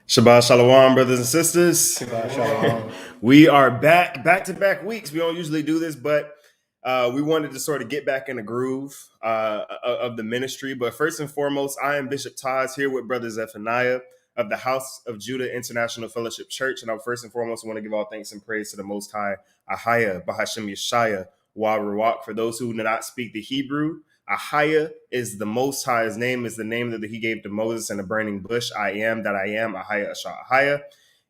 Shabbat Shalom, brothers and sisters. Shabbat Shalom. We are back-to-back weeks. We don't usually do this, but we wanted to sort of get back in the groove of the ministry. But first and foremost, I am Bishop Taz here with Brother Zephaniah of the House of Judah International Fellowship Church. And I first and foremost want to give all thanks and praise to the Most High, Ahaya, Bahashem Yeshaya, Wa Ruach. For those who do not speak the Hebrew, Ahaya is the Most High's name, is the name that he gave to Moses in the burning bush. I am that I am, Ahaya Asha Ahaya.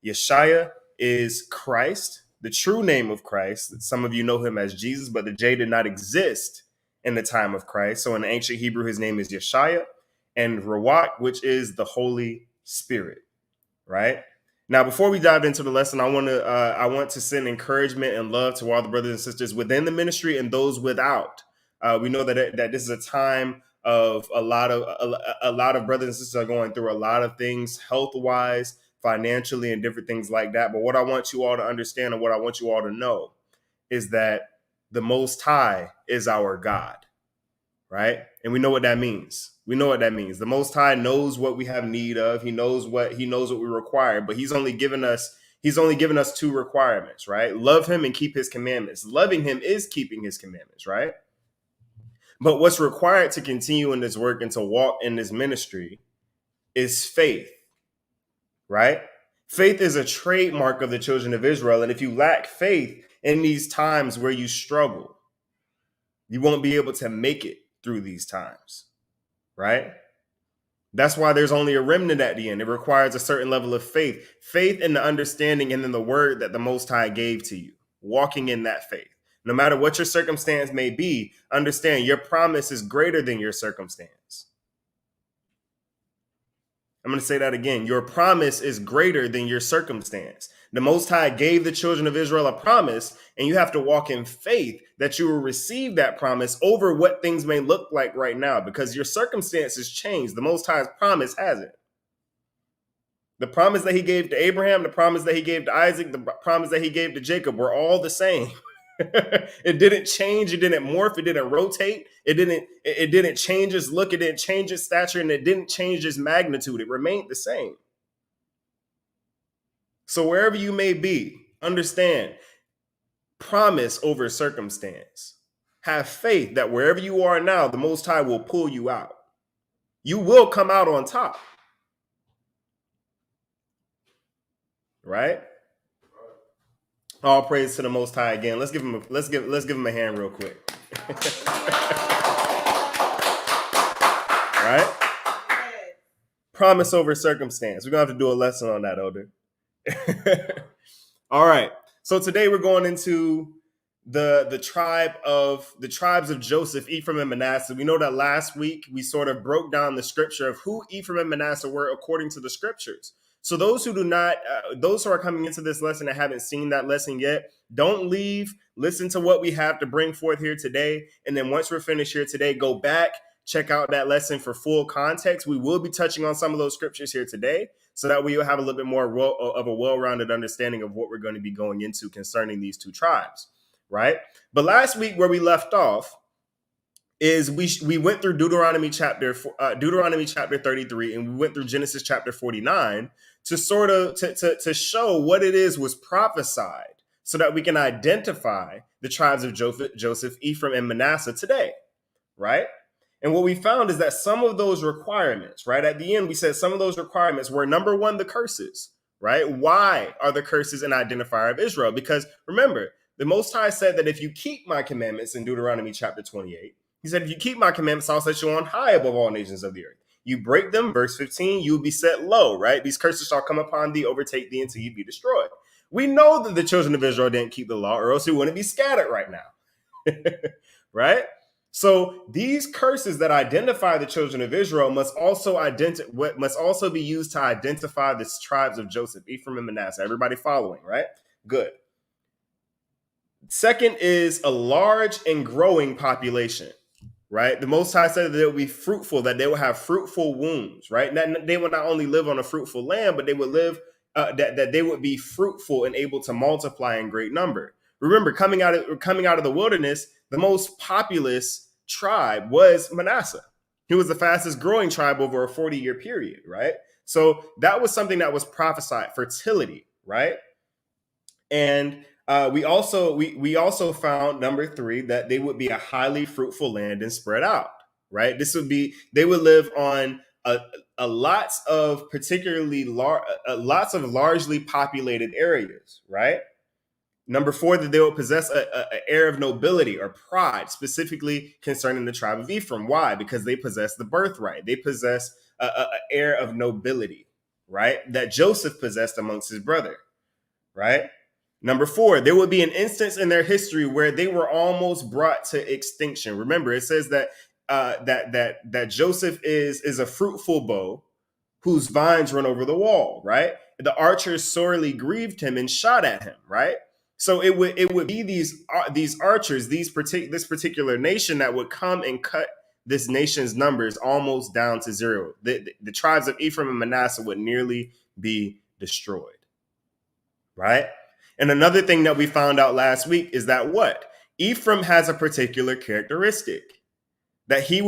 Yeshaya is Christ, the true name of Christ. Some of you know him as Jesus, but the J did not exist in the time of Christ. So in ancient Hebrew, his name is Yeshaya, and Ruach, which is the Holy Spirit, right? Now, before we dive into the lesson, I want to send encouragement and love to all the brothers and sisters within the ministry and those without. We know that this is a time of a lot of brothers and sisters are going through a lot of things health-wise, financially, and different things like that. But what I want you all to understand and what I want you all to know is that the Most High is our God, right? And we know what that means. We know what that means. The Most High knows what we have need of. He knows what we require, but he's only given us two requirements, right? Love him and keep his commandments. Loving him is keeping his commandments, right? But what's required to continue in this work and to walk in this ministry is faith, right? Faith is a trademark of the children of Israel. And if you lack faith in these times where you struggle, you won't be able to make it through these times, right? That's why there's only a remnant at the end. It requires a certain level of faith in the understanding and in the word that the Most High gave to you, walking in that faith. No matter what your circumstance may be, understand your promise is greater than your circumstance. I'm going to say that again. Your promise is greater than your circumstance. The Most High gave the children of Israel a promise, and you have to walk in faith that you will receive that promise over what things may look like right now, because your circumstances change. The Most High's promise hasn't. The promise that he gave to Abraham, the promise that he gave to Isaac, the promise that he gave to Jacob were all the same. It didn't change. It didn't morph. It didn't rotate. It didn't change its look. It didn't change its stature, and it didn't change its magnitude. It remained the same. So wherever you may be, understand, promise over circumstance. Have faith that wherever you are now, the Most High will pull you out. You will come out on top. Right? All praise to the Most High again. Let's give him a hand real quick. Right? Promise over circumstance. We're gonna have to do a lesson on that, Elder. All right. So today we're going into the tribes of Joseph, Ephraim, and Manasseh. We know that last week we sort of broke down the scripture of who Ephraim and Manasseh were according to the scriptures. So those who are coming into this lesson and haven't seen that lesson yet, don't leave. Listen to what we have to bring forth here today. And then once we're finished here today, go back, check out that lesson for full context. We will be touching on some of those scriptures here today so that we will have a little bit more of a well-rounded understanding of what we're going to be going into concerning these two tribes, right? But last week where we left off is we went through Deuteronomy chapter 33, and we went through Genesis chapter 49 to sort of to show what it is was prophesied so that we can identify the tribes of Joseph, Ephraim, and Manasseh today, right? And what we found is that some of those requirements, right, at the end, we said some of those requirements were, number one, the curses, right? Why are the curses an identifier of Israel? Because remember, the Most High said that if you keep my commandments in Deuteronomy chapter 28, he said, if you keep my commandments, I'll set you on high above all nations of the earth. You break them, verse 15, you will be set low, right? These curses shall come upon thee, overtake thee until you be destroyed. We know that the children of Israel didn't keep the law, or else we wouldn't be scattered right now, right? So these curses that identify the children of Israel must also be used to identify the tribes of Joseph, Ephraim, and Manasseh. Everybody following, right? Good. Second is a large and growing population. Right? The Most High said that they would be fruitful, that they would have fruitful wombs, right? That they would not only live on a fruitful land, but they would live, that they would be fruitful and able to multiply in great number. Remember, coming out of the wilderness, the most populous tribe was Manasseh. He was the fastest growing tribe over a 40-year period, right? So that was something that was prophesied, fertility, right? And we also found, number 3, that they would be a highly fruitful land and spread out, right? They would live on a lots of lots of largely populated areas, right? Number 4, that they will possess an air of nobility or pride, specifically concerning the tribe of Ephraim. Why? Because they possess the birthright. They possess an air of nobility, right? That Joseph possessed amongst his brother, right? Number 4, there would be an instance in their history where they were almost brought to extinction. Remember, it says that that Joseph is a fruitful bow whose vines run over the wall, right? The archers sorely grieved him and shot at him, right? So it would be these archers, this particular nation that would come and cut this nation's numbers almost down to zero. The tribes of Ephraim and Manasseh would nearly be destroyed, right? And another thing that we found out last week is that what? Ephraim has a particular characteristic, that he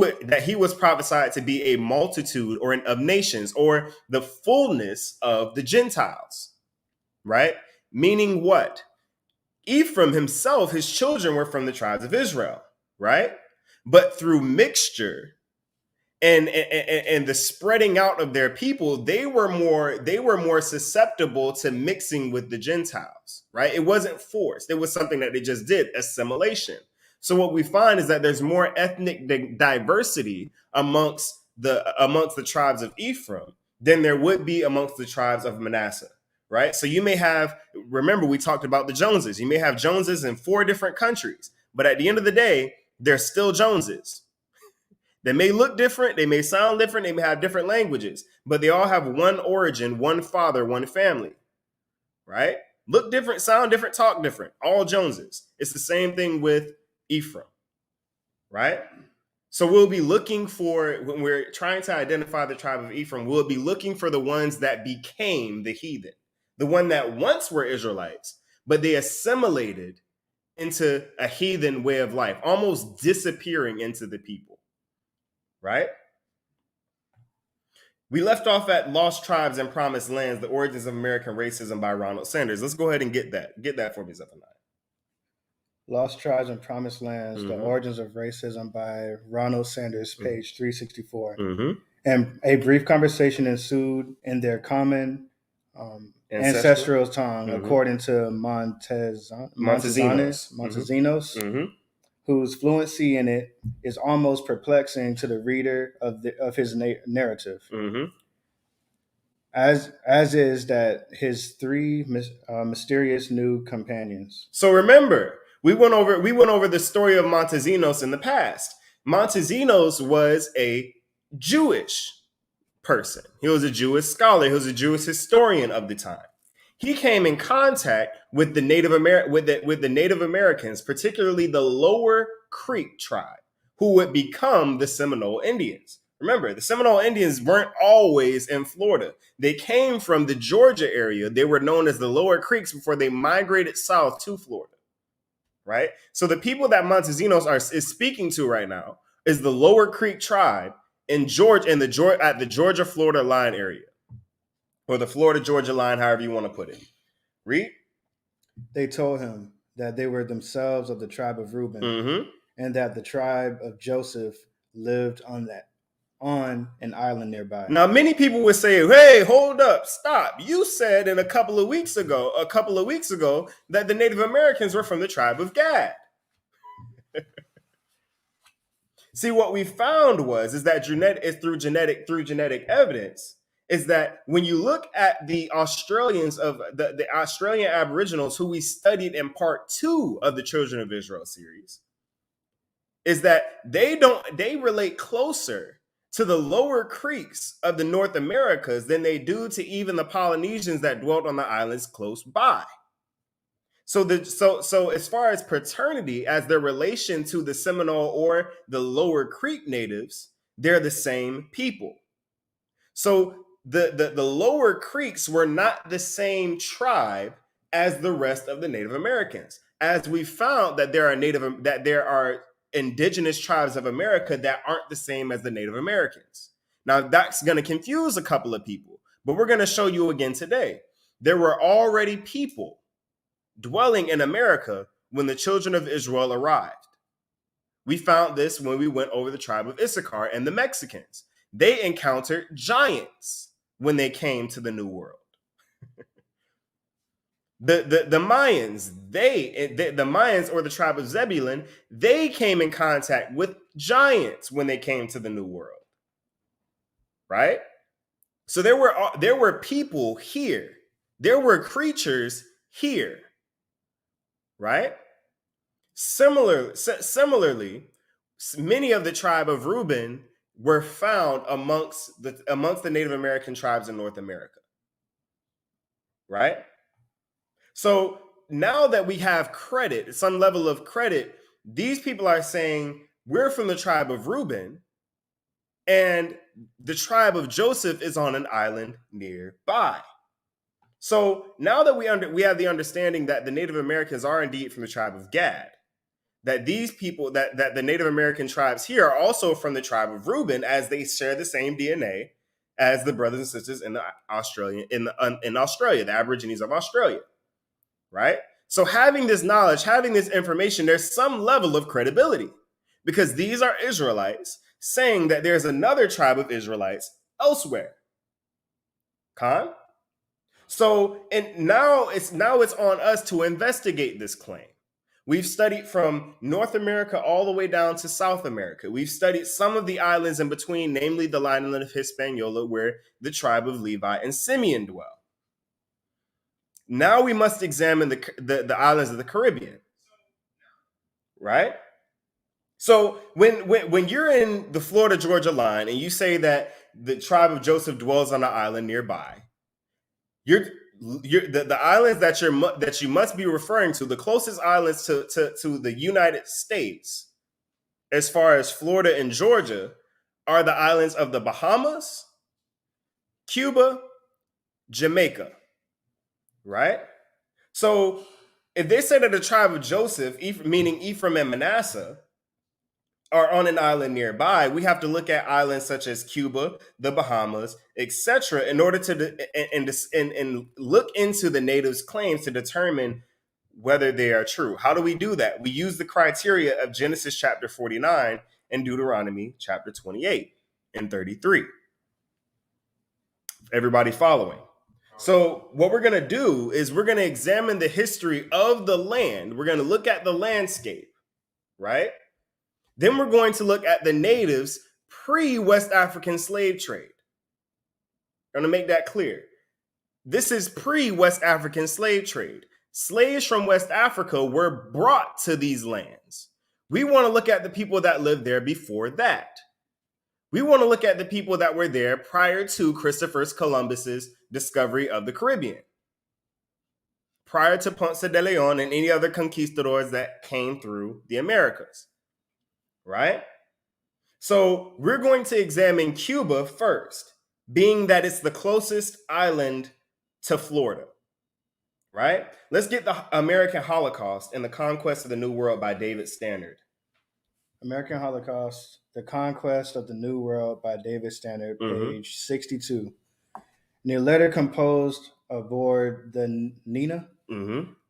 was prophesied to be a multitude of nations, or the fullness of the Gentiles, right? Meaning what? Ephraim himself, his children were from the tribes of Israel, right? But through mixture and the spreading out of their people, they were more susceptible to mixing with the Gentiles, right? It wasn't forced. It was something that they just did, assimilation. So what we find is that there's more ethnic diversity amongst the tribes of Ephraim than there would be amongst the tribes of Manasseh, right? So you may have, remember we talked about the Joneses. You may have Joneses in 4 different countries, but at the end of the day, they're still Joneses. They may look different, they may sound different, they may have different languages, but they all have one origin, one father, one family, right? Look different, sound different, talk different, all Joneses. It's the same thing with Ephraim, right? So we'll be looking for, when we're trying to identify the tribe of Ephraim, we'll be looking for the ones that became the heathen, the one that once were Israelites, but they assimilated into a heathen way of life, almost disappearing into the people. Right? We left off at Lost Tribes and Promised Lands, The Origins of American Racism by Ronald Sanders. Let's go ahead and get that for me, Zephaniah. Lost Tribes and Promised Lands, The Origins of Racism by Ronald Sanders, page 364. And a brief conversation ensued in their common ancestral tongue, according to Montesinos, whose fluency in it is almost perplexing to the reader of his narrative, as is that his 3 mysterious new companions. So remember, we went over the story of Montesinos in the past. Montesinos was a Jewish person. He was a Jewish scholar. He was a Jewish historian of the time. He came in contact with the Native Americans, particularly the Lower Creek tribe, who would become the Seminole Indians. Remember, the Seminole Indians weren't always in Florida. They came from the Georgia area. They were known as the Lower Creeks before they migrated south to Florida, right? So the people that Montesinos is speaking to right now is the Lower Creek tribe in Georgia, at the Georgia-Florida line area, or the Florida-Georgia line, however you want to put it. Read. They told him that they were themselves of the tribe of Reuben, and that the tribe of Joseph lived on an island nearby. Now, many people would say, "Hey, hold up, stop! You said a couple of weeks ago that the Native Americans were from the tribe of Gad." See, what we found is that through genetic evidence, is that when you look at the Australians of the Australian Aboriginals who we studied in part 2 of the Children of Israel series, is that they relate closer to the Lower Creeks of the North Americas than they do to even the Polynesians that dwelt on the islands close by. So as far as paternity, as their relation to the Seminole or the Lower Creek natives, they're the same people. So the Lower Creeks were not the same tribe as the rest of the Native Americans. As we found that there are indigenous tribes of America that aren't the same as the Native Americans. Now that's going to confuse a couple of people, But we're going to show you again today. There were already people dwelling in America when the children of Israel arrived. We found this when we went over the tribe of Issachar and the Mexicans. They encountered giants when they came to the New World. The Mayans, the Mayans, or the tribe of Zebulun, they came in contact with giants when they came to the New World. Right? So there were people here. There were creatures here. Right? Similarly, many of the tribe of Reuben were found amongst the Native American tribes in North America. Right? So now that we have credit, some level of credit, these people are saying we're from the tribe of Reuben, and the tribe of Joseph is on an island nearby. So now that we have the understanding that the Native Americans are indeed from the tribe of Gad, that these people, that the Native American tribes here are also from the tribe of Reuben, as they share the same DNA as the brothers and sisters in Australia, the Aborigines of Australia, right? So having this knowledge, having this information, there's some level of credibility, because these are Israelites saying that there's another tribe of Israelites elsewhere. Khan? So, and now it's on us to investigate this claim. We've studied from North America all the way down to South America. We've studied some of the islands in between, namely the island of Hispaniola, where the tribe of Levi and Simeon dwell. Now we must examine the islands of the Caribbean, right? So when you're in the Florida-Georgia line and you say that the tribe of Joseph dwells on an island nearby, the islands that you must be referring to, the closest islands to the United States, as far as Florida and Georgia, are the islands of the Bahamas, Cuba, Jamaica, right? So if they say that the tribe of Joseph, meaning Ephraim and Manasseh, are on an island nearby, we have to look at islands such as Cuba, the Bahamas, etc., in order to look into the natives' claims to determine whether they are true. How do we do that? We use the criteria of Genesis chapter 49 and Deuteronomy chapter 28 and 33. Everybody following? So what we're going to do is we're going to examine the history of the land. We're going to look at the landscape, right? Then we're going to look at the natives pre-West African slave trade. I'm going to make that clear. This is pre-West African slave trade. Slaves from West Africa were brought to these lands. We want to look at the people that lived there before that. We want to look at the people that were there prior to Christopher Columbus's discovery of the Caribbean, prior to Ponce de Leon and any other conquistadors that came through the Americas. Right? So we're going to examine Cuba first, being that it's the closest island to Florida. Right? Let's get the American Holocaust and the Conquest of the New World by David Stannard. American Holocaust, The Conquest of the New World by David Stannard, page 62. In a letter composed aboard the Nina,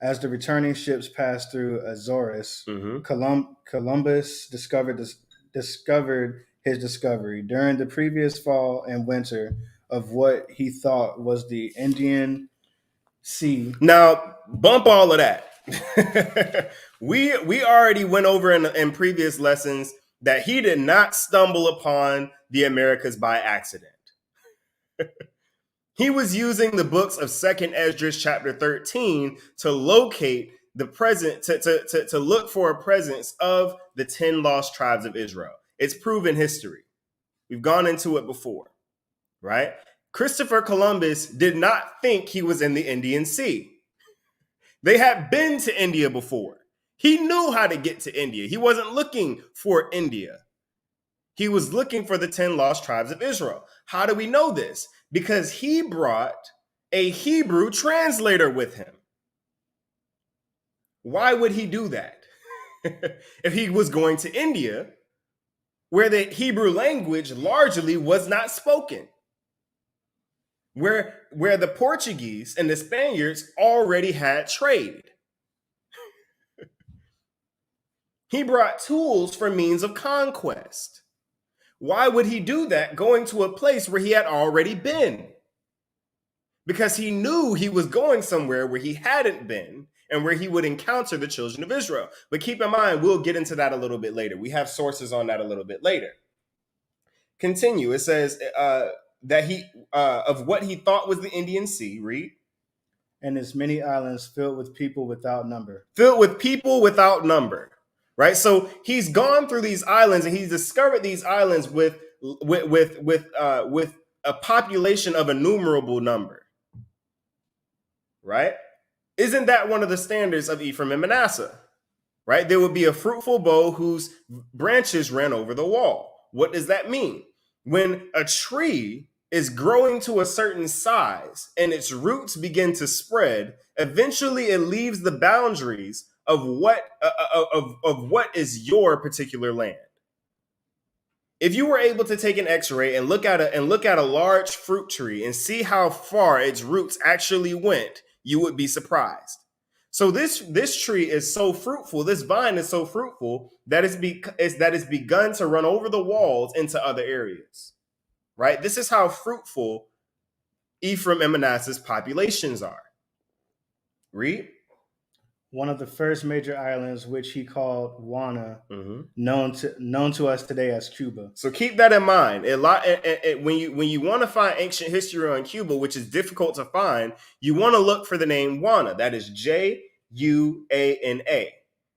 as the returning ships passed through Azores, Columbus discovered his discovery during the previous fall and winter of what he thought was the Indian Sea. Now, bump all of that. we already went over in previous lessons that he did not stumble upon the Americas by accident. He was using the books of 2nd Esdras chapter 13 to locate the present, to look for a presence of the 10 lost tribes of Israel. It's proven history. We've gone into it before, right? Christopher Columbus did not think he was in the Indian Sea. They had been to India before. He knew how to get to India. He wasn't looking for India. He was looking for the 10 lost tribes of Israel. How do we know this? Because he brought a Hebrew translator with him. Why would he do that? If he was going to India, where the Hebrew language largely was not spoken. where the Portuguese and the Spaniards already had trade. He brought tools for means of conquest. Why would he do that going to a place where he had already been? Because he knew he was going somewhere where he hadn't been and where he would encounter the children of Israel. But keep in mind, we'll get into that a little bit later. We have sources on that a little bit later. Continue. It says that he of what he thought was the Indian Sea. Read. And its many islands filled with people without number. Filled with people without number. Right. So he's gone through these islands and he's discovered these islands with a population of innumerable number. Right. Isn't that one of the standards of Ephraim and Manasseh? Right. There would be a fruitful bough whose branches ran over the wall. What does that mean? When a tree is growing to a certain size and its roots begin to spread, eventually it leaves the boundaries of what is your particular land. If you were able to take an X-ray and look at a large fruit tree and see how far its roots actually went, you would be surprised. So this tree is so fruitful, this vine is so fruitful that it's begun to run over the walls into other areas. Right? This is how fruitful Ephraim and Manasseh's populations are. Read. One of the first major islands, which he called Juana, known to us today as Cuba. So keep that in mind. When you want to find ancient history on Cuba, which is difficult to find, you want to look for the name Juana. That is Juana,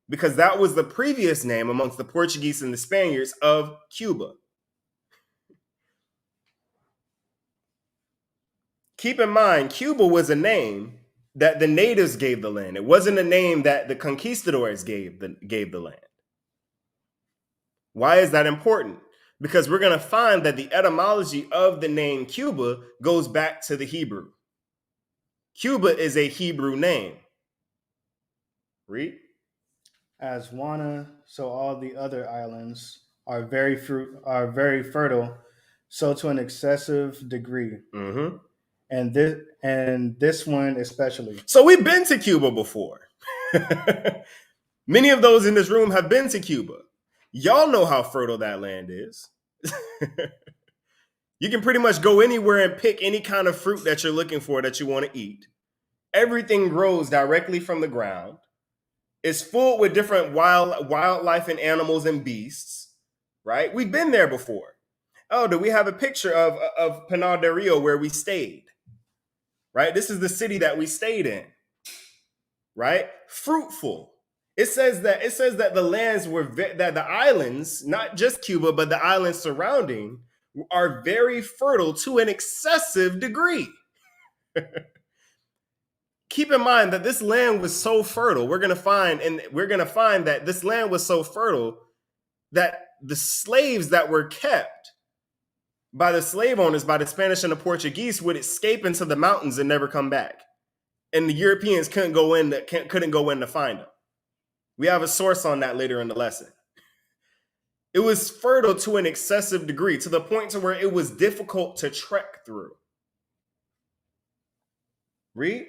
because that was the previous name amongst the Portuguese and the Spaniards of Cuba. Keep in mind, Cuba was a name that the natives gave the land. It wasn't a name that the conquistadors gave the land. Why is that important? Because we're going to find that the etymology of the name Cuba goes back to the Hebrew. Cuba is a Hebrew name. Read. As Juana, so all the other islands are very fertile, so to an excessive degree. Mm-hmm. And this one especially. So we've been to Cuba before. Many of those in this room have been to Cuba. Y'all know how fertile that land is. You can pretty much go anywhere and pick any kind of fruit that you're looking for that you want to eat. Everything grows directly from the ground. It's full with different wildlife and animals and beasts. Right? We've been there before. Oh, do we have a picture of Pinar del Rio where we stayed? Right? This is the city that we stayed in. Right? Fruitful. It says that the lands that the islands, not just Cuba, but the islands surrounding, are very fertile to an excessive degree. Keep in mind that this land was so fertile. We're gonna find that this land was so fertile that the slaves that were kept by the slave owners, by the Spanish and the Portuguese, would escape into the mountains and never come back. And the Europeans couldn't go in to find them. We have a source on that later in the lesson. It was fertile to an excessive degree, to the point to where it was difficult to trek through. Read.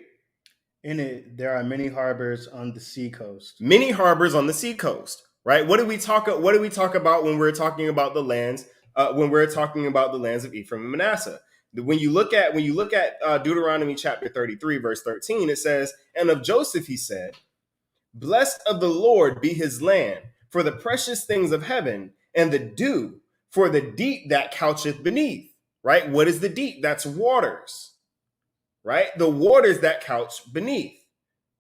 In it, there are many harbors on the seacoast. Many harbors on the seacoast, right? What do we talk about when we're talking about the lands? When we're talking about the lands of Ephraim and Manasseh, when you look at Deuteronomy chapter 33, verse 13, it says, "And of Joseph he said, blessed of the Lord be his land, for the precious things of heaven, and the dew for the deep that coucheth beneath." Right? What is the deep? That's waters. Right? The waters that couch beneath.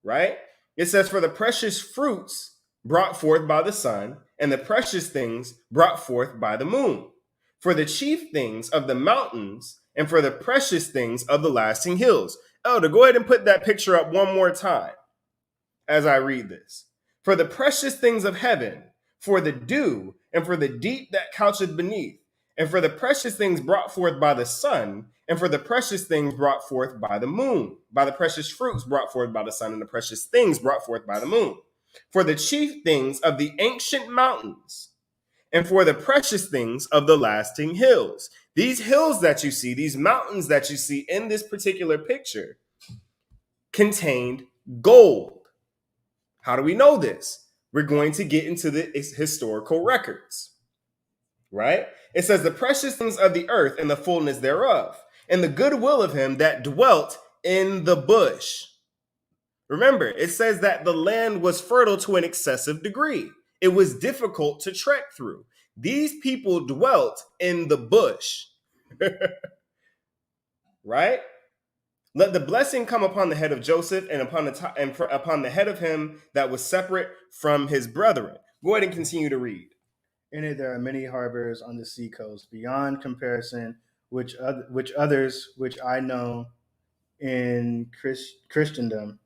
Right? It says, "For the precious fruits brought forth by the sun, and the precious things brought forth by the moon. For the chief things of the mountains, and for the precious things of the lasting hills." Elder, go ahead and put that picture up one more time as I read this. "For the precious things of heaven, for the dew, and for the deep that coucheth beneath, and for the precious things brought forth by the sun, and for the precious things brought forth by the moon, by the precious fruits brought forth by the sun, and the precious things brought forth by the moon. For the chief things of the ancient mountains, and for the precious things of the lasting hills." These hills that you see, these mountains that you see in this particular picture, contained gold. How do we know this? We're going to get into the historical records, right? It says, the precious things of the earth and the fullness thereof, and the goodwill of him that dwelt in the bush. Remember, it says that the land was fertile to an excessive degree. It was difficult to trek through. These people dwelt in the bush, right? Let the blessing come upon the head of Joseph and upon the head of him that was separate from his brethren. Go ahead and continue to read. In it there are many harbors on the sea coast, beyond comparison, which others which I know in Christendom,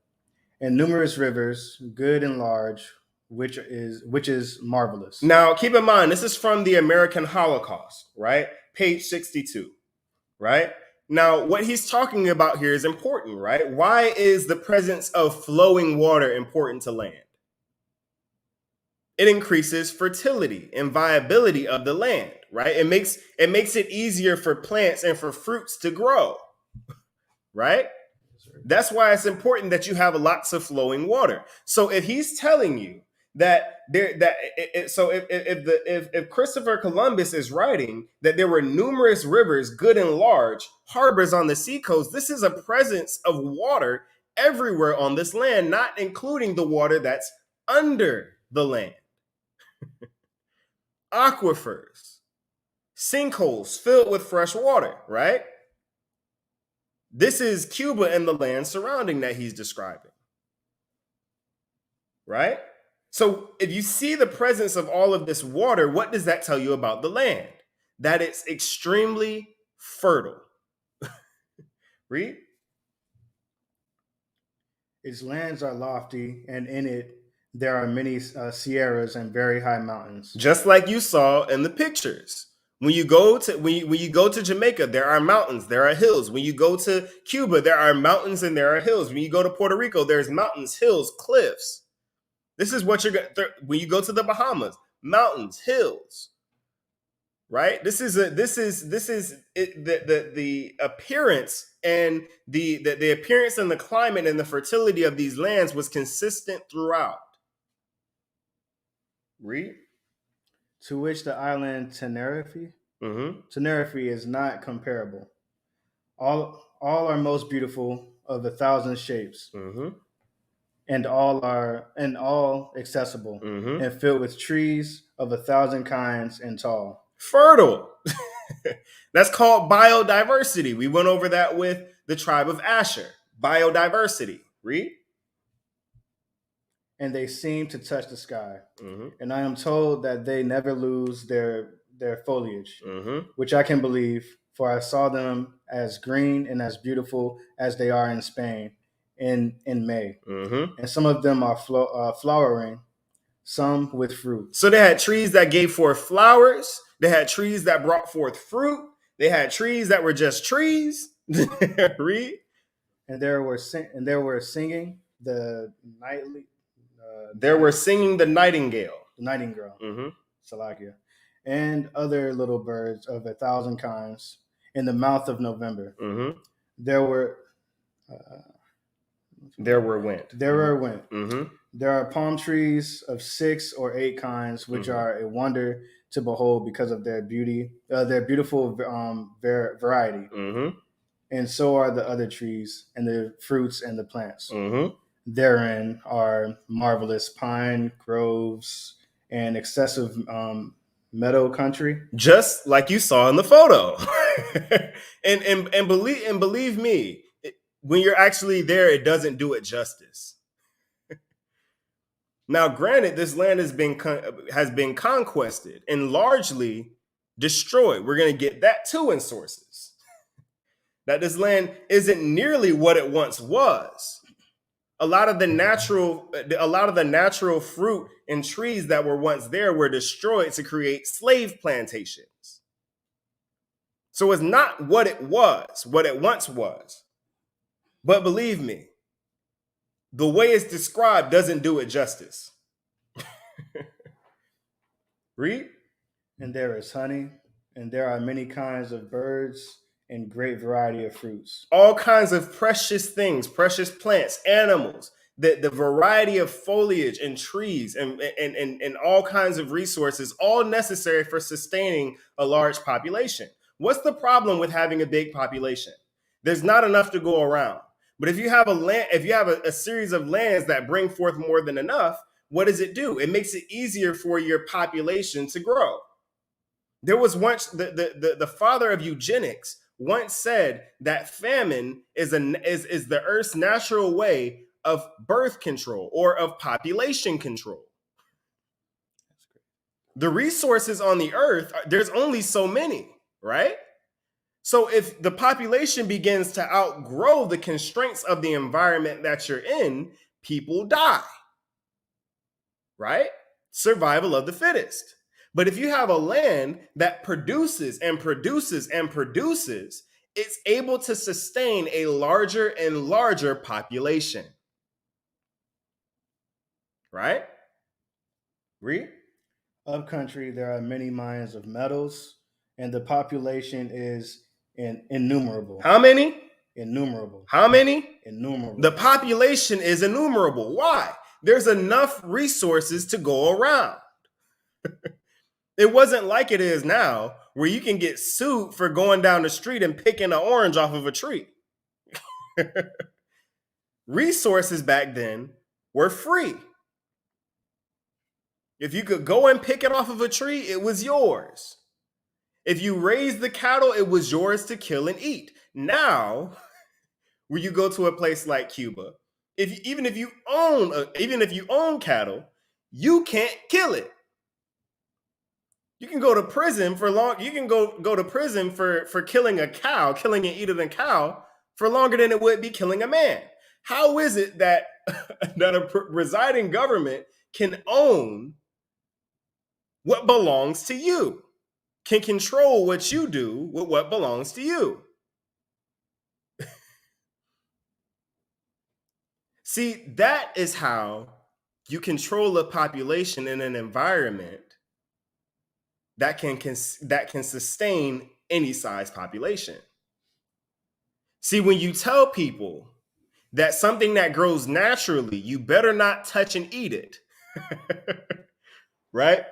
and numerous rivers, good and large, which is marvelous. Now, keep in mind, this is from the American Holocaust, right? Page 62, right? Now, what he's talking about here is important, right? Why is the presence of flowing water important to land? It increases fertility and viability of the land, right? It makes it easier for plants and for fruits to grow, right? That's why it's important that you have lots of flowing water. So if he's telling you if Christopher Columbus is writing that there were numerous rivers, good and large, harbors on the seacoast, this is a presence of water everywhere on this land, not including the water that's under the land. Aquifers, sinkholes filled with fresh water, right? This is Cuba and the land surrounding that he's describing, right? So if you see the presence of all of this water, what does that tell you about the land? That it's extremely fertile. Read. Its lands are lofty, and in it there are many sierras and very high mountains. Just like you saw in the pictures. When you go to Jamaica, there are mountains, there are hills. When you go to Cuba, there are mountains and there are hills. When you go to Puerto Rico, there's mountains, hills, cliffs. This is what when you go to the Bahamas, mountains, hills. Right? This is the appearance and the appearance and the climate and the fertility of these lands was consistent throughout. Read. To which the island Tenerife is not comparable. All are most beautiful of 1,000 shapes, and all accessible, and filled with trees of 1,000 kinds and tall. Fertile. That's called biodiversity. We went over that with the tribe of Asher. Biodiversity. Read. And they seem to touch the sky. And I am told that they never lose their foliage, which I can believe, for I saw them as green and as beautiful as they are in Spain in May. And some of them are flowering, some with fruit. So they had trees that gave forth flowers. They had trees that brought forth fruit. They had trees that were just trees. Read. And there were singing the nightly. There were singing the nightingale. The nightingale. Salakia. And other little birds of 1,000 kinds in the mouth of November. There were went. There are palm trees of 6 or 8 kinds, which are a wonder to behold because of their beauty, their beautiful variety. And so are the other trees and the fruits and the plants. Therein are marvelous pine groves and excessive meadow country, just like you saw in the photo. and believe me, when you're actually there, it doesn't do it justice. Now, granted, this land has been conquested and largely destroyed. We're going to get that too in sources. That this land isn't nearly what it once was. A lot of the natural fruit and trees that were once there were destroyed to create slave plantations. So it's not what it once was. But believe me, the way it's described doesn't do it justice. Read. And there is honey And there are many kinds of birds and great variety of fruits. All kinds of precious things, precious plants, animals, the variety of foliage and trees and all kinds of resources, all necessary for sustaining a large population. What's the problem with having a big population? There's not enough to go around. But if you have a series of lands that bring forth more than enough, what does it do? It makes it easier for your population to grow. There was once the father of eugenics once said that famine is the Earth's natural way of birth control or of population control. The resources on the Earth, there's only so many, right? So if the population begins to outgrow the constraints of the environment that you're in, people die, right? Survival of the fittest. But if you have a land that produces and produces and produces, it's able to sustain a larger and larger population. Right? Read. Upcountry, there are many mines of metals, and the population is innumerable. How many? Innumerable. How many? Innumerable. The population is innumerable. Why? There's enough resources to go around. It wasn't like it is now, where you can get sued for going down the street and picking an orange off of a tree. Resources back then were free. If you could go and pick it off of a tree, it was yours. If you raised the cattle, it was yours to kill and eat. Now, when you go to a place like Cuba, even if you own cattle, you can't kill it. You can go to prison for long. You can go to prison for killing a cow, killing and eating a cow for longer than it would be killing a man. How is it that a residing government can own what belongs to you, can control what you do with what belongs to you? See, that is how you control a population in an environment that can sustain any size population. See, when you tell people that something that grows naturally, you better not touch and eat it, right?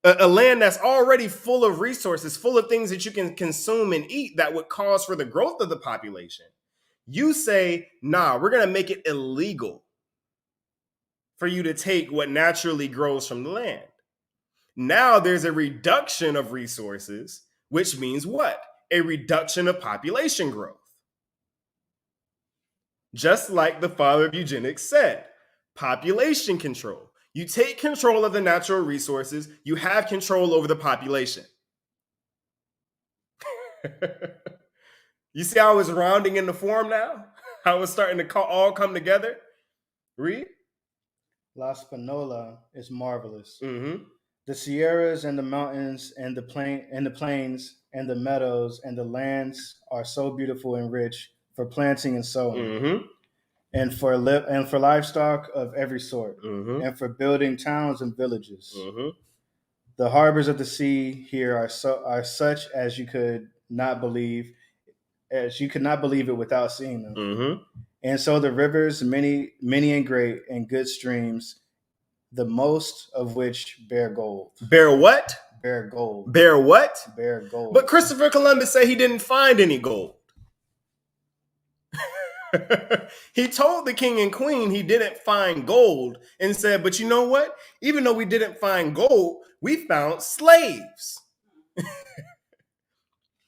A land that's already full of resources, full of things that you can consume and eat that would cause for the growth of the population. You say, nah, we're going to make it illegal for you to take what naturally grows from the land. Now there's a reduction of resources, which means what? A reduction of population growth. Just like the father of eugenics said, population control. You take control of the natural resources, you have control over the population. You see how it's rounding into form now? How it's starting to all come together? Read. La Spinola is marvelous. Mm-hmm. The Sierras and the mountains and the plains and the meadows and the lands are so beautiful and rich for planting and sowing, mm-hmm. and for livestock of every sort, mm-hmm. and for building towns and villages. Mm-hmm. The harbors of the sea here are such as you could not believe it without seeing them. Mm-hmm. And so the rivers, many and great, and good streams, the most of which bear gold. Bear what? Bear gold. Bear what? Bear gold. But Christopher Columbus said he didn't find any gold. He told the king and queen he didn't find gold and said, but you know what? Even though we didn't find gold, we found slaves.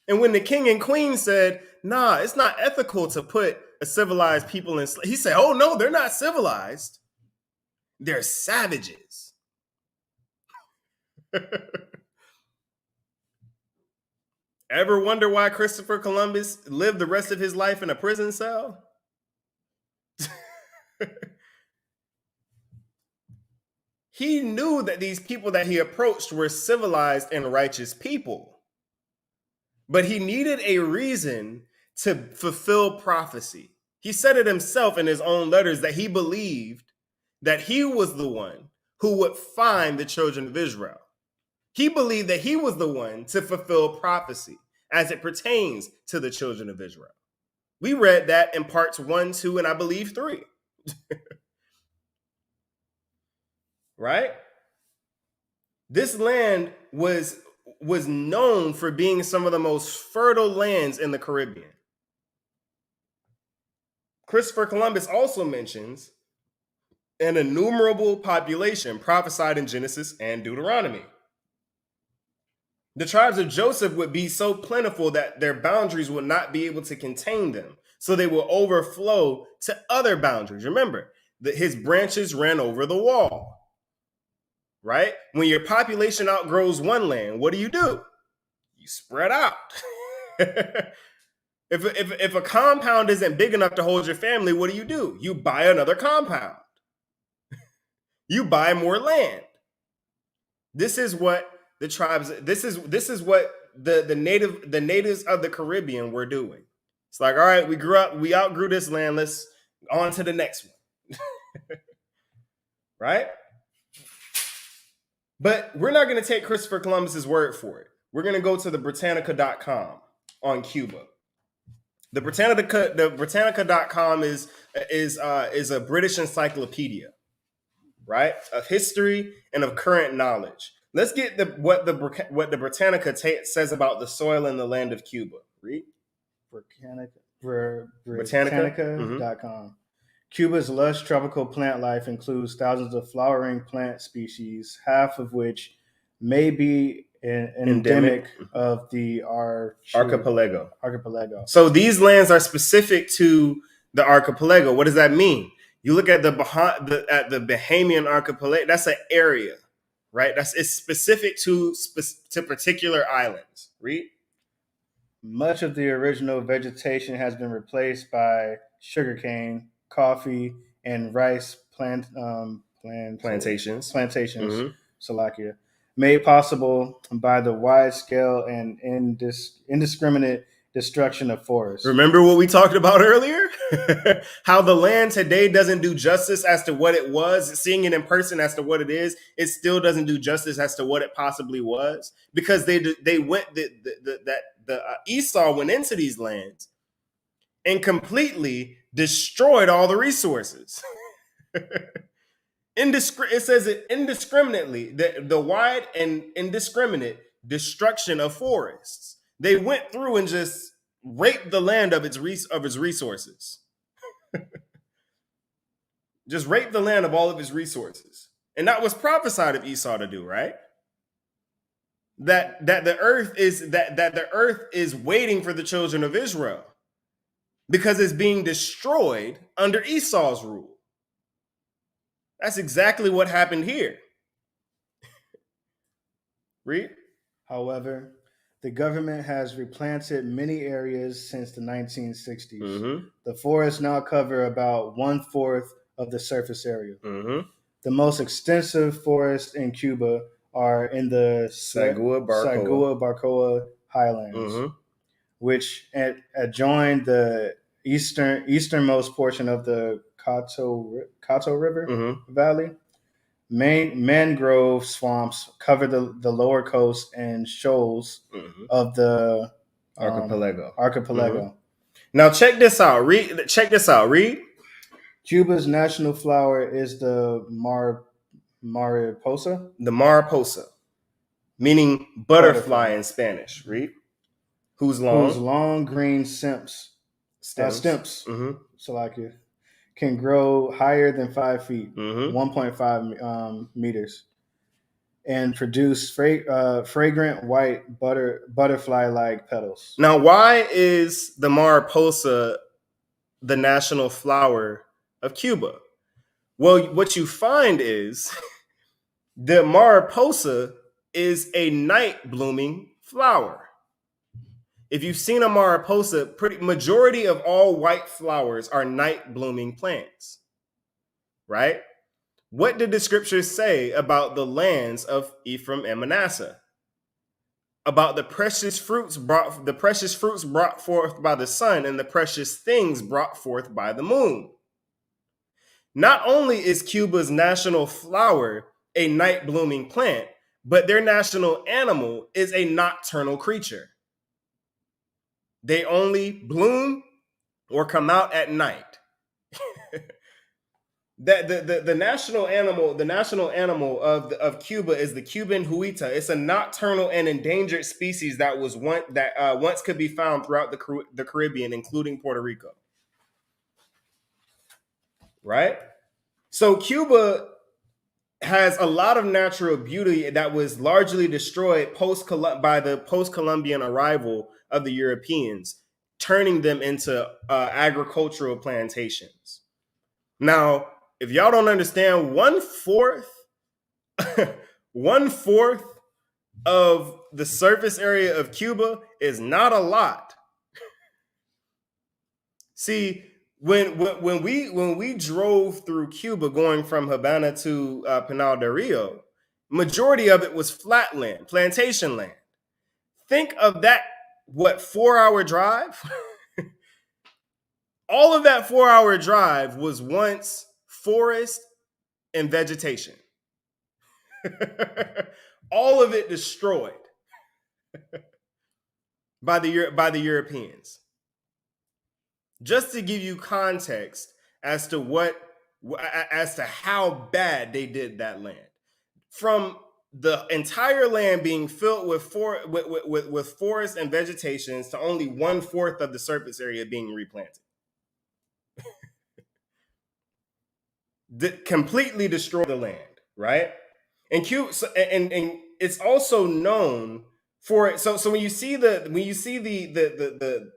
And when the king and queen said, nah, it's not ethical to put a civilized people in slaves, he said, oh no, they're not civilized. They're savages. Ever wonder why Christopher Columbus lived the rest of his life in a prison cell? He knew that these people that he approached were civilized and righteous people, but he needed a reason to fulfill prophecy. He said it himself in his own letters that he believed that he was the one who would find the children of Israel. He believed that he was the one to fulfill prophecy as it pertains to the children of Israel. We read that in parts 1, 2, and I believe 3. Right? This land was known for being some of the most fertile lands in the Caribbean. Christopher Columbus also mentions an innumerable population prophesied in Genesis and Deuteronomy. The tribes of Joseph would be so plentiful that their boundaries would not be able to contain them. So they will overflow to other boundaries. Remember, that his branches ran over the wall. Right? When your population outgrows one land, what do? You spread out. If a compound isn't big enough to hold your family, what do? You buy another compound. You buy more land. This is what the tribes, this is what the natives of the Caribbean were doing. It's like, all right, we outgrew this land, let's on to the next one. Right? But we're not going to take Christopher Columbus's word for it. We're going to go to the Britannica.com on Cuba. The Britannica.com is a British encyclopedia, right, of history and of current knowledge. Let's get what the Britannica says about the soil and the land of Cuba. Read. Britannica.com. Cuba's lush tropical plant life includes thousands of flowering plant species, half of which may be endemic of the archipelago. So these lands are specific to the archipelago. What does that mean? You look at the Bahamian archipelago. That's an area, right? It's specific to particular islands. Read. Much of the original vegetation has been replaced by sugarcane, coffee, and rice plantations. Mm-hmm. Slovakia, made possible by the wide-scale and indiscriminate destruction of forests. Remember what we talked about earlier? How the land today doesn't do justice as to what it was. Seeing it in person as to what it is, it still doesn't do justice as to what it possibly was. Because Esau went into these lands and completely destroyed all the resources. It says it indiscriminately, the wide and indiscriminate destruction of forests. They went through and just raped the land of its resources. Just raped the land of all of its resources. And that was prophesied of Esau to do, right? That the earth is waiting for the children of Israel because it's being destroyed under Esau's rule. That's exactly what happened here. Read. However, the government has replanted many areas since the 1960s. Mm-hmm. The forests now cover about 1/4 of the surface area. Mm-hmm. The most extensive forests in Cuba are in the Sagua-Barcoa highlands, mm-hmm. which adjoin the easternmost portion of the Cato River mm-hmm. Valley. Mangrove swamps cover the lower coast and shoals mm-hmm. of the archipelago. Mm-hmm. Now check this out. Read. Cuba's national flower is the mariposa. The mariposa, meaning butterfly in Spanish. Read. Whose long green stems. Mm-hmm. Slovakia can grow higher than 5 feet, mm-hmm. 1.5 meters, and produce fragrant white butterfly-like petals. Now, why is the mariposa the national flower of Cuba? Well, what you find is the mariposa is a night blooming flower. If you've seen a mariposa, majority of all white flowers are night blooming plants, right? What did the scriptures say about the lands of Ephraim and Manasseh? About the precious fruits brought forth by the sun and the precious things brought forth by the moon. Not only is Cuba's national flower a night blooming plant, but their national animal is a nocturnal creature. They only bloom or come out at night. The national animal of Cuba is the Cuban huita. It's a nocturnal and endangered species that once could be found throughout the Caribbean, including Puerto Rico. Right? So Cuba has a lot of natural beauty that was largely destroyed by the post-Columbian arrival of the Europeans, turning them into agricultural plantations. Now, if y'all don't understand, one fourth of the surface area of Cuba is not a lot. See, when we drove through Cuba going from Havana to Pinal del Rio, majority of it was flat land, plantation land. Think of that, 4-hour drive? All of that 4-hour drive was once forest and vegetation. All of it destroyed by the Europeans. Just to give you context as to how bad they did that land. From the entire land being filled with forest and vegetation to only 1/4 of the surface area being replanted. Completely destroy the land, right? And Cuba, and it's also known for it. So when you see the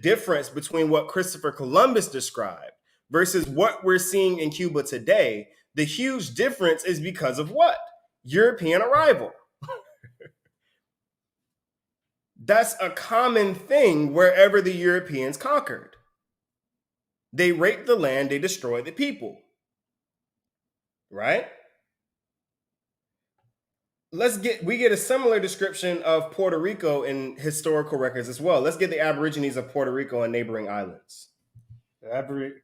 difference between what Christopher Columbus described versus what we're seeing in Cuba today, the huge difference is because of what? European arrival. That's a common thing wherever the Europeans conquered. They raped the land, they destroyed the people. Right? We get a similar description of Puerto Rico in historical records as well. Let's get the Aborigines of Puerto Rico and neighboring islands. The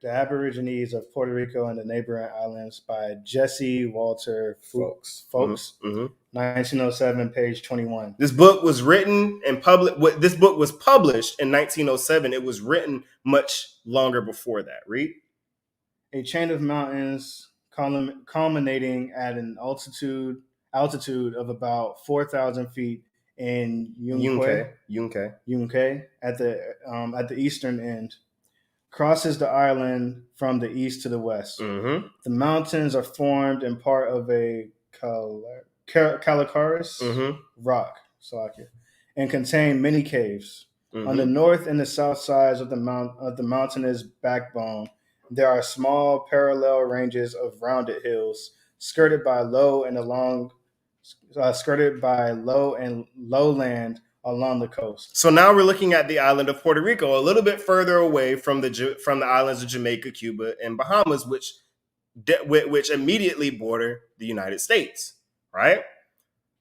Aborigines of Puerto Rico and the Neighboring Islands by Jesse Walter Folks. 1907, page 21. This book was written and published. This book was published in 1907. It was written much longer before that. Read. A chain of mountains culminating at an altitude of about 4,000 feet in Yunque at the eastern end, crosses the island from the east to the west. Mm-hmm. The mountains are formed in part of a calcareous rock, and contain many caves. Mm-hmm. On the north and the south sides of the mountainous backbone, there are small parallel ranges of rounded hills, skirted by low and lowland along the coast. So now we're looking at the island of Puerto Rico, a little bit further away from the islands of Jamaica, Cuba, and Bahamas, which immediately border the United States, right?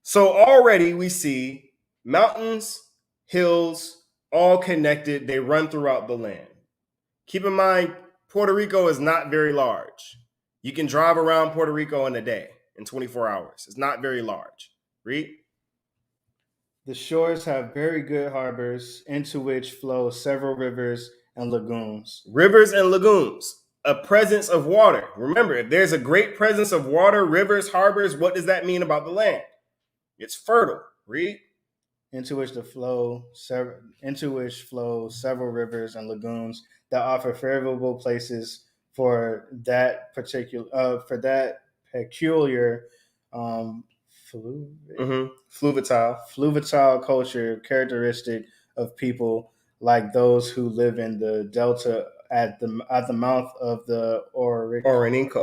So already we see mountains, hills, all connected. They run throughout the land. Keep in mind, Puerto Rico is not very large. You can drive around Puerto Rico in a day, in 24 hours. It's not very large. Read. The shores have very good harbors into which flow several rivers and lagoons. Rivers and lagoons, a presence of water. Remember, if there's a great presence of water, rivers, harbors, what does that mean about the land? It's fertile. Read. Into which flow several rivers and lagoons that offer favorable places for that peculiar fluviatile culture characteristic of people like those who live in the delta at the mouth of the Orinoco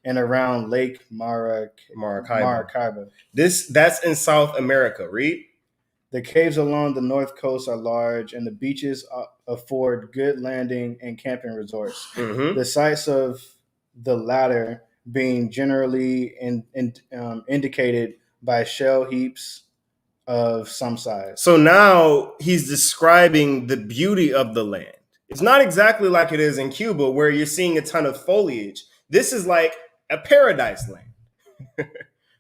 and around Lake Maracaibo. That's in South America. Read. The caves along the north coast are large, and the beaches afford good landing and camping resorts. Mm-hmm. The sites of the latter being generally indicated by shell heaps of some size. So now he's describing the beauty of the land. It's not exactly like it is in Cuba, where you're seeing a ton of foliage. This is like a paradise land.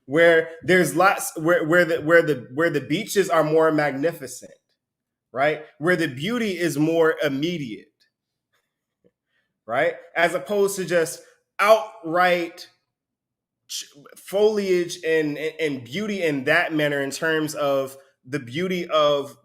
where there's lots where the beaches are more magnificent, right? Where the beauty is more immediate, right? As opposed to just outright foliage and beauty in that manner, in terms of the beauty of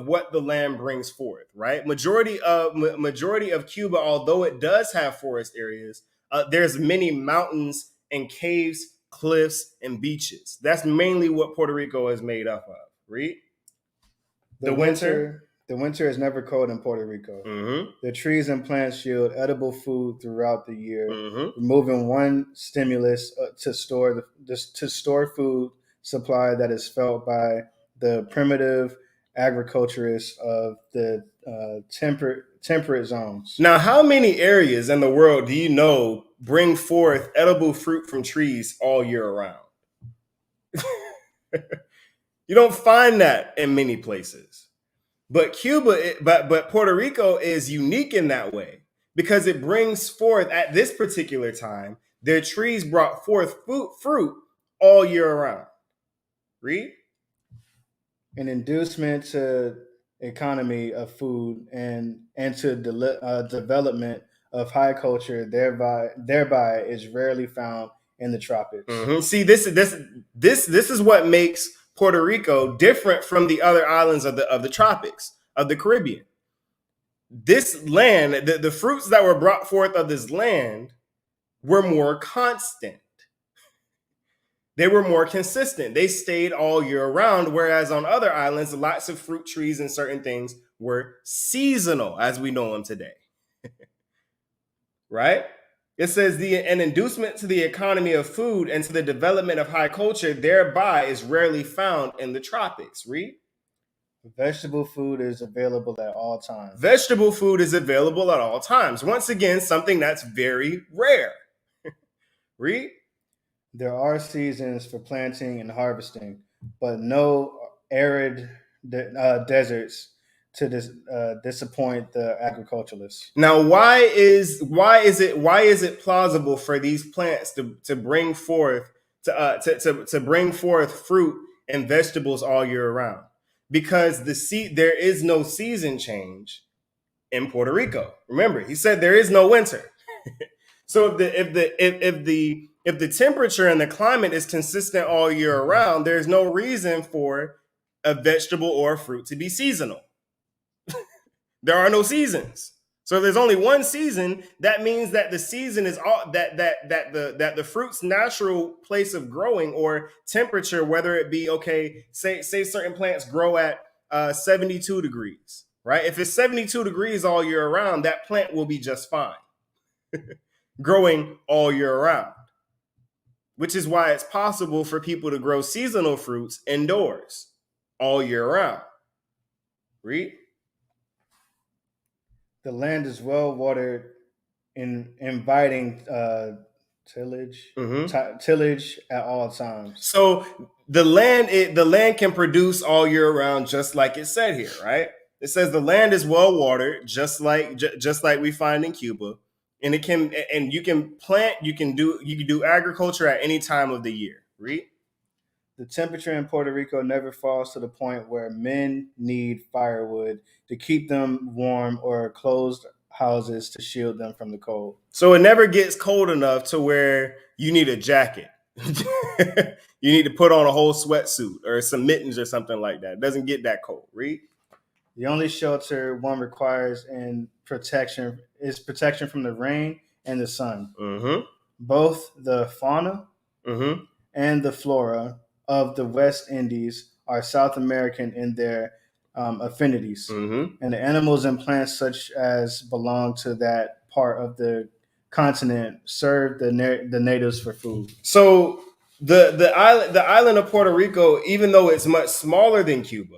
what the land brings forth, right? Majority of Cuba, although it does have forest areas, there's many mountains and caves, cliffs, and beaches. That's mainly what Puerto Rico is made up of. Read. The winter is never cold in Puerto Rico. Mm-hmm. The trees and plants yield edible food throughout the year, mm-hmm. removing one stimulus to store food supply that is felt by the primitive agriculturists of the temperate zones. Now, how many areas in the world do you know bring forth edible fruit from trees all year round? You don't find that in many places. But but Puerto Rico is unique in that way, because it brings forth, at this particular time, their trees brought forth fruit all year round. Read. An inducement to economy of food and to development of high culture, thereby is rarely found in the tropics. Mm-hmm. See, this is what makes Puerto Rico different from the other islands of the tropics of the Caribbean. This land, the fruits that were brought forth of this land were more constant. They were more consistent. They stayed all year round, whereas on other islands, lots of fruit trees and certain things were seasonal, as we know them today. Right? It says an inducement to the economy of food and to the development of high culture thereby is rarely found in the tropics. Read. Vegetable food is available at all times. Vegetable food is available at all times. Once again, something that's very rare. Read. There are seasons for planting and harvesting, but no arid deserts to disappoint the agriculturalists. Now, why is it plausible for these plants to bring forth to bring forth fruit and vegetables all year round? Because there is no season change in Puerto Rico. Remember, he said there is no winter. So if the temperature and the climate is consistent all year round, there's no reason for a vegetable or a fruit to be seasonal. There are no seasons. So there's only one season. That means that the season is all that the fruit's natural place of growing or temperature, whether it be, say certain plants grow at 72 degrees, right? If it's 72 degrees all year round, that plant will be just fine. Growing all year round, which is why it's possible for people to grow seasonal fruits indoors all year round. Read. The land is well watered, inviting tillage, mm-hmm. Tillage at all times. So the land can produce all year round, just like it said here, right? It says the land is well watered, just like we find in Cuba. And you can plant, you can do agriculture at any time of the year. Read. The temperature in Puerto Rico never falls to the point where men need firewood to keep them warm or closed houses to shield them from the cold. So it never gets cold enough to where you need a jacket. You need to put on a whole sweatsuit or some mittens or something like that. It doesn't get that cold. Read. The only shelter one requires is protection from the rain and the sun. Mm-hmm. Both the fauna mm-hmm. and the flora of the West Indies are South American in their affinities, mm-hmm. and the animals and plants such as belong to that part of the continent serve the natives for food. So the island of Puerto Rico, even though it's much smaller than Cuba,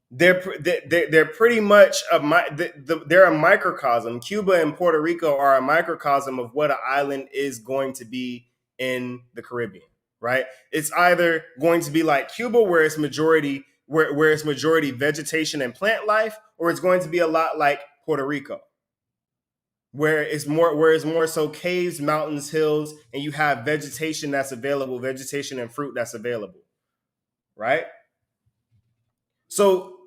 they're pretty much they're a microcosm. Cuba and Puerto Rico are a microcosm of what an island is going to be in the Caribbean, right? It's either going to be like Cuba, where it's majority vegetation and plant life, or it's going to be a lot like Puerto Rico. where it's more so caves, mountains, hills, and you have vegetation that's available, vegetation and fruit that's available, right? So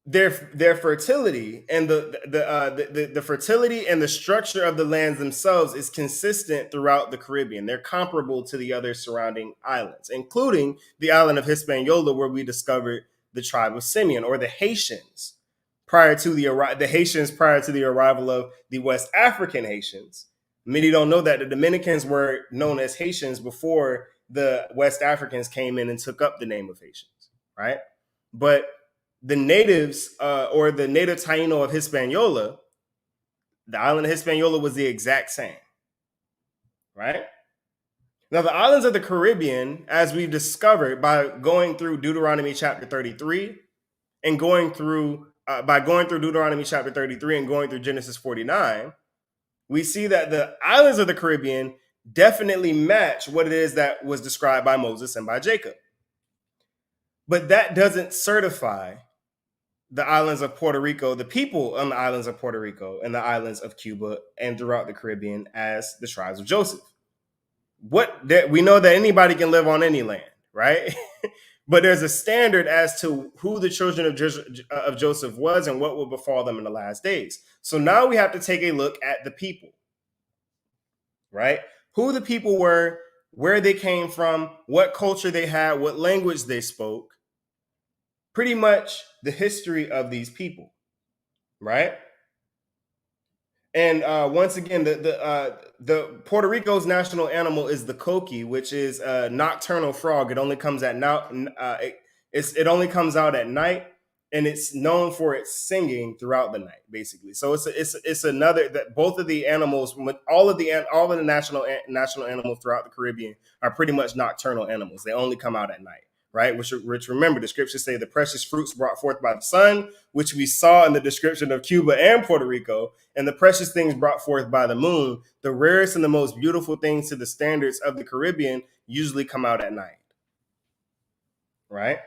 their fertility and the fertility and the structure of the lands themselves is consistent throughout the Caribbean. They're comparable to the other surrounding islands, including the island of Hispaniola, where we discovered the tribe of Simeon, or the Haitians, prior to the arrival of the West African Haitians. Many don't know that the Dominicans were known as Haitians before the West Africans came in and took up the name of Haitians, right? But the natives, or the native Taino of Hispaniola, the island of Hispaniola was the exact same, right? Now, the islands of the Caribbean, as we've discovered by going through Deuteronomy chapter 33 and going through Deuteronomy chapter 33 and going through Genesis 49, we see that the islands of the Caribbean definitely match what it is that was described by Moses and by Jacob. But that doesn't certify the islands of Puerto Rico, the people on the islands of Puerto Rico and the islands of Cuba and throughout the Caribbean as the tribes of Joseph. We know that anybody can live on any land, right? But there's a standard as to who the children of Joseph was and what will befall them in the last days. So now we have to take a look at the people, right? Who the people were, where they came from, what culture they had, what language they spoke. Pretty much the history of these people, right? And once again, the Puerto Rico's national animal is the coqui, which is a nocturnal frog. It only comes it only comes out at night, and it's known for its singing throughout the night, basically. So it's another that both of the animals, all of the national animals throughout the Caribbean are pretty much nocturnal animals. They only come out at night. Right, which remember, the scriptures say the precious fruits brought forth by the sun, which we saw in the description of Cuba and Puerto Rico, and the precious things brought forth by the moon, the rarest and the most beautiful things to the standards of the Caribbean, usually come out at night. Right?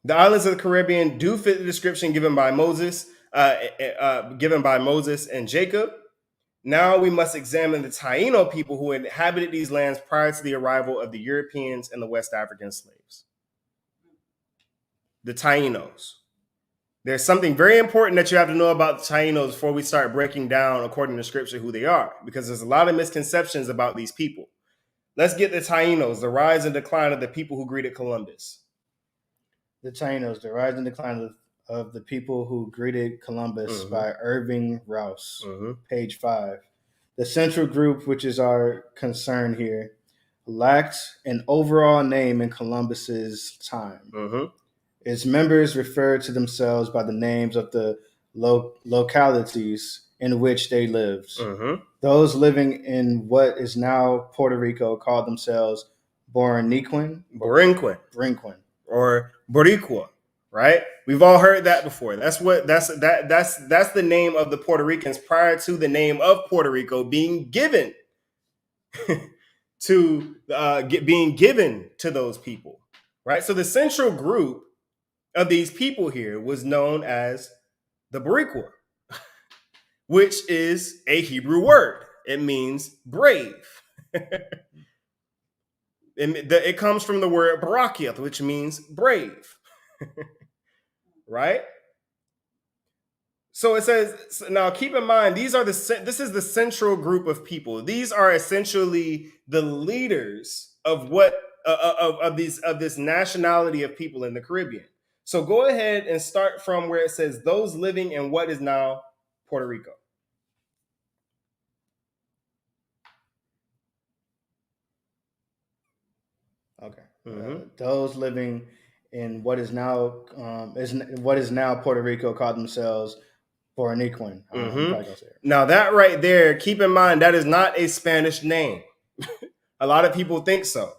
The islands of the Caribbean do fit the description given by Moses and Jacob. Now we must examine the Taino people who inhabited these lands prior to the arrival of the Europeans and the West African slaves. The Tainos. There's something very important that you have to know about the Tainos before we start breaking down, according to scripture, who they are, because there's a lot of misconceptions about these people. Let's get the Tainos, the rise and decline of the people who greeted Columbus. The Tainos, the rise and decline of the people who greeted Columbus, by Irving Rouse, page 5. The central group, which is our concern here, lacked an overall name in Columbus's time. Its members referred to themselves by the names of the localities in which they lived. Those living in what is now Puerto Rico called themselves Borinquen, or Boricua. Right? We've all heard that before. That's the name of the Puerto Ricans prior to the name of Puerto Rico being given to those people. Right? So the central group of these people here was known as the Boricua, which is a Hebrew word. It means brave. It comes from the word barakiath, which means brave. Right? So it says, now keep in mind, this is the central group of people. These are essentially the leaders of this nationality of people in the Caribbean. So go ahead and start from where it says those living in what is now Puerto Rico. Okay. Those living in what is now Puerto Rico called themselves Borinquen. Now that right there, keep in mind that is not a Spanish name. A lot of people think so.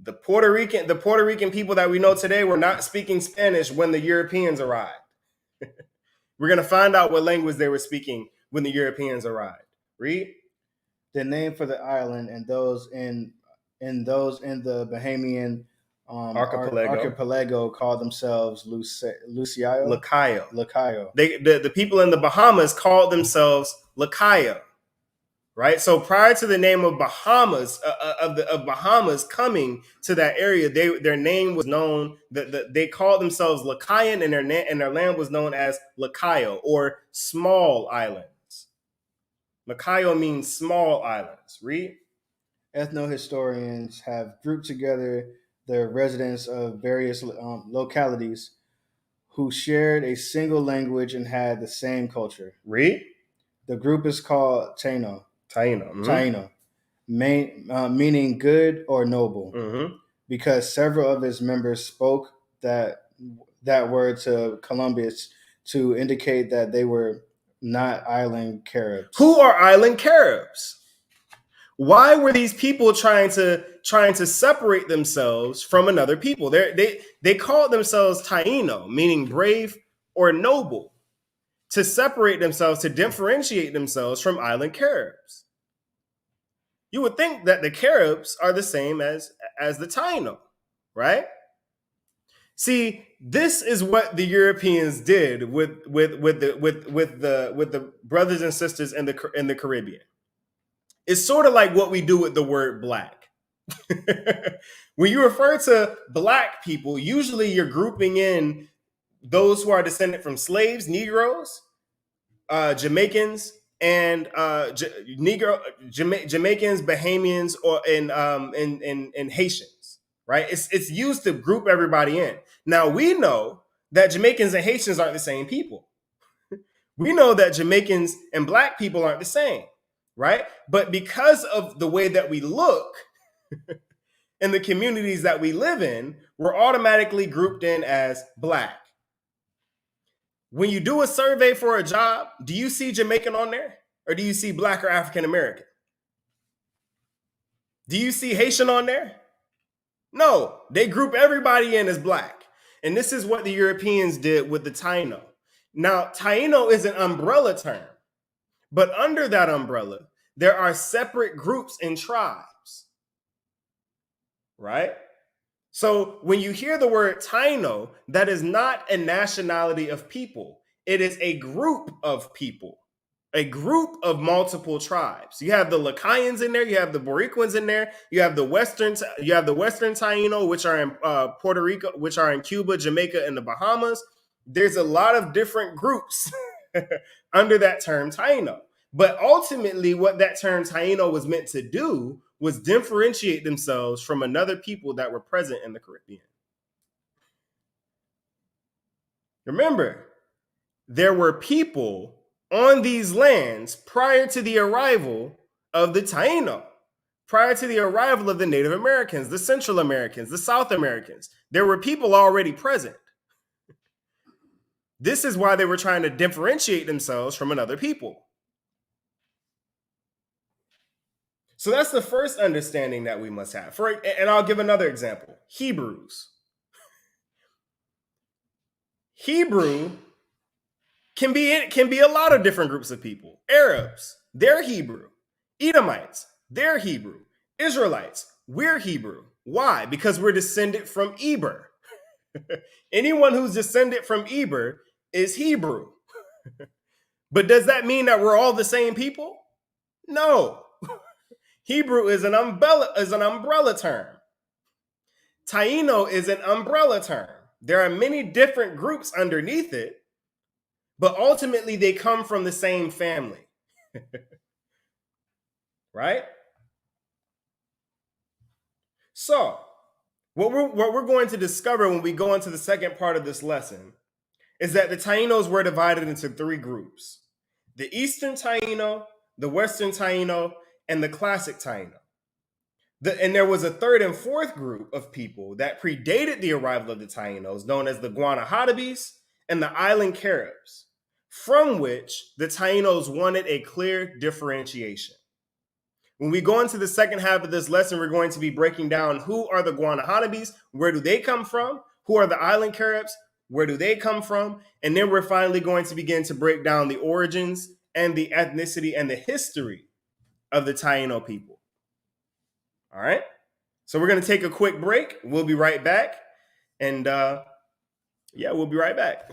The Puerto Rican people that we know today were not speaking Spanish when the Europeans arrived. We're going to find out what language they were speaking when the Europeans arrived. Read. The name for the island and those in the Bahamian archipelago called themselves Lucayo. The people in the Bahamas called themselves Lucayo. Right, so prior to the name of Bahamas, of Bahamas coming to that area, their name was known. They called themselves Lucayan, and their land was known as Lucayo, or small islands. Lucayo means small islands. Read. Ethnohistorians have grouped together the residents of various localities who shared a single language and had the same culture. Read. The group is called Taino. Mm-hmm. Taino, meaning good or noble, because several of its members spoke that word to Columbus to indicate that they were not Island Carobs. Who are Island Carobs? Why were these people trying to separate themselves from another people? They called themselves Taino, meaning brave or noble, to separate themselves, to differentiate themselves from Island Carobs. You would think that the Caribs are the same as the Taino, right? See, this is what the Europeans did with the brothers and sisters in the Caribbean. It's sort of like what we do with the word black. When you refer to black people, usually you're grouping in those who are descended from slaves, Negroes, Jamaicans, and Jamaicans, Bahamians, and Haitians, right? It's used to group everybody in. Now we know that Jamaicans and Haitians aren't the same people. We know that Jamaicans and black people aren't the same, right? But because of the way that we look and the communities that we live in, we're automatically grouped in as black. When you do a survey for a job, do you see Jamaican on there? Or do you see black or African American? Do you see Haitian on there? No, they group everybody in as black. And this is what the Europeans did with the Taino. Now, Taino is an umbrella term, but under that umbrella, there are separate groups and tribes, right? So when you hear the word Taino, that is not a nationality of people. It is a group of people, a group of multiple tribes. You have the Lucayans in there, you have the Boricuans in there, you have the Western Taino, which are in Puerto Rico, which are in Cuba, Jamaica, and the Bahamas. There's a lot of different groups under that term Taino. But ultimately, what that term Taino was meant to do was differentiate themselves from another people that were present in the Caribbean. Remember, there were people on these lands prior to the arrival of the Taino, prior to the arrival of the Native Americans, the Central Americans, the South Americans. There were people already present. This is why they were trying to differentiate themselves from another people. So that's the first understanding that we must have. And I'll give another example. Hebrews. Hebrew can be a lot of different groups of people. Arabs, they're Hebrew. Edomites, they're Hebrew. Israelites, we're Hebrew. Why? Because we're descended from Eber. Anyone who's descended from Eber is Hebrew. But does that mean that we're all the same people? No. Hebrew is an umbrella term. Taino is an umbrella term. There are many different groups underneath it, but ultimately they come from the same family. Right? So, what we're going to discover when we go into the second part of this lesson is that the Tainos were divided into three groups: the Eastern Taino, the Western Taino, and the Classic Taino. And there was a third and fourth group of people that predated the arrival of the Tainos, known as the Guanahattabes and the Island Carobs, from which the Tainos wanted a clear differentiation. When we go into the second half of this lesson, we're going to be breaking down who are the Guanahattabes, where do they come from, who are the Island Carobs, where do they come from, and then we're finally going to begin to break down the origins and the ethnicity and the history of the Taino people. All right? So we're going to take a quick break. We'll be right back. And we'll be right back.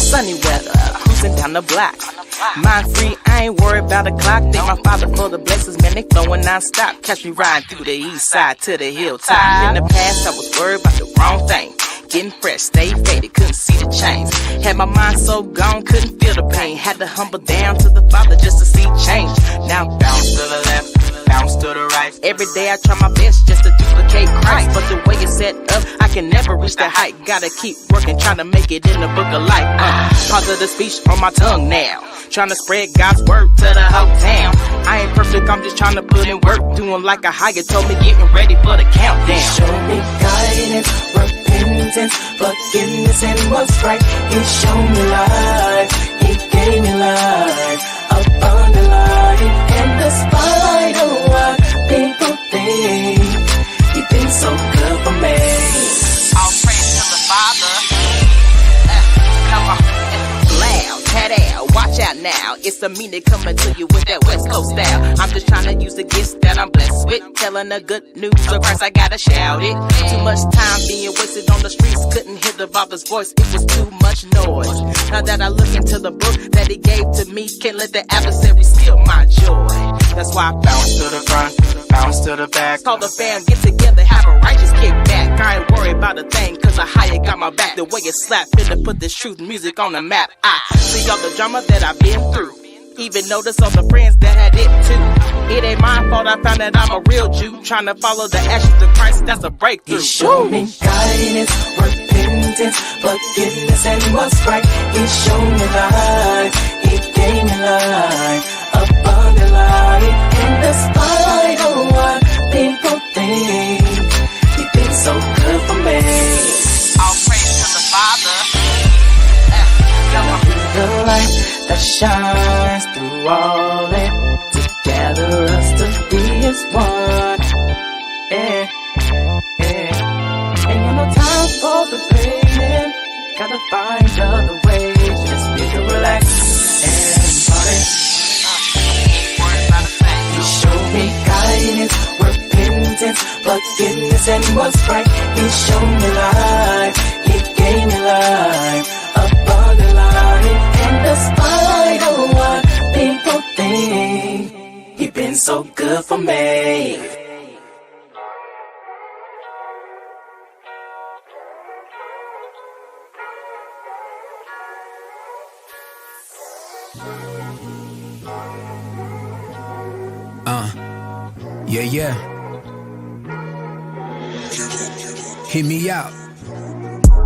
Sunny weather, cruising down the block. Mind free, I ain't worried about the clock. Thank my father for the blessings, man, they flowing non-stop. Catch me riding through the east side to the hilltop. In the past, I was worried about the wrong thing. Getting fresh, stay faded, couldn't see the change. Had my mind so gone, couldn't feel the pain. Had to humble down to the Father just to see change. Now bounce to the left, bounce to the right. Every day I try my best just to duplicate Christ, but the way it's set up, I can never reach the height. Gotta keep working, trying to make it in the book of life. Positive speech on my tongue now, trying to spread God's word to the whole town. I ain't perfect, I'm just trying to put in work. Doing like a higher told me, getting ready for the countdown. Show me guidance, repentance, forgiveness, and what's right. He showed me life, he gave me life, abundant life. And despite of what people think, he's been so good for me. All praise to the Father. Come on, loud, head out, watch out now. It's the meaning coming to you with that West Coast style. I'm just trying to use the gifts that I'm blessed with, telling the good news of Christ, I gotta shout it. Too much time being wasted on the streets, couldn't hear the Father's voice, it was too much noise. Now that I look into the book that he gave to me, can't let the adversary steal my joy. That's why I bounce to the front, bounce to the back. Call the fam, get together, have a righteous kickback. I ain't worried about a thing, cause a higher got my back. The way it slap, finna put this truth music on the map. I see all the drama that I've been through, even notice all the friends that had it too. It ain't my fault, I found that I'm a real Jew, trying to follow the actions of Christ, that's a breakthrough. He showed me guidance, repentance, forgiveness, and what's right. He showed me life, he gave me life, abundant life. And despite of what people think, he's been so good for me. All praise to the Father. Come on. The light that shines through all it, to gather us to be as one. Yeah, yeah. Ain't got no time for the pain, gotta find other ways. Just be to relax and party. He showed me guidance, repentance, forgiveness, and what's right. He showed me life, he gave me life, abundant life. And despite of what people think, he's been so good for me. Yeah. Hear me out.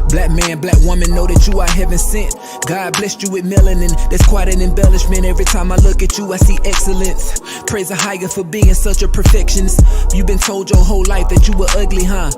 Black man, black woman, know that you are heaven sent. God blessed you with melanin, that's quite an embellishment. Every time I look at you, I see excellence. Praise the higher for being such a perfectionist. You've been told your whole life that you were ugly, huh?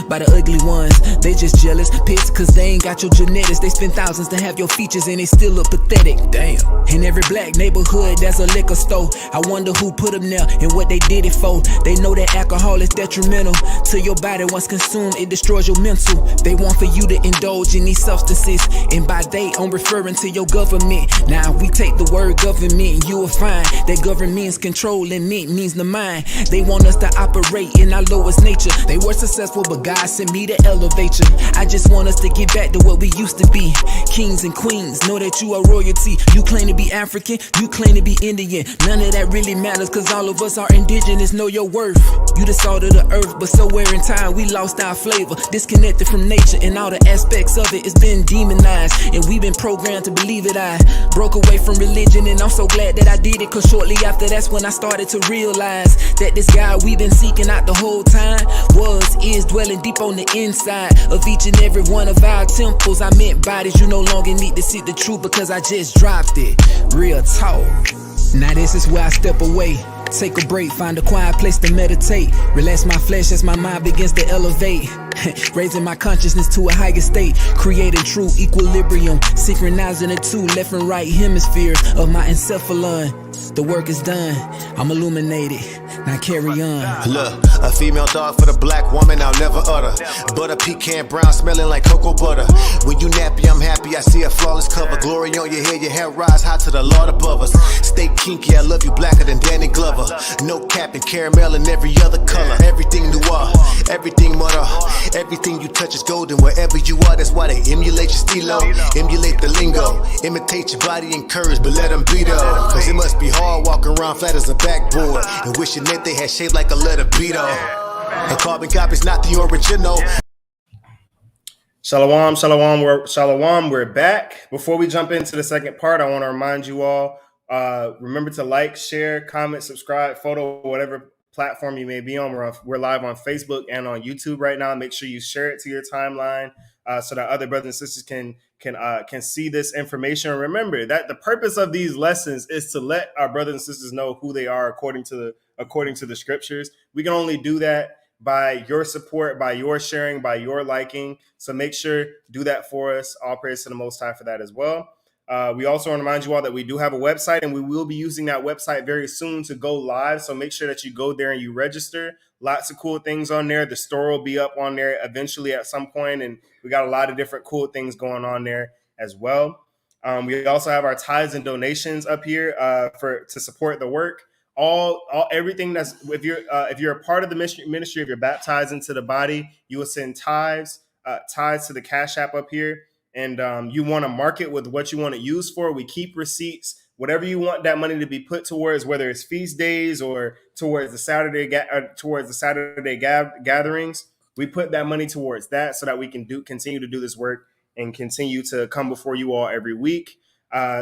By the ugly ones, they just jealous, pissed cause they ain't got your genetics. They spend thousands to have your features and they still look pathetic. Damn. In every black neighborhood there's a liquor store. I wonder who put them there and what they did it for. They know that alcohol is detrimental to your body. Once consumed, it destroys your mental. They want for you to indulge in these substances, and by they I'm referring to your government. Now we take the word government and you will find that government's controlling it means the mind. They want us to operate in our lowest nature. They were successful, but God sent me to elevate you. I just want us to get back to what we used to be. Kings and queens, know that you are royalty. You claim to be African, you claim to be Indian. None of that really matters, cause all of us are indigenous. Know your worth. You the salt of the earth, but somewhere in time we lost our flavor. Disconnected from nature and all the aspects of it. It's been demonized and we've been programmed to believe it. I broke away from religion and I'm so glad that I did it, cause shortly after that's when I started to realize that this God we've been seeking out the whole time is dwelling deep on the inside of each and every one of our temples. I meant bodies. You no longer need to see the truth because I just dropped it. Real talk. Now this is where I step away. Take a break, find a quiet place to meditate. Relax my flesh as my mind begins to elevate. Raising my consciousness to a higher state. Creating true equilibrium. Synchronizing the two left and right hemispheres of my encephalon. The work is done. I'm illuminated. Now carry on. Look, a female dog for the black woman I'll never utter. Butter pecan brown smelling like cocoa butter. When you nappy, I'm happy. I see a flawless cover. Glory on your head, your hair rise high to the Lord above us. Stay kinky, I love you blacker than Danny Glover. No cap and caramel and every other color. Everything noir, everything murder. Everything you touch is golden wherever you are. That's why they emulate your stilo, emulate the lingo, imitate your body and courage, but let them be though. Cause it must be hard walking around flat as a backboard and wishing that they had shaped like a letter B though. A carbon copy's not the original. Shalom, shalom, shalom. We're back. Before we jump into the second part, I want to remind you all, remember to like, share, comment, subscribe, photo, whatever platform you may be on. We're live on Facebook and on YouTube right now. Make sure you share it to your timeline so that other brothers and sisters can see this information. Remember that the purpose of these lessons is to let our brothers and sisters know who they are according to the scriptures. We can only do that by your support, by your sharing, by your liking. So make sure do that for us. All praise to the Most High for that as well. We also want to remind you all that we do have a website, and we will be using that website very soon to go live. So make sure that you go there and you register. Lots of cool things on there. The store will be up on there eventually at some point, and we got a lot of different cool things going on there as well. We also have our tithes and donations up here to support the work. Everything that's if you're a part of the ministry, if you're baptized into the body, you will send tithes to the Cash App up here. And you want to mark it with what you want to use for. We keep receipts, whatever you want that money to be put towards, whether it's feast days or towards the Saturday gatherings. We put that money towards that so that we can continue to do this work and continue to come before you all every week.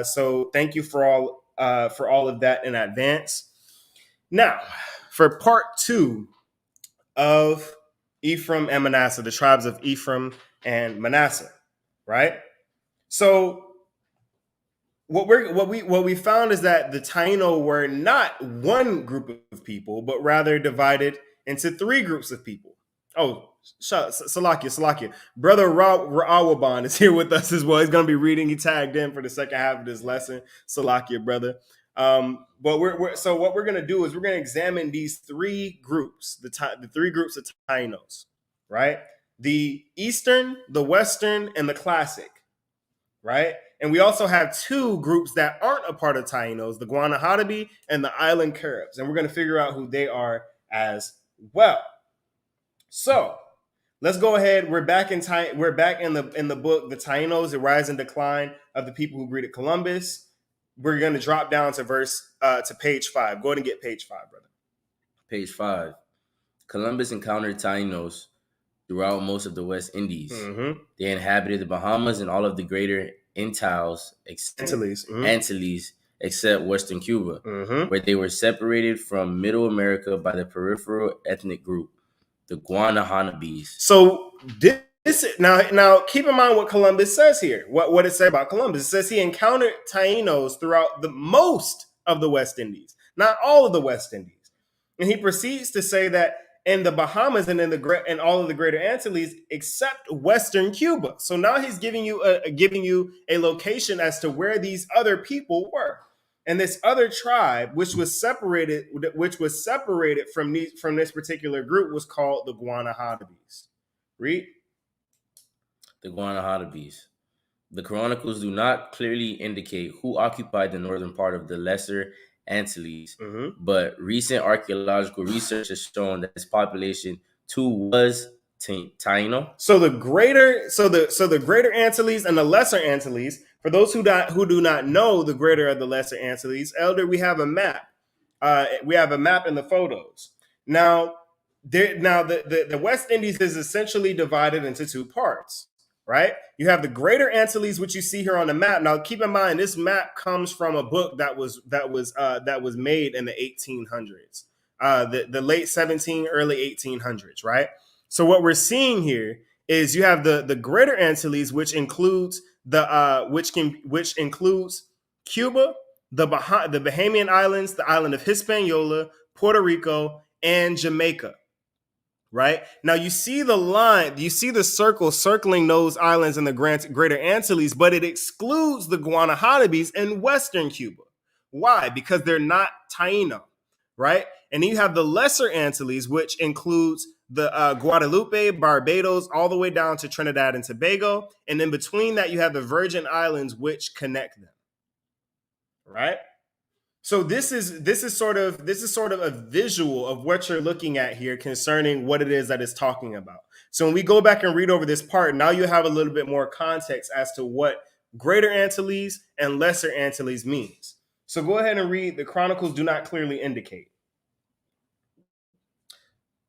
So thank you for all of that in advance. Now, for part 2 of Ephraim and Manasseh, the tribes of Ephraim and Manasseh. Right. So what we found is that the Taino were not one group of people, but rather divided into 3 groups of people. Oh, Salakia. Brother Rawaban is here with us as well. He's going to be reading. He tagged in for the second half of this lesson. Salakia, brother. But what we're going to do is we're going to examine these 3 groups, the 3 groups of Tainos, right? The Eastern, the Western, and the Classic, right? And we also have 2 groups that aren't a part of Tainos, the Guanahatabi and the Island Carobs. And we're going to figure out who they are as well. So let's go ahead. We're back in the book, The Tainos, The Rise and Decline of the People Who Greeted Columbus. We're going to drop down to page 5. Go ahead and get page 5, brother. Page 5. Columbus encountered Tainos throughout most of the West Indies. Mm-hmm. They inhabited the Bahamas and all of the greater Antilles, except Western Cuba, where they were separated from Middle America by the peripheral ethnic group, the Guanahanabes. So now keep in mind what Columbus says here. What it said about Columbus. It says he encountered Tainos throughout the most of the West Indies, not all of the West Indies. And he proceeds to say that in the Bahamas and in all of the greater Antilles, except Western Cuba. So now he's giving you a location as to where these other people were, and this other tribe, which was separated from this particular group, was called the Guanahanabes. Read. The Guanahanabes. The chronicles do not clearly indicate who occupied the northern part of the Lesser Antilles, but recent archaeological research has shown that its population too was Taino. So the greater Antilles and the Lesser Antilles. For those who do not know the greater of the Lesser Antilles, Elder, we have a map. We have a map in the photos. Now the West Indies is essentially divided into 2 parts. Right? You have the greater Antilles, which you see here on the map. Now, keep in mind, this map comes from a book that was made in the 1800s, the late 17, early 1800s. Right? So what we're seeing here is you have the greater Antilles, which includes which includes Cuba, the Bahamian Islands, the island of Hispaniola, Puerto Rico, and Jamaica. Right? Now you see the line, you see the circle circling those islands in the Greater Antilles, but it excludes the Guanahanabes in Western Cuba. Why? Because they're not Taino, right? And then you have the Lesser Antilles, which includes the Guadalupe, Barbados, all the way down to Trinidad and Tobago. And in between that, you have the Virgin Islands, which connect them, right? So this is sort of a visual of what you're looking at here concerning what it is that it's talking about. So when we go back and read over this part, now you have a little bit more context as to what Greater Antilles and Lesser Antilles means. So go ahead and read. The Chronicles do not clearly indicate.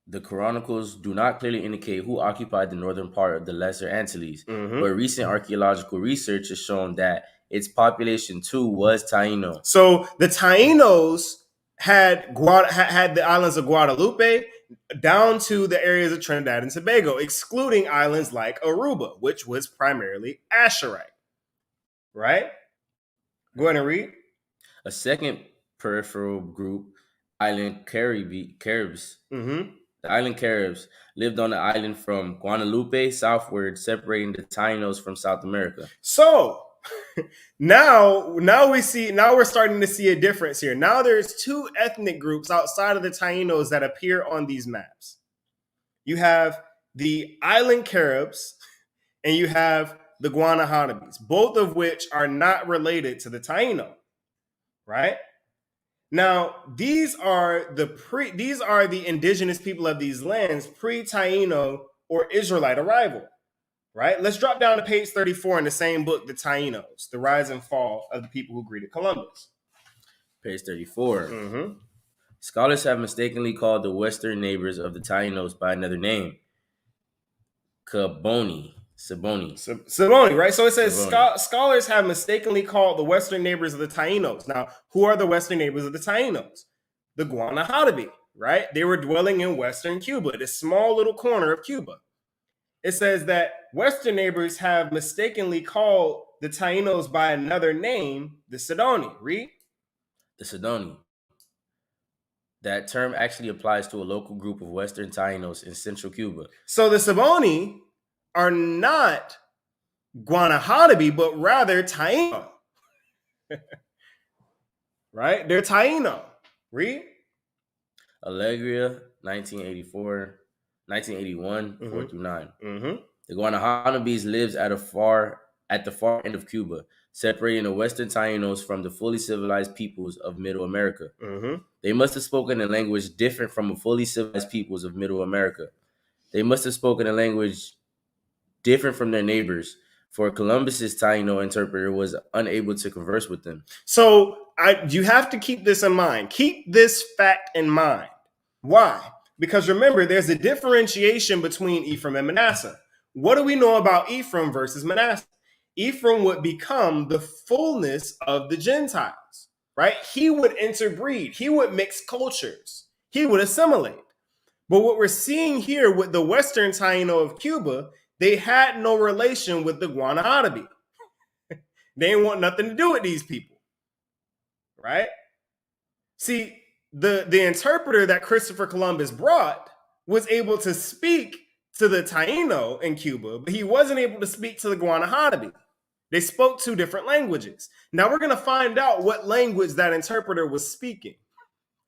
The Chronicles do not clearly indicate who occupied the northern part of the Lesser Antilles, but recent archaeological research has shown that its population too was Taino. So the Tainos had the islands of Guadalupe down to the areas of Trinidad and Tobago, excluding islands like Aruba, which was primarily Asherite. Right? Go ahead and read. A second peripheral group, Island Carobs. The Island Carobs lived on the island from Guadalupe southward, separating the Tainos from South America. So now we're starting to see a difference here. Now there's two ethnic groups outside of the Tainos that appear on these maps. You have the Island Carobs and you have the Guanahanabes, both of which are not related to the Taino, right? Now, these are the indigenous people of these lands pre-Taino or Israelite arrival, right? Let's drop down to page 34 in the same book, The Tainos, The Rise and Fall of the People Who Greeted Columbus. Page 34. Scholars have mistakenly called the western neighbors of the Tainos by another name, Saboni, right? So it says scholars have mistakenly called the western neighbors of the Tainos. Now, who are the western neighbors of the Tainos? The Guanahatabe, right? They were dwelling in western Cuba, this small little corner of Cuba. It says that western neighbors have mistakenly called the Tainos by another name, the Sidoni. Read. The Sidoni. That term actually applies to a local group of western Tainos in central Cuba. So the Sidoni are not Guanahatabe, but rather Taino. Right? They're Taino. Read. Allegria, 1981, 4-9. The Guanahanabes lives at the far end of Cuba, separating the western Tainos from the fully civilized peoples of Middle America. They must have spoken a language different from the fully civilized peoples of Middle America. They must have spoken a language different from their neighbors, for Columbus's Taino interpreter was unable to converse with them. So you have to keep this in mind. Keep this fact in mind. Why? Because remember, there's a differentiation between Ephraim and Manasseh. What do we know about Ephraim versus Manasseh? Ephraim would become the fullness of the Gentiles, right? He would interbreed. He would mix cultures. He would assimilate. But what we're seeing here with the Western Taino of Cuba, they had no relation with the Guanahatabe. They didn't want nothing to do with these people, right? See, the interpreter that Christopher Columbus brought was able to speak to the Taino in Cuba, but he wasn't able to speak to the Guanahatabe. They spoke two different languages. Now we're going to find out what language that interpreter was speaking.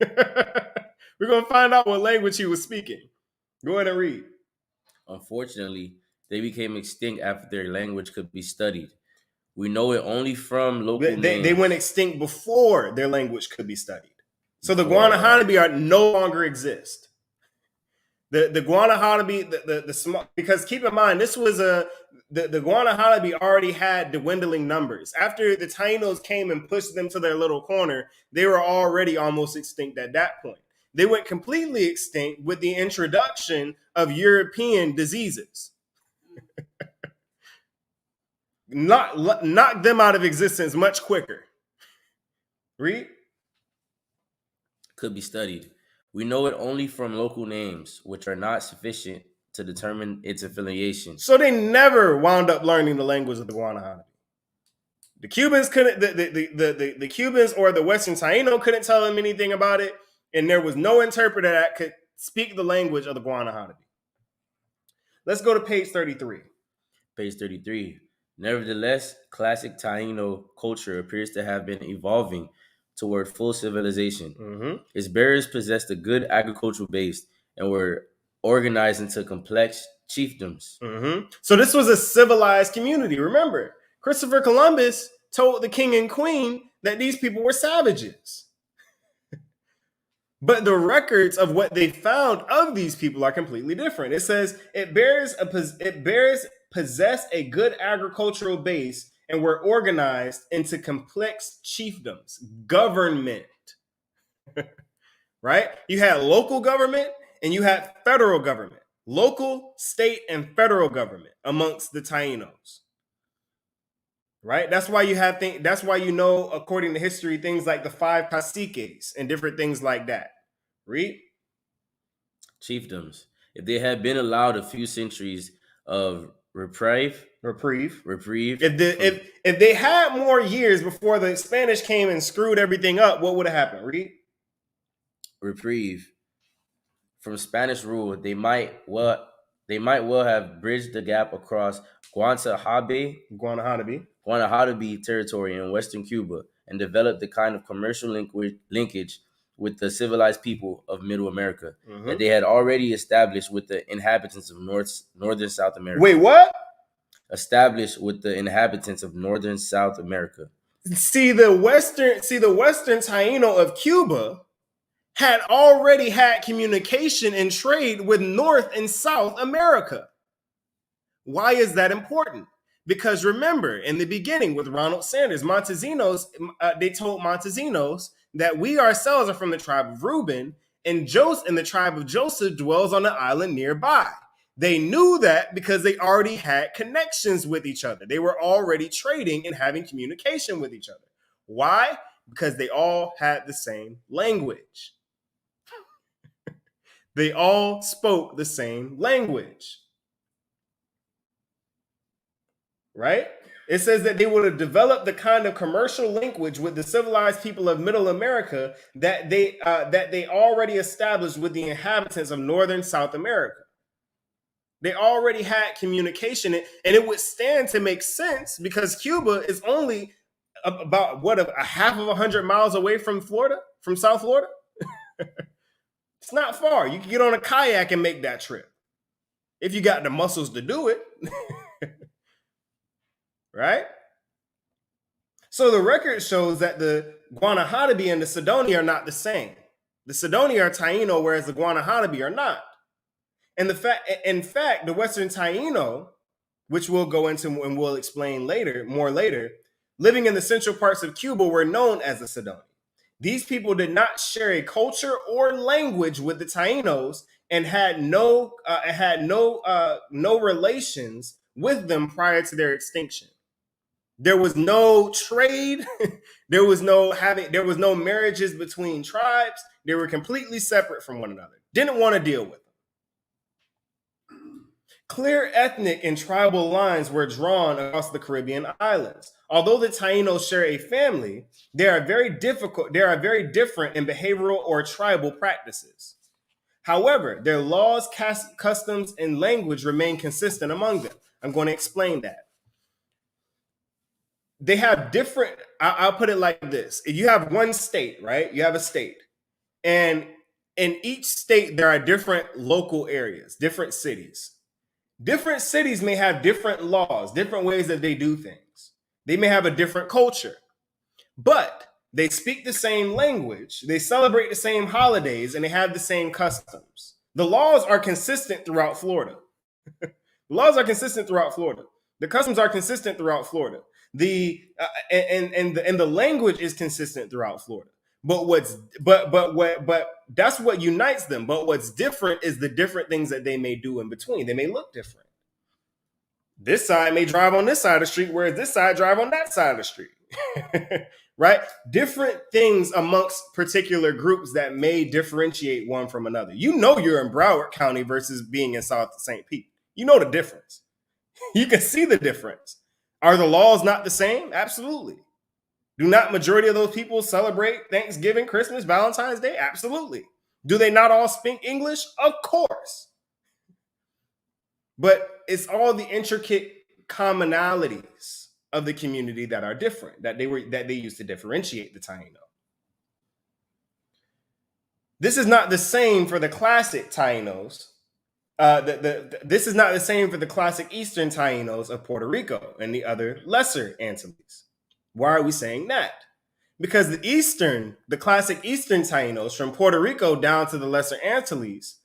We're going to find out what language he was speaking. Go ahead and read. Unfortunately, they became extinct after their language could be studied. We know it only from local names. They went extinct before their language could be studied. So the Guanahatabe no longer exist. The Guanahatabe, the small, because keep in mind, this was the Guanahatabe already had dwindling numbers. After the Tainos came and pushed them to their little corner, they were already almost extinct at that point. They went completely extinct with the introduction of European diseases. Knock them out of existence much quicker. Read. Could be studied. We know it only from local names, which are not sufficient to determine its affiliation. So they never wound up learning the language of the Guanahatabe. The Cubans couldn't. The Cubans or the Western Taino couldn't tell them anything about it, and there was no interpreter that could speak the language of the Guanahanabi. Let's go to page 33. Page 33. Nevertheless, classic Taino culture appears to have been evolving toward full civilization. Mm-hmm. Its bearers possessed a good agricultural base and were organized into complex chiefdoms. Mm-hmm. So this was a civilized community. Remember, Christopher Columbus told the king and queen that these people were savages. But the records of what they found of these people are completely different. It says it possessed a good agricultural base and were organized into complex chiefdoms, government. Right? You had local government and you had federal government, local, state, and federal government amongst the Tainos. Right? That's why you have that's why you know, according to history, things like the 5 caciques and different things like that. Read. Chiefdoms. If they had been allowed a few centuries of reprieve. If they had more years before the Spanish came and screwed everything up, what would have happened? Read. Reprieve from Spanish rule, they might well have bridged the gap across Guanahanabi territory in western Cuba and developed the kind of commercial linkage with the civilized people of Middle America that they had already established with the inhabitants of northern South America. Wait, what? Established with the inhabitants of northern South America. See the Western Taino of Cuba had already had communication and trade with North and South America. Why is that important? Because remember, in the beginning with Ronald Sanders, they told Montesinos that we ourselves are from the tribe of Reuben, and the tribe of Joseph dwells on the island nearby. They knew that because they already had connections with each other. They were already trading and having communication with each other. Why? Because they all had the same language. They all spoke the same language. Right? It says that they would have developed the kind of commercial linkage with the civilized people of Middle America that they already established with the inhabitants of Northern South America. They already had communication, and it would stand to make sense because Cuba is only about a half of 100 miles away from Florida, from South Florida. It's not far. You can get on a kayak and make that trip if you got the muscles to do it. Right? So the record shows that the Guanahanabi and the Sidoni are not the same. The Sidoni are Taino, whereas the Guanahanabi are not. And in fact, the Western Taino, which we'll go into and we'll explain more later, living in the central parts of Cuba were known as the Sidoni. These people did not share a culture or language with the Tainos and had no relations with them prior to their extinction. There was no trade. There was no marriages between tribes. They were completely separate from one another. Didn't want to deal with them. Clear ethnic and tribal lines were drawn across the Caribbean islands. Although the Tainos share a family, they are very different in behavioral or tribal practices. However, their laws, customs, and language remain consistent among them. I'm going to explain that. They have different, I'll put it like this. If you have one state, right? You have a state. And in each state, there are different local areas, different cities. Different cities may have different laws, different ways that they do things. They may have a different culture, but they speak the same language. They celebrate the same holidays and they have the same customs. The laws are consistent throughout Florida. The laws are consistent throughout Florida. The customs are consistent throughout Florida. The language is consistent throughout Florida. But that's what unites them. But what's different is the different things that they may do in between. They may look different. This side may drive on this side of the street, whereas this side drive on that side of the street. Right? Different things amongst particular groups that may differentiate one from another. You know you're in Broward County versus being in South St. Pete. You know the difference. You can see the difference. Are the laws not the same? Absolutely. Do not majority of those people celebrate Thanksgiving, Christmas, Valentine's Day? Absolutely. Do they not all speak English? Of course. But it's all the intricate commonalities of the community that are different, that they used to differentiate the Taino. This is not the same for the classic Tainos. This is not the same for the classic Eastern Tainos of Puerto Rico and the other lesser Antilles. Why are we saying that? Because the classic Eastern Tainos from Puerto Rico down to the lesser Antilles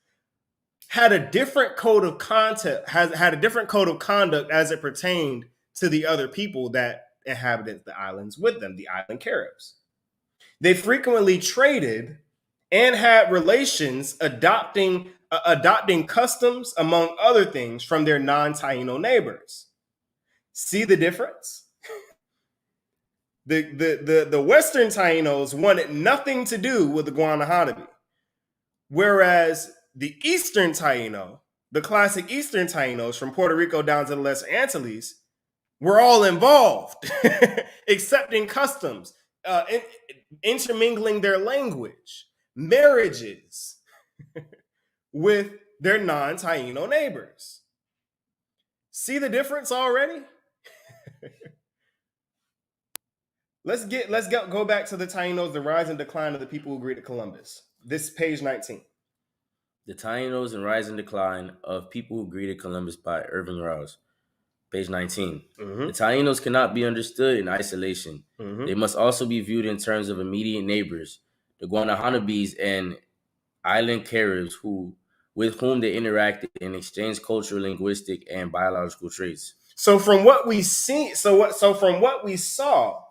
had a different code of conduct, had a different code of conduct as it pertained to the other people that inhabited the islands with them, the Island Carobs. They frequently traded and had relations, adopting customs, among other things, from their non-Taino neighbors. See the difference? The Western Tainos wanted nothing to do with the Guanahanabi, whereas the Eastern Taino, the classic Eastern Tainos from Puerto Rico down to the Lesser Antilles, were all involved, accepting customs, intermingling their language, marriages with their non-Taino neighbors. See the difference already? Let's go back to the Tainos, the rise and decline of the people who greeted Columbus. This page 19. The Tainos and Rise and Decline of People Who Greeted Columbus by Irving Rouse. Page 19. Mm-hmm. The Tainos cannot be understood in isolation. Mm-hmm. They must also be viewed in terms of immediate neighbors, the Guanahanabis and Island Carobs, with whom they interacted and exchanged cultural, linguistic, and biological traits. So from what we see, from what we saw,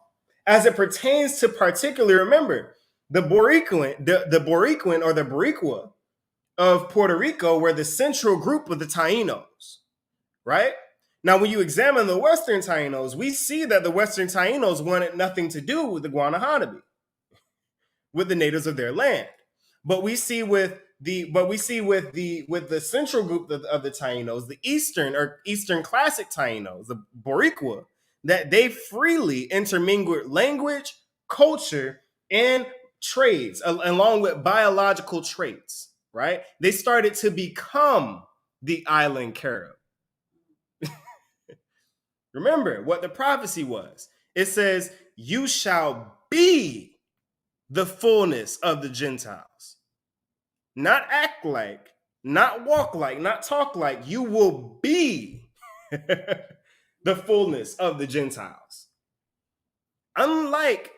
as it pertains to particularly, remember, the Boricuan or the Boricua of Puerto Rico were the central group of the Tainos, right? Now, when you examine the Western Tainos, we see that the Western Tainos wanted nothing to do with the Guanahanabi, with the natives of their land. But we see with the central group of the Tainos, the Eastern classic Tainos, the Boricua, that they freely intermingled language, culture, and trades, along with biological traits. Right? They started to become the Island Carob. Remember what the prophecy was. It says, you shall be the fullness of the Gentiles. Not act like, not walk like, not talk like. You will be the fullness of the Gentiles. Unlike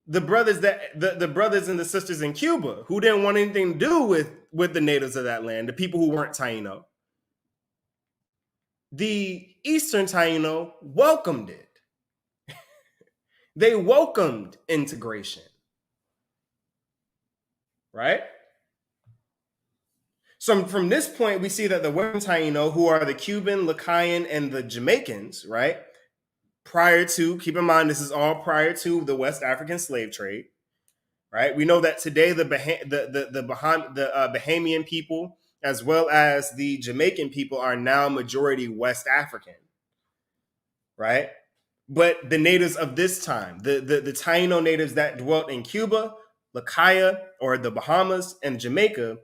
the brothers the brothers and the sisters in Cuba who didn't want anything to do with the natives of that land, the people who weren't Taino. The Eastern Taino welcomed it. They welcomed integration. Right? So from this point, we see that the Western Taino, who are the Cuban, Lacayan, and the Jamaicans, right? Keep in mind, this is all prior to the West African slave trade, right? We know that today the Bahamian people, as well as the Jamaican people, are now majority West African, right? But the natives of this time, the Taino natives that dwelt in Cuba, Lacaya, or the Bahamas, and Jamaica,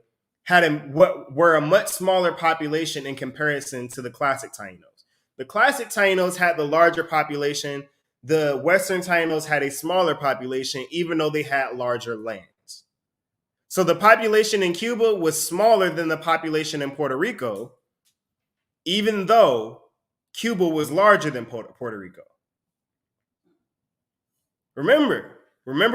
were a much smaller population in comparison to the classic Tainos. The classic Tainos had the larger population. The Western Tainos had a smaller population, even though they had larger lands. So the population in Cuba was smaller than the population in Puerto Rico, even though Cuba was larger than Puerto Rico. Remember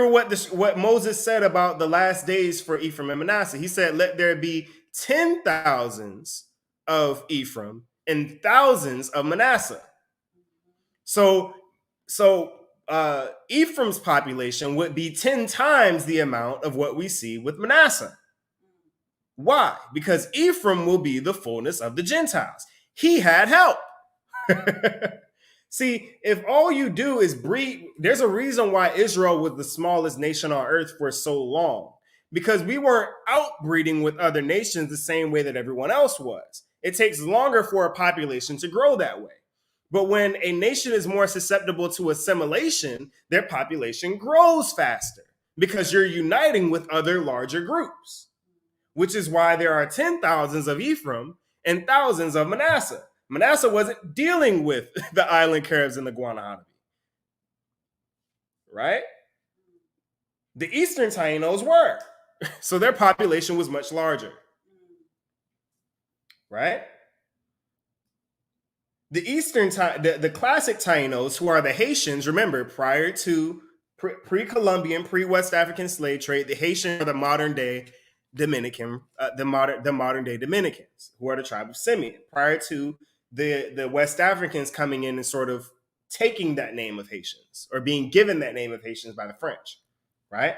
what Moses said about the last days for Ephraim and Manasseh. He said, let there be 10,000s of Ephraim and thousands of Manasseh. So Ephraim's population would be 10 times the amount of what we see with Manasseh. Why? Because Ephraim will be the fullness of the Gentiles. He had help. See, if all you do is breed, there's a reason why Israel was the smallest nation on earth for so long. Because we weren't outbreeding with other nations the same way that everyone else was. It takes longer for a population to grow that way. But when a nation is more susceptible to assimilation, their population grows faster because you're uniting with other larger groups, which is why there are 10,000s of Ephraim and thousands of Manasseh. Manasseh wasn't dealing with the Island Carobs and the Guanahanabi, right? The Eastern Tainos were. So their population was much larger, right? The the classic Tainos, who are the Haitians, remember, prior to pre-Columbian, pre-West African slave trade, the Haitians are the modern day Dominican, the modern day Dominicans, who are the tribe of Simeon, prior to the West Africans coming in and sort of taking that name of Haitians, or being given that name of Haitians by the French, right?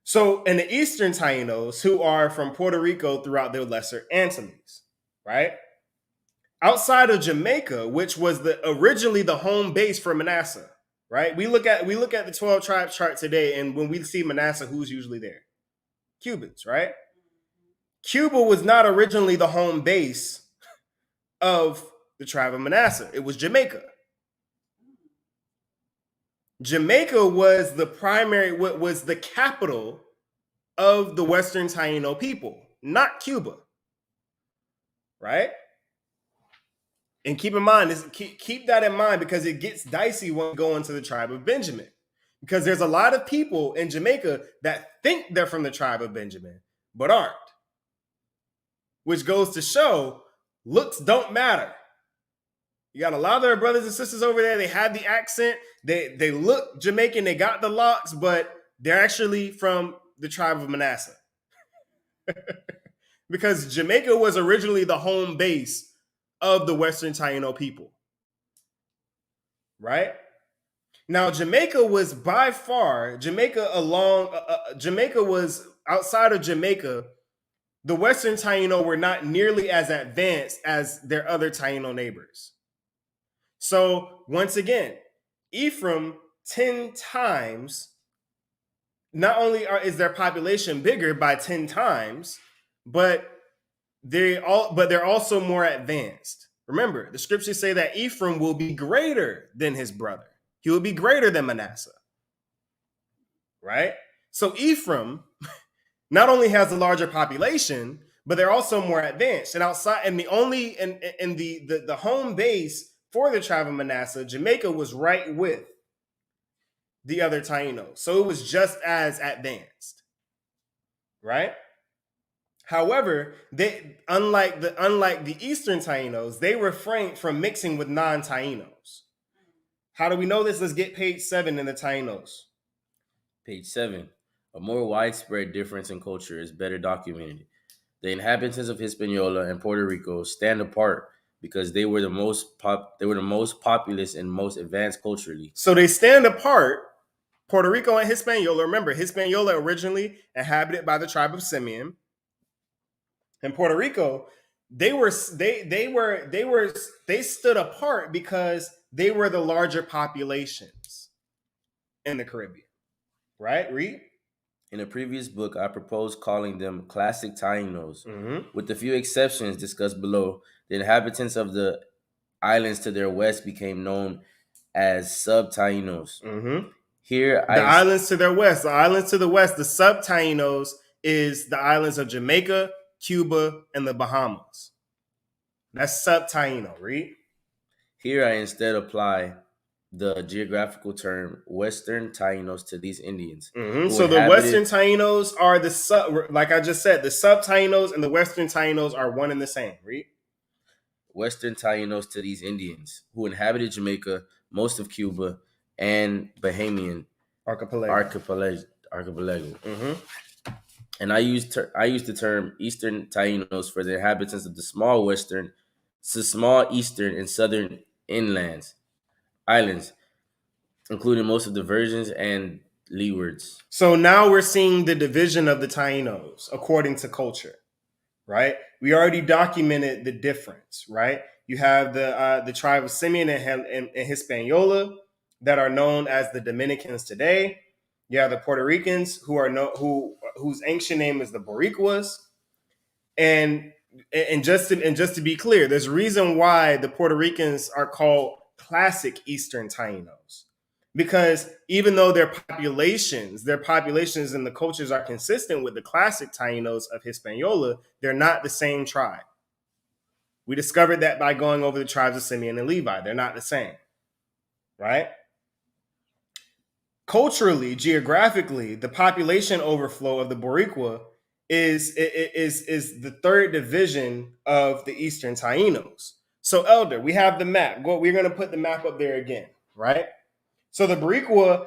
So, and the Eastern Tainos, who are from Puerto Rico throughout the Lesser Antilles, right? Outside of Jamaica, which was originally the home base for Manasseh, right? We look at the 12 tribes chart today, and when we see Manasseh, who's usually there? Cubans, right? Cuba was not originally the home base of the tribe of Manasseh. It was Jamaica. Jamaica was the capital of the Western Taino people, not Cuba, right? And keep that in mind, because it gets dicey when we go into the tribe of Benjamin. Because there's a lot of people in Jamaica that think they're from the tribe of Benjamin, but aren't. Which goes to show looks don't matter. You got a lot of their brothers and sisters over there. They have the accent. They look Jamaican. They got the locks, but they're actually from the tribe of Manasseh. Because Jamaica was originally the home base of the Western Taino people, right? Now, Jamaica was by far, Jamaica was outside of Jamaica, the Western Taino were not nearly as advanced as their other Taino neighbors. So once again, Ephraim 10 times, not only is their population bigger by 10 times, but they're also more advanced. Remember, the scriptures say that Ephraim will be greater than his brother. He will be greater than Manasseh, right? So Ephraim not only has a larger population, but they're also more advanced. And the home base for the tribe of Manasseh, Jamaica was right with the other Tainos. So it was just as advanced, right? However, unlike the Eastern Tainos, they refrained from mixing with non-Tainos. How do we know this? Let's get page 7 in the Tainos. Page 7. A more widespread difference in culture is better documented. The inhabitants of Hispaniola and Puerto Rico stand apart because they were the most populous and most advanced culturally. So they stand apart. Puerto Rico and Hispaniola. Remember, Hispaniola originally inhabited by the tribe of Simeon. In Puerto Rico, they stood apart because they were the larger populations in the Caribbean. Right? Read. In a previous book, I proposed calling them classic Tainos. Mm-hmm. With the few exceptions discussed below, the inhabitants of the islands to their west became known as sub-Tainos. Mm-hmm. Islands to their west. The islands to the west, the sub-Tainos, is the islands of Jamaica, Cuba, and the Bahamas. That's sub-Taino, read. Here I instead apply the geographical term Western Tainos to these Indians. Mm-hmm. So the Western Tainos are like I just said, the sub-Tainos and the Western Tainos are one and the same, read. Western Tainos to these Indians who inhabited Jamaica, most of Cuba, and Bahamian archipelago. Mm-hmm. And I used the term Eastern Tainos for the inhabitants of the small eastern and southern islands, including most of the Virgins and Leewards. So now we're seeing the division of the Tainos according to culture, right? We already documented the difference, right? You have the tribe of Simeon and Hispaniola that are known as the Dominicans today. You have the Puerto Ricans whose ancient name is the Boricuas, and and just to be clear, there's a reason why the Puerto Ricans are called classic Eastern Tainos, because even though their populations and the cultures are consistent with the classic Tainos of Hispaniola, they're not the same tribe. We discovered that by going over the tribes of Simeon and Levi. They're not the same, right? Culturally, geographically, the population overflow of the Boricua is the third division of the Eastern Tainos. So, Elder, we have the map. We're going to put the map up there again, right? So the Boricua,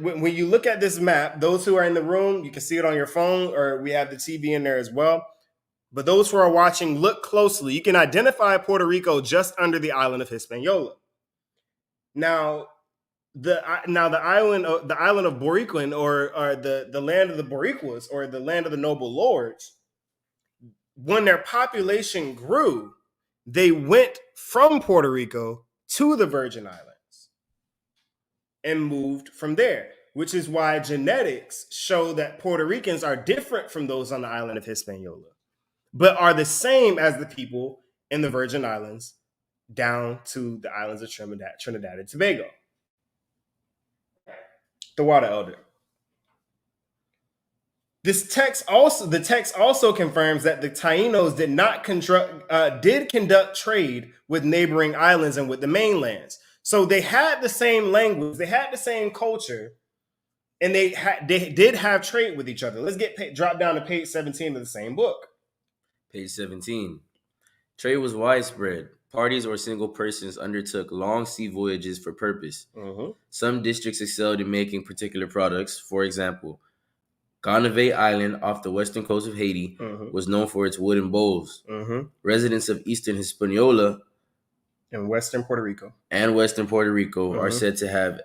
when you look at this map, those who are in the room, you can see it on your phone, or we have the TV in there as well. But those who are watching, look closely. You can identify Puerto Rico just under the island of Hispaniola. Now, the island of Boricuan, or the land of the Boricuas, or the land of the noble lords, when their population grew, they went from Puerto Rico to the Virgin Islands and moved from there, which is why genetics show that Puerto Ricans are different from those on the island of Hispaniola, but are the same as the people in the Virgin Islands down to the islands of Trinidad and Tobago. The water, Elder. The text also confirms that the Tainos did conduct trade with neighboring islands and with the mainlands. So they had the same language, they had the same culture, and they did have trade with each other. Let's drop down to page 17 of the same book. Page 17. Trade was widespread. Parties or single persons undertook long sea voyages for purpose. Mm-hmm. Some districts excelled in making particular products. For example, Gonave Island off the western coast of Haiti was known for its wooden bowls. Mm-hmm. Residents of eastern Hispaniola and western Puerto Rico are said to have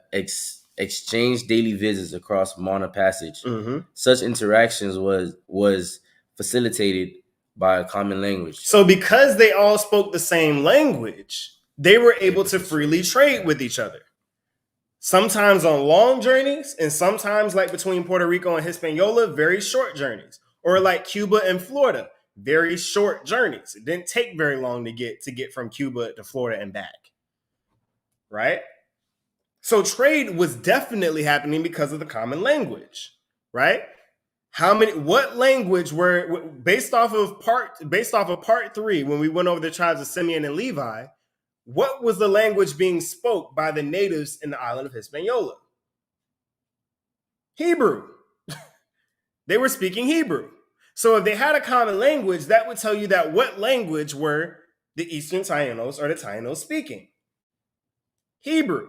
exchanged daily visits across Mana Passage. Mm-hmm. Such interactions was facilitated by a common language. So because they all spoke the same language, they were able to freely trade with each other. Sometimes on long journeys, and sometimes like between Puerto Rico and Hispaniola, very short journeys. Or like Cuba and Florida, very short journeys. It didn't take very long to get from Cuba to Florida and back. Right? So trade was definitely happening because of the common language, right? What language were, based off of part 3, when we went over the tribes of Simeon and Levi, what was the language being spoke by the natives in the island of Hispaniola? Hebrew. They were speaking Hebrew. So if they had a common language, that would tell you that what language were the Eastern Tainos or the Tainos speaking? Hebrew.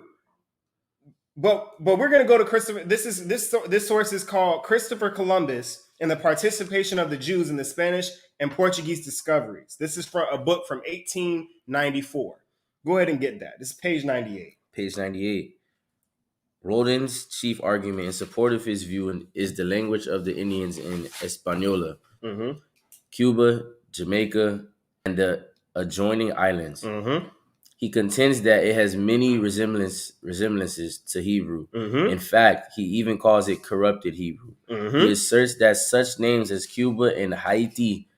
But we're going to go to Christopher. This source is called Christopher Columbus and the Participation of the Jews in the Spanish and Portuguese Discoveries. This is from a book from 1894. Go ahead and get that. This is page 98. Page 98. Roldan's chief argument in support of his view is the language of the Indians in Hispaniola, Cuba, Jamaica, and the adjoining islands. Mm-hmm. He contends that it has many resemblances to Hebrew. Mm-hmm. In fact, he even calls it corrupted Hebrew. Mm-hmm. He asserts that such names as Cuba and Haiti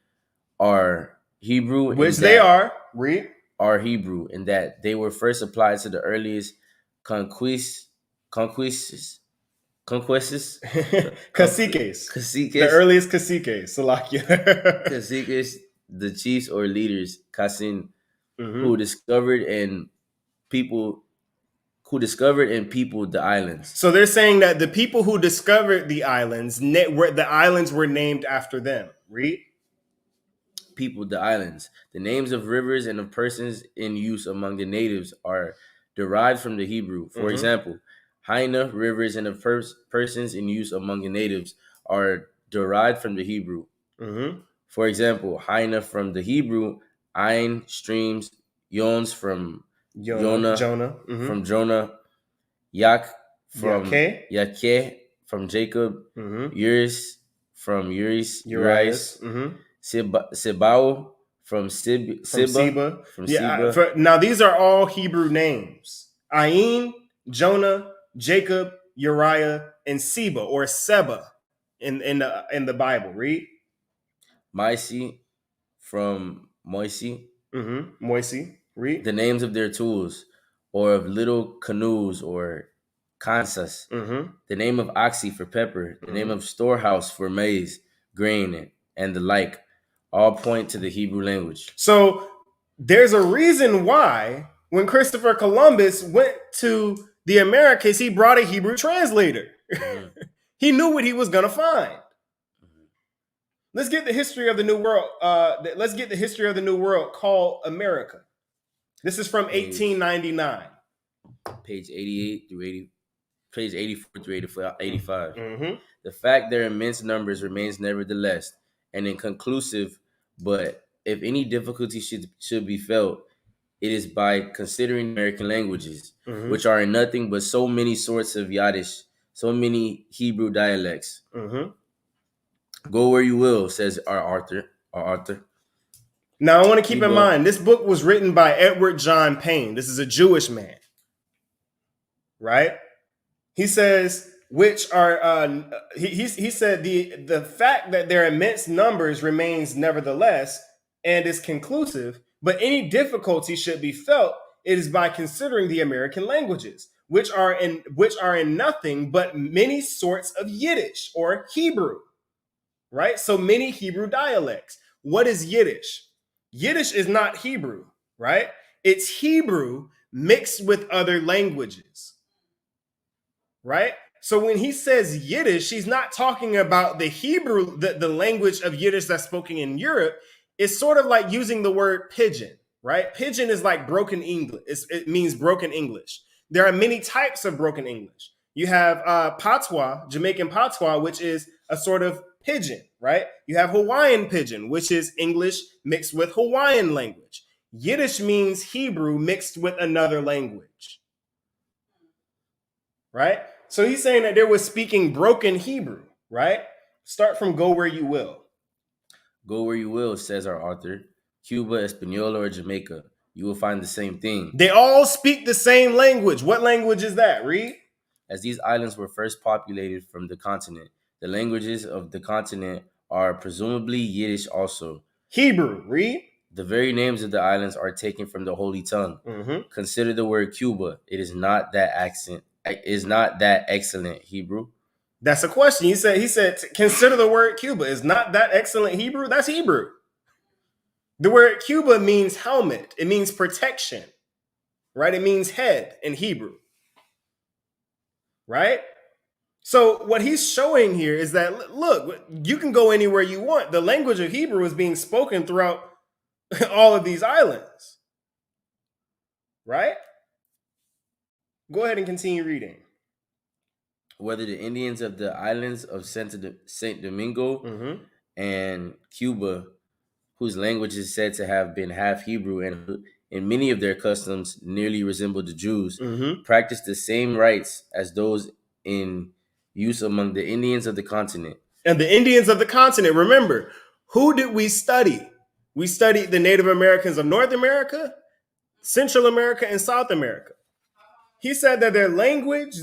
are Hebrew. Which they are. Read. Are Hebrew, and that they were first applied to the earliest conquests. Caciques. The earliest caciques. Salakia. Caciques, the chiefs or leaders, Casin, who discovered and peopled the islands. So they're saying that the people who discovered the islands, the islands were named after them. Read. Peopled the islands. The names of rivers and of persons in use among the natives are derived from the Hebrew. For example, Haina, rivers, and of persons in use among the natives are derived from the Hebrew. Mm-hmm. For example, Haina from the Hebrew, Ain, streams, Yons from Jonah. From Jonah, Yak from Yake from Jacob, Uris from Urias, Sibao from Siba. Now these are all Hebrew names: Ain, Jonah, Jacob, Uriah, and Seba or Seba in the Bible. Read. Maisi from Moisi. Moisi, read. The names of their tools, or of little canoes or kansas. The name of oxy for pepper. The name of storehouse for maize, grain, and the like, all point to the Hebrew language. So there's a reason why when Christopher Columbus went to the Americas, he brought a Hebrew translator. He knew what he was going to find. Let's get the history of the New World. Let's get the history of the New World called America. This is from 1899. Page 88 through 80. Page 84 through 85. The fact their immense numbers remains nevertheless and inconclusive, but if any difficulty should be felt, it is by considering American languages, which are in nothing but so many sorts of Yiddish, so many Hebrew dialects. Go where you will, says our author. Now, I want to keep in mind, this book was written by Edward John Payne. This is a Jewish man, right? He says, which are, he said the fact that their immense numbers remains nevertheless and is conclusive, but any difficulty should be felt, it is by considering the American languages, which are in nothing but many sorts of Yiddish or Hebrew, right? So many Hebrew dialects. What is Yiddish? Yiddish is not Hebrew, right? It's Hebrew mixed with other languages, right? So when he says Yiddish, he's not talking about the Hebrew, the language of Yiddish that's spoken in Europe. It's sort of like using the word pidgin, right? Pidgin is like broken English. It means broken English. There are many types of broken English. You have patois, Jamaican patois, which is a sort of pidgin, right? You have Hawaiian pidgin, which is English mixed with Hawaiian language. Yiddish means Hebrew mixed with another language, right? So he's saying that they were speaking broken Hebrew, right? Start from go where you will. Go where you will, says our author. Cuba, Hispaniola, or Jamaica, you will find the same thing. They all speak the same language. What language is that? Read. As these islands were first populated from the continent, the languages of the continent are presumably Yiddish also. Hebrew, read. The very names of the islands are taken from the Holy Tongue. Consider the word Cuba. It is not that excellent Hebrew. That's a question. He said, consider the word Cuba. Is not that excellent Hebrew? That's Hebrew. The word Cuba means helmet. It means protection, right? It means head in Hebrew, right? So what he's showing here is that, look, you can go anywhere you want. The language of Hebrew is being spoken throughout all of these islands, right? Go ahead and continue reading. Whether the Indians of the islands of Saint Domingo and Cuba, whose language is said to have been half Hebrew and in many of their customs nearly resembled the Jews, practiced the same rites as those in use among the Indians of the continent. And the Indians of the continent, remember, who did we study? We studied the Native Americans of North America, Central America, and South America. He said that their language,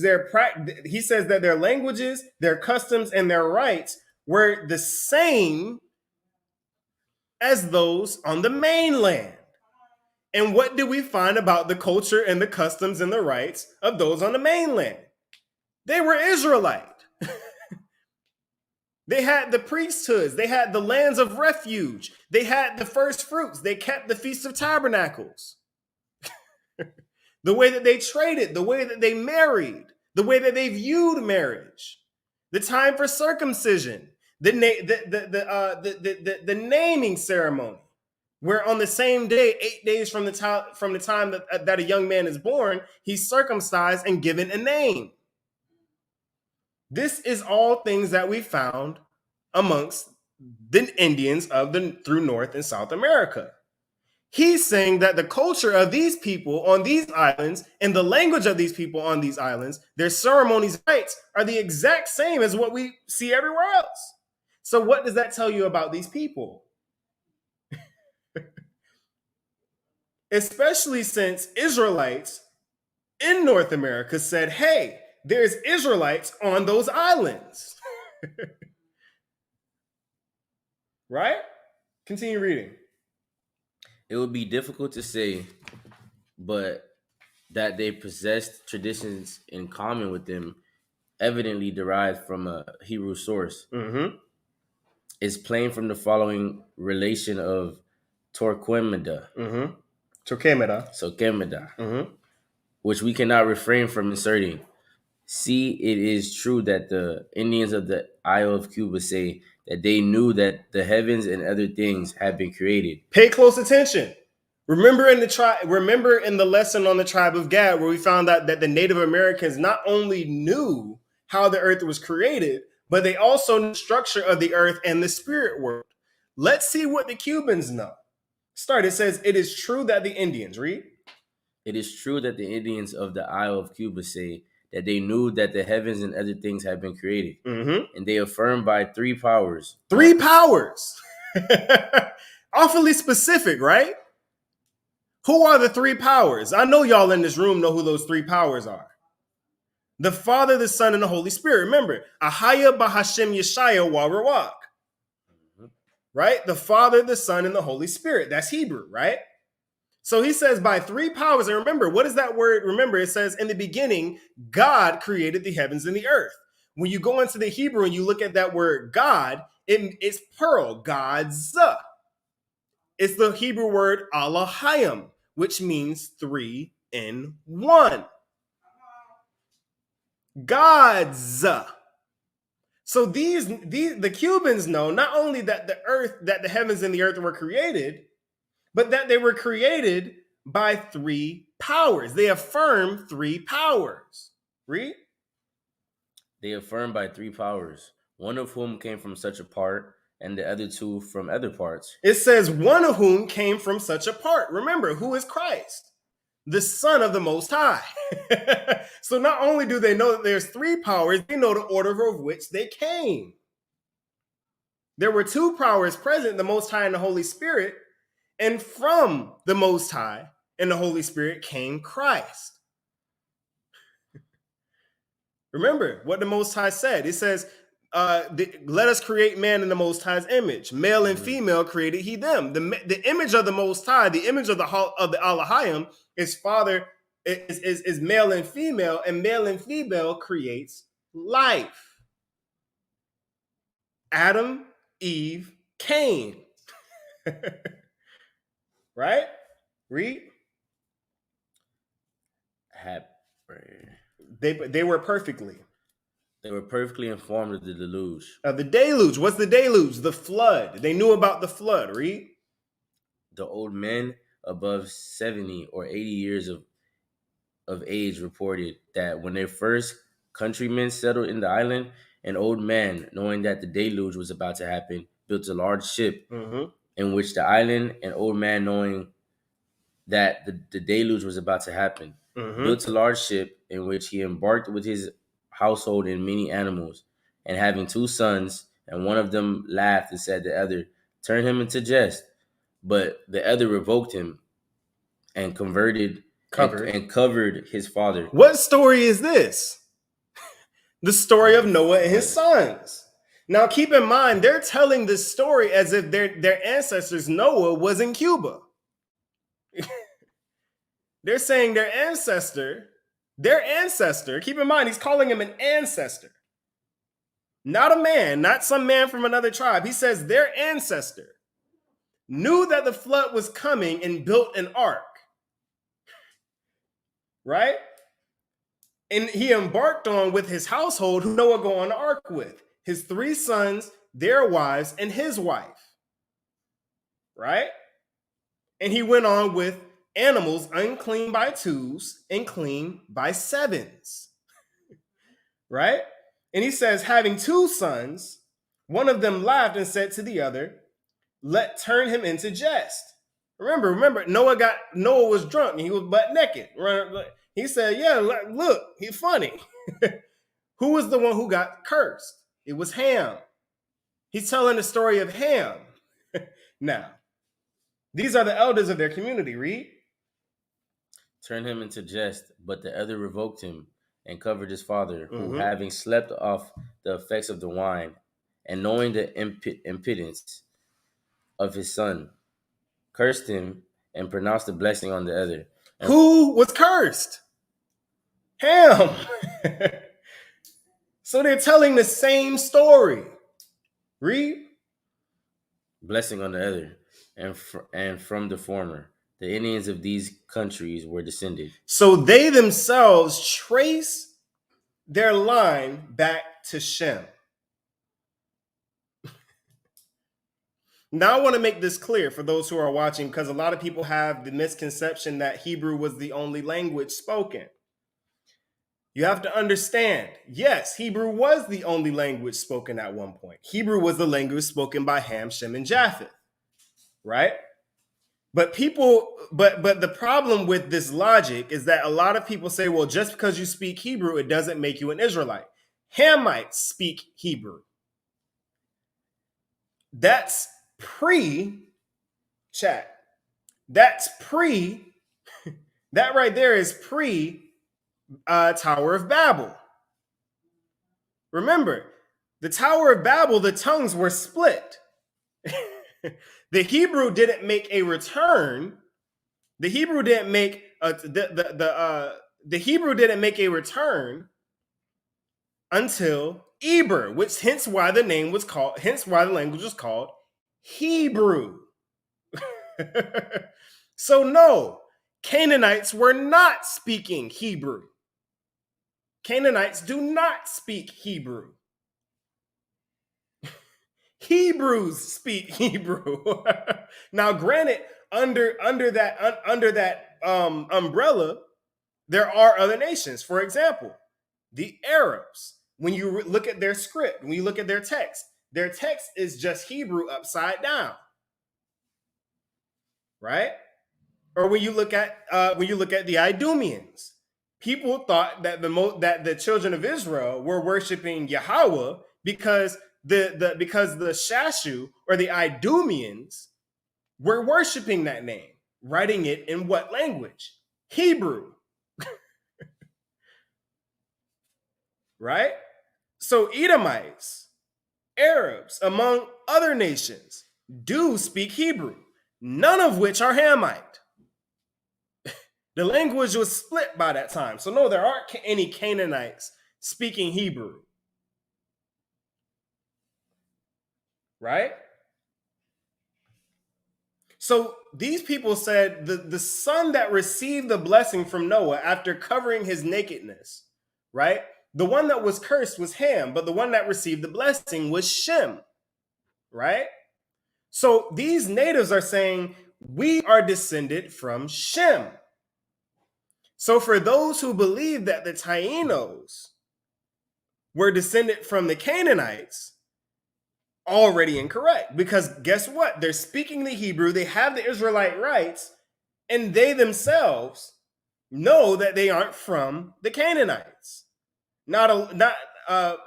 he says that their languages, their customs, and their rites were the same as those on the mainland. And what did we find about the culture and the customs and the rites of those on the mainland? They were Israelite. They had the priesthoods. They had the lands of refuge. They had the first fruits. They kept the Feast of Tabernacles. The way that they traded, the way that they married, the way that they viewed marriage, the time for circumcision, the naming ceremony, where on the same day, 8 days from the time that a young man is born, he's circumcised and given a name. This is all things that we found amongst the Indians through North and South America. He's saying that the culture of these people on these islands and the language of these people on these islands, their ceremonies, rites are the exact same as what we see everywhere else. So what does that tell you about these people? Especially since Israelites in North America said, hey, there's Israelites on those islands. Right? Continue reading. It would be difficult to say, but that they possessed traditions in common with them, evidently derived from a Hebrew source, is plain from the following relation of Torquemada. Torquemada, which we cannot refrain from inserting. See, it is true that the Indians of the Isle of Cuba say that they knew that the heavens and other things had been created. Pay close attention. Remember in the lesson on the tribe of Gad, where we found out that the Native Americans not only knew how the earth was created, but they also knew the structure of the earth and the spirit world. Let's see what the Cubans know. It says, it is true that the Indians, read. It is true that the Indians of the Isle of Cuba say that they knew that the heavens and other things had been created. And they affirm by three powers. Three powers. Awfully specific, right? Who are the three powers? I know y'all in this room know who those three powers are. The Father, the Son, and the Holy Spirit. Remember, Ahaya Bahashem Yeshaya Warawak. Right? The Father, the Son, and the Holy Spirit. That's Hebrew, right? So he says by three powers. And remember, what is that word? Remember, it says in the beginning, God created the heavens and the earth. When you go into the Hebrew and you look at that word God, it's plural, God's. It's the Hebrew word Elohim, which means three in one. God's. So the Cubans know not only that the heavens and the earth were created, but that they were created by three powers. They affirm three powers. Read. They affirm by three powers, one of whom came from such a part, and the other two from other parts. It says one of whom came from such a part. Remember, who is Christ? The Son of the Most High. So not only do they know that there's three powers, they know the order of which they came. There were two powers present, the Most High and the Holy Spirit, and from the Most High and the Holy Spirit came Christ. Remember what the Most High said. It says, let us create man in the Most High's image. Male and female created he them. The image of the Most High, the image of the Elohim is father, is male and male and female creates life. Adam, Eve, Cain. Right? Read. They were perfectly. They were perfectly informed of the deluge. The deluge. What's the deluge? The flood. They knew about the flood. Read. The old men above 70 or 80 years of age reported that when their first countrymen settled in the island, an old man, knowing that the deluge was about to happen, built a large ship in which the island, and old man, knowing that the deluge was about to happen, built a large ship in which he embarked with his household and many animals, and having two sons, and one of them laughed and said to the other, turn him into jest. But the other revoked him and covered his father. What story is this? The story of Noah and his sons. Now keep in mind, they're telling this story as if their ancestors, Noah, was in Cuba. They're saying their ancestor, keep in mind, he's calling him an ancestor. Not a man, not some man from another tribe. He says their ancestor knew that the flood was coming and built an ark. Right? And he embarked on with his household, who Noah go on the ark with. His three sons, their wives, and his wife. Right? And he went on with animals unclean by twos and clean by sevens. Right? And he says, having two sons, one of them laughed and said to the other, turn him into jest. Remember, Noah was drunk and he was butt naked. He said, yeah, look, he's funny. Who was the one who got cursed? It was Ham. He's telling the story of Ham. Now, these are the elders of their community. Read. Turn him into jest, but the other revoked him and covered his father, who, having slept off the effects of the wine, and knowing the impotence of his son, cursed him and pronounced the blessing on the other. Who was cursed? Ham. So they're telling the same story. Read. Blessing on the other, and from the former, the Indians of these countries were descended. So they themselves trace their line back to Shem. Now I want to make this clear for those who are watching, because a lot of people have the misconception that Hebrew was the only language spoken. You have to understand, yes, Hebrew was the only language spoken at one point. Hebrew was the language spoken by Ham, Shem, and Japheth, right? But the problem with this logic is that a lot of people say, well, just because you speak Hebrew, it doesn't make you an Israelite. Hamites speak Hebrew. That's pre-chat. That right there is Tower of Babel. Remember, the Tower of Babel, the tongues were split. The Hebrew didn't make a return. The Hebrew didn't make the Hebrew didn't make a return until Eber, hence why the language was called Hebrew. So no, Canaanites were not speaking Hebrew. Canaanites do not speak Hebrew. Hebrews speak Hebrew. Now, granted, under that umbrella, there are other nations. For example, the Arabs. When you look at their script, when you look at their text is just Hebrew upside down, right? Or when you look at the Idumeans, people thought that the children of Israel were worshiping Yahweh because the Shashu or the Idumeans were worshiping that name, writing it in what language? Hebrew. Right? So Edomites, Arabs, among other nations, do speak Hebrew, none of which are Hamite. The language was split by that time. So no, there aren't any Canaanites speaking Hebrew. Right? So these people said the son that received the blessing from Noah after covering his nakedness, right? The one that was cursed was Ham, but the one that received the blessing was Shem, right? So these natives are saying, we are descended from Shem. So for those who believe that the Tainos were descended from the Canaanites, already incorrect, because guess what? They're speaking the Hebrew, they have the Israelite rights, and they themselves know that they aren't from the Canaanites. Not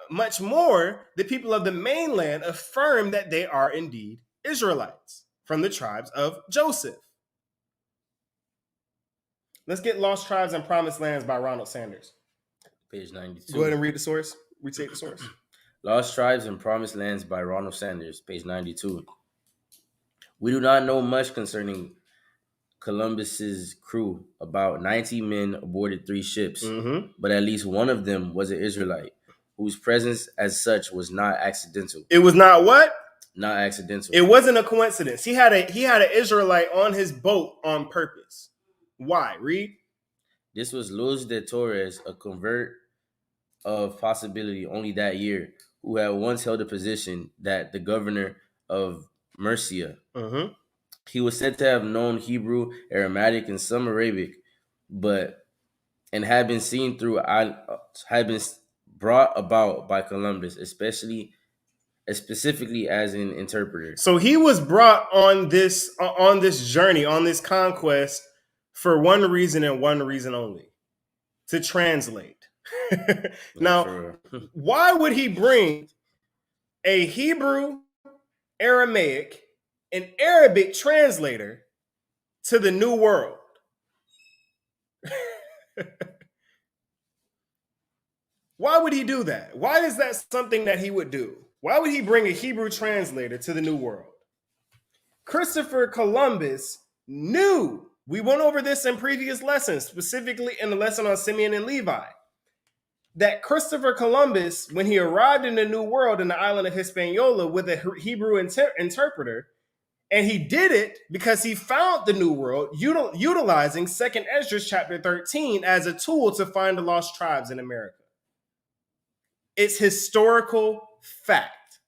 much more, the people of the mainland affirm that they are indeed Israelites from the tribes of Joseph. Let's get Lost Tribes and Promised Lands by Ronald Sanders. Page 92. Go ahead and read the source. Retake the source. Lost Tribes and Promised Lands by Ronald Sanders, page 92. We do not know much concerning Columbus's crew. About 90 men aboarded 3 ships, but at least one of them was an Israelite, whose presence as such was not accidental. It was not what? Not accidental. It wasn't a coincidence. He had an Israelite on his boat on purpose. Why? Read. This was Luz de Torres, a convert of possibility only that year, who had once held a position that the governor of Murcia. He was said to have known Hebrew, Aramaic, and some Arabic, and had been brought about by Columbus, specifically as an interpreter. So he was brought on this journey, on this conquest, for one reason and one reason only: to translate. Now, why would he bring a Hebrew, Aramaic, and Arabic translator to the New World? Why would he do that? Why is that something that he would do? Why would he bring a Hebrew translator to the New World? Christopher Columbus knew, we went over this in previous lessons, specifically in the lesson on Simeon and Levi, that Christopher Columbus, when he arrived in the New World in the island of Hispaniola with a Hebrew interpreter, and he did it because he found the New World utilizing 2nd Ezra chapter 13 as a tool to find the lost tribes in America. It's historical fact.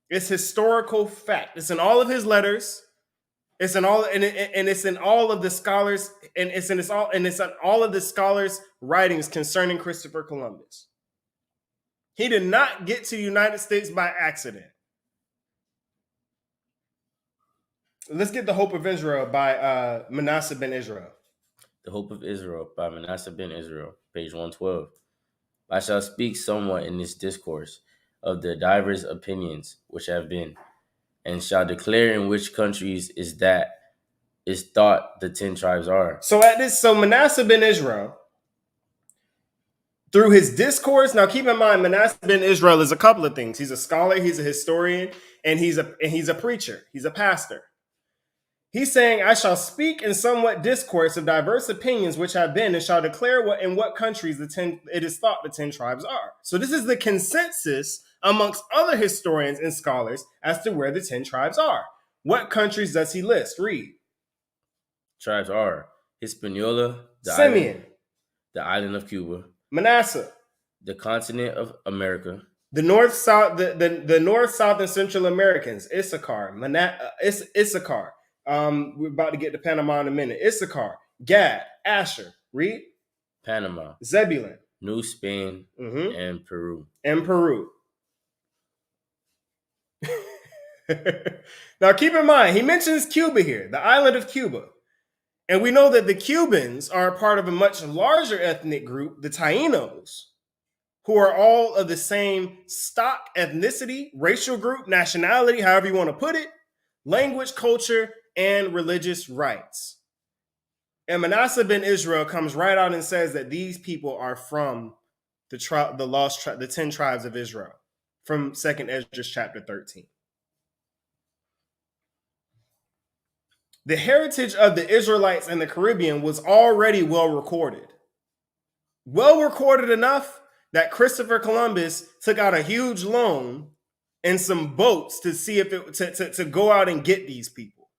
It's historical fact. It's in all of his letters. It's in all, and it's in all of the scholars, and it's in all of the scholars' writings concerning Christopher Columbus. He did not get to the United States by accident. Let's get The Hope of Israel by Manasseh ben Israel. The Hope of Israel by Manasseh ben Israel, page 112. I shall speak somewhat in this discourse of the divers opinions which have been, and shall declare in which countries is thought the 10 tribes are. So Manasseh ben Israel, through his discourse, now keep in mind, Manasseh ben Israel is a couple of things. He's a scholar, he's a historian, and he's a preacher. He's a pastor. He's saying, I shall speak in somewhat discourse of diverse opinions which have been, and shall declare in what countries it is thought the 10 tribes are. So this is the consensus amongst other historians and scholars as to where the 10 tribes are. What countries does he list? Read. Tribes are Hispaniola, Simeon, the island of Cuba, Manasseh, the continent of America, the north, south, the north, south, and central Americans, Issachar, Issachar. We're about to get to Panama in a minute. Issachar, Gad, Asher, read. Panama, Zebulun, New Spain, and Peru. Now keep in mind, he mentions Cuba here, the island of Cuba. And we know that the Cubans are a part of a much larger ethnic group, the Tainos, who are all of the same stock, ethnicity, racial group, nationality, however you want to put it, language, culture, and religious rites. And Manasseh ben Israel comes right out and says that these people are from the 10 tribes of Israel, from 2nd Ezra chapter 13. The heritage of the Israelites in the Caribbean was already well recorded. Well recorded enough that Christopher Columbus took out a huge loan and some boats to see if to go out and get these people.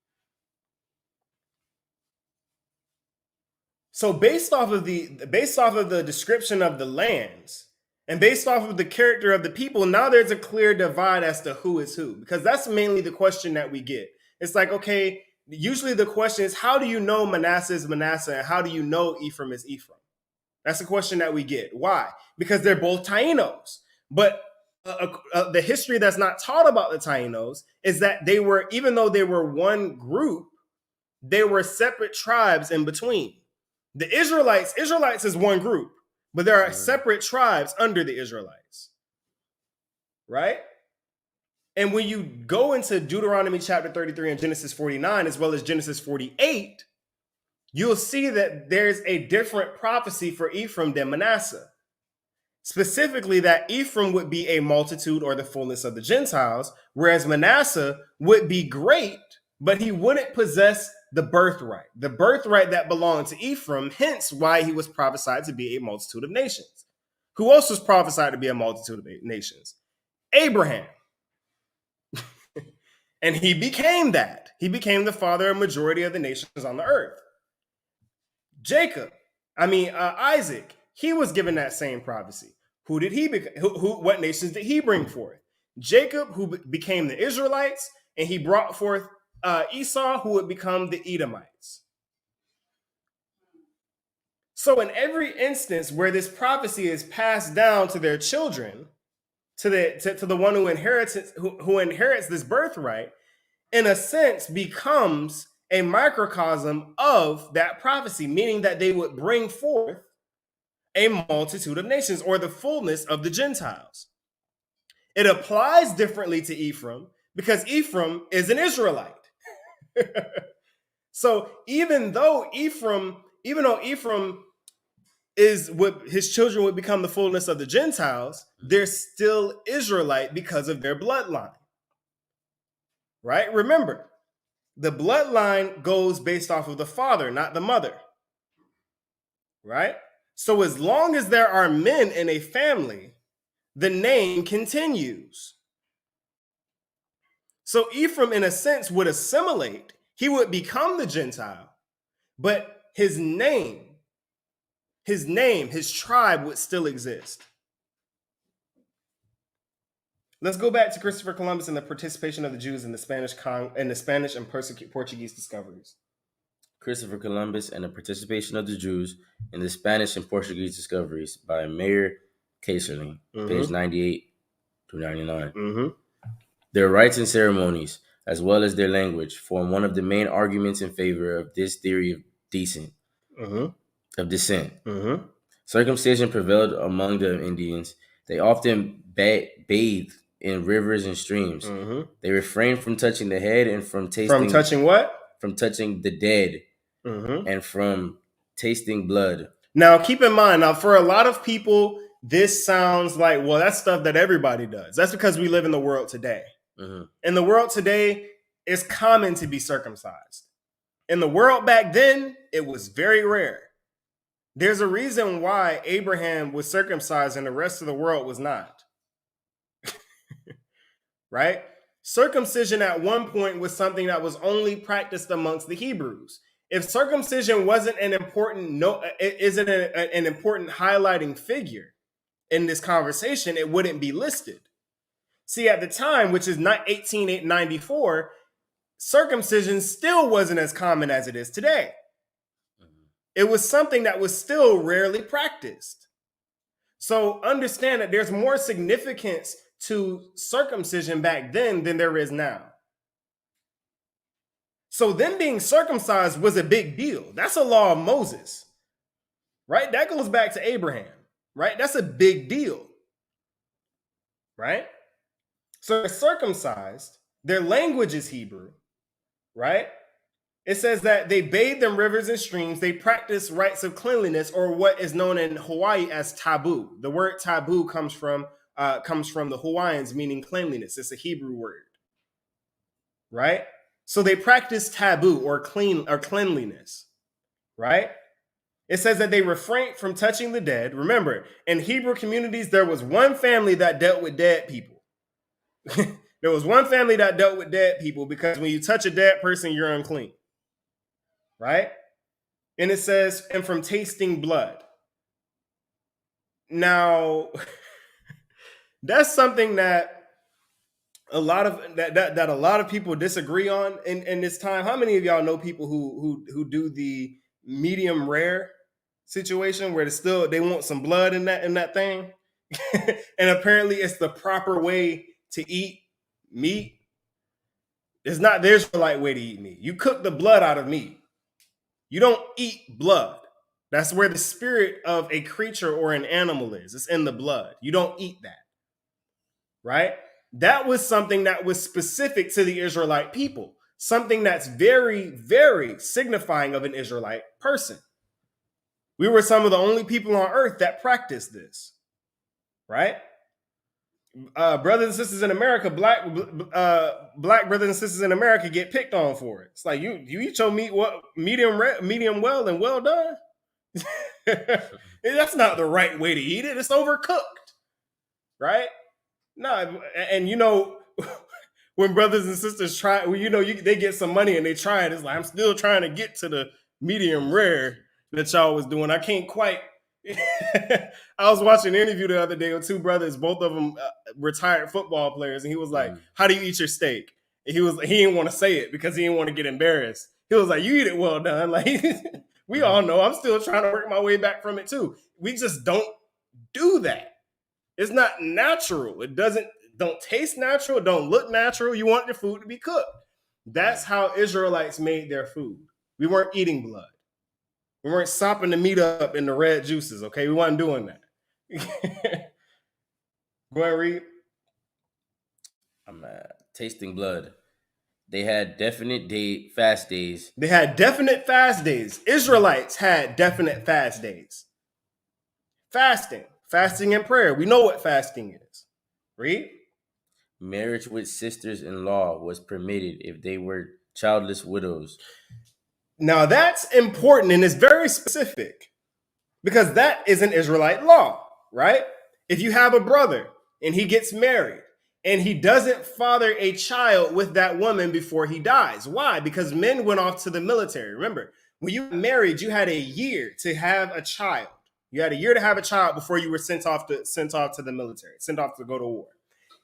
So based off of the description of the lands and based off of the character of the people, now there's a clear divide as to who is who, because that's mainly the question that we get. It's like, okay, usually the question is, how do you know Manasseh is Manasseh and how do you know Ephraim is Ephraim? That's the question that we get. Why? Because they're both Tainos. But the history that's not taught about the Tainos is that even though they were one group, they were separate tribes in between. The Israelites is one group, but there are separate tribes under the Israelites, right? And when you go into Deuteronomy chapter 33 and Genesis 49, as well as Genesis 48, you'll see that there's a different prophecy for Ephraim than Manasseh. Specifically, that Ephraim would be a multitude or the fullness of the Gentiles, whereas Manasseh would be great, but he wouldn't possess the birthright that belonged to Ephraim, hence why he was prophesied to be a multitude of nations. Who else was prophesied to be a multitude of nations? Abraham. And he became that. He became the father of a majority of the nations on the earth. Isaac, he was given that same prophecy. What nations did he bring forth? Jacob, who became the Israelites, and he brought forth Esau, who would become the Edomites. So in every instance where this prophecy is passed down to their children, to the one who inherits this birthright, in a sense becomes a microcosm of that prophecy, meaning that they would bring forth a multitude of nations, or the fullness of the Gentiles. It applies differently to Ephraim because Ephraim is an Israelite. So even though Ephraim his children would become the fullness of the Gentiles, they're still Israelite because of their bloodline. Right? Remember, the bloodline goes based off of the father, not the mother. Right? So as long as there are men in a family, the name continues. So Ephraim, in a sense, would assimilate. He would become the Gentile, but his name, his tribe would still exist. Let's go back to Christopher Columbus and the participation of the Jews in the Spanish and Portuguese discoveries. Christopher Columbus and the participation of the Jews in the Spanish and Portuguese discoveries by Mayer Kayserling, page 98 to 99. Their rites and ceremonies, as well as their language, form one of the main arguments in favor of this theory of descent. Circumcision prevailed among the Indians. They often bathed in rivers and streams. They refrained from touching the head and from tasting... From touching what? From touching the dead and from tasting blood. Now, keep in mind, for a lot of people, this sounds like, well, that's stuff that everybody does. That's because we live in the world today. In the world today, it's common to be circumcised. In the world back then, it was very rare. There's a reason why Abraham was circumcised and the rest of the world was not. Right? Circumcision at one point was something that was only practiced amongst the Hebrews. If circumcision wasn't an important an important highlighting figure in this conversation, it wouldn't be listed. See, at the time, which is 1894, circumcision still wasn't as common as it is today. It was something that was still rarely practiced. So understand that there's more significance to circumcision back then than there is now. So them being circumcised was a big deal. That's a law of Moses, right? That goes back to Abraham, right? That's a big deal, right? So they're circumcised. Their language is Hebrew, right? It says that they bathed in rivers and streams. They practiced rites of cleanliness, or what is known in Hawaii as taboo. The word taboo comes from the Hawaiians, meaning cleanliness. It's a Hebrew word, right? So they practiced taboo or cleanliness, right? It says that they refrained from touching the dead. Remember, in Hebrew communities, there was one family that dealt with dead people. There was one family that dealt with dead people because when you touch a dead person, you're unclean, right? And it says, and from tasting blood. Now, that's something that a lot of people disagree on in this time. How many of y'all know people who do the medium rare situation where they want some blood in that thing? And apparently it's the proper way to eat meat. It's not the Israelite way to eat meat. You cook the blood out of meat. You don't eat blood. That's where the spirit of a creature or an animal is. It's in the blood. You don't eat that. Right? That was something that was specific to the Israelite people. Something that's very, very signifying of an Israelite person. We were some of the only people on earth that practiced this. Right? Brothers and sisters in America, black brothers and sisters in America get picked on for it. It's like you eat your meat medium well and well done. That's not the right way to eat it. It's overcooked, right? No, and when brothers and sisters try, they get some money and they try it. It's like I'm still trying to get to the medium rare that y'all was doing. I can't quite. I was watching an interview the other day with two brothers, both of them retired football players, and he was like, "How do you eat your steak?" And he didn't want to say it because he didn't want to get embarrassed. He was like, "You eat it well done." Like we all know, I'm still trying to work my way back from it too. We just don't do that. It's not natural. It don't taste natural. Don't look natural. You want your food to be cooked. That's how Israelites made their food. We weren't eating blood. We weren't sopping the meat up in the red juices, okay? We weren't doing that. Go ahead, read. I'm tasting blood. They had definite fast days. They had definite fast days. Israelites had definite fast days. Fasting and prayer. We know what fasting is. Read. Marriage with sisters-in-law was permitted if they were childless widows. Now that's important and it's very specific because that is an Israelite law, right? If you have a brother and he gets married and he doesn't father a child with that woman before he dies. Why? Because men went off to the military. Remember, when you married, you had a year to have a child. You had a year to have a child before you were sent off to the military, sent off to go to war.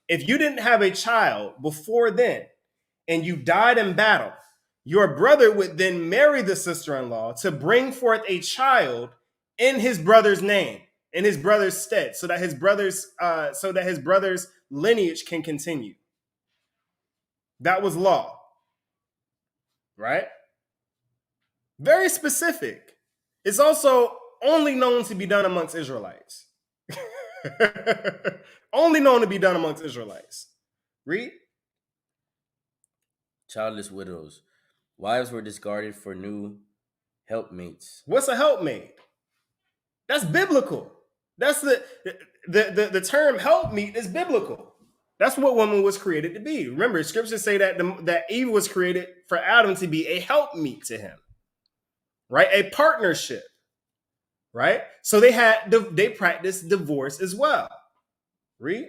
If you didn't have a child before then and you died in battle, your brother would then marry the sister-in-law to bring forth a child in his brother's name, in his brother's stead, so that his brother's lineage can continue. That was law, right? Very specific. It's also only known to be done amongst Israelites. Only known to be done amongst Israelites. Read. Childless widows. Wives were discarded for new helpmates. What's a helpmate? That's biblical. That's the term helpmeet is biblical. That's what woman was created to be. Remember, scriptures say that that Eve was created for Adam to be a helpmeet to him, right? A partnership, right? So they practiced divorce as well. Read.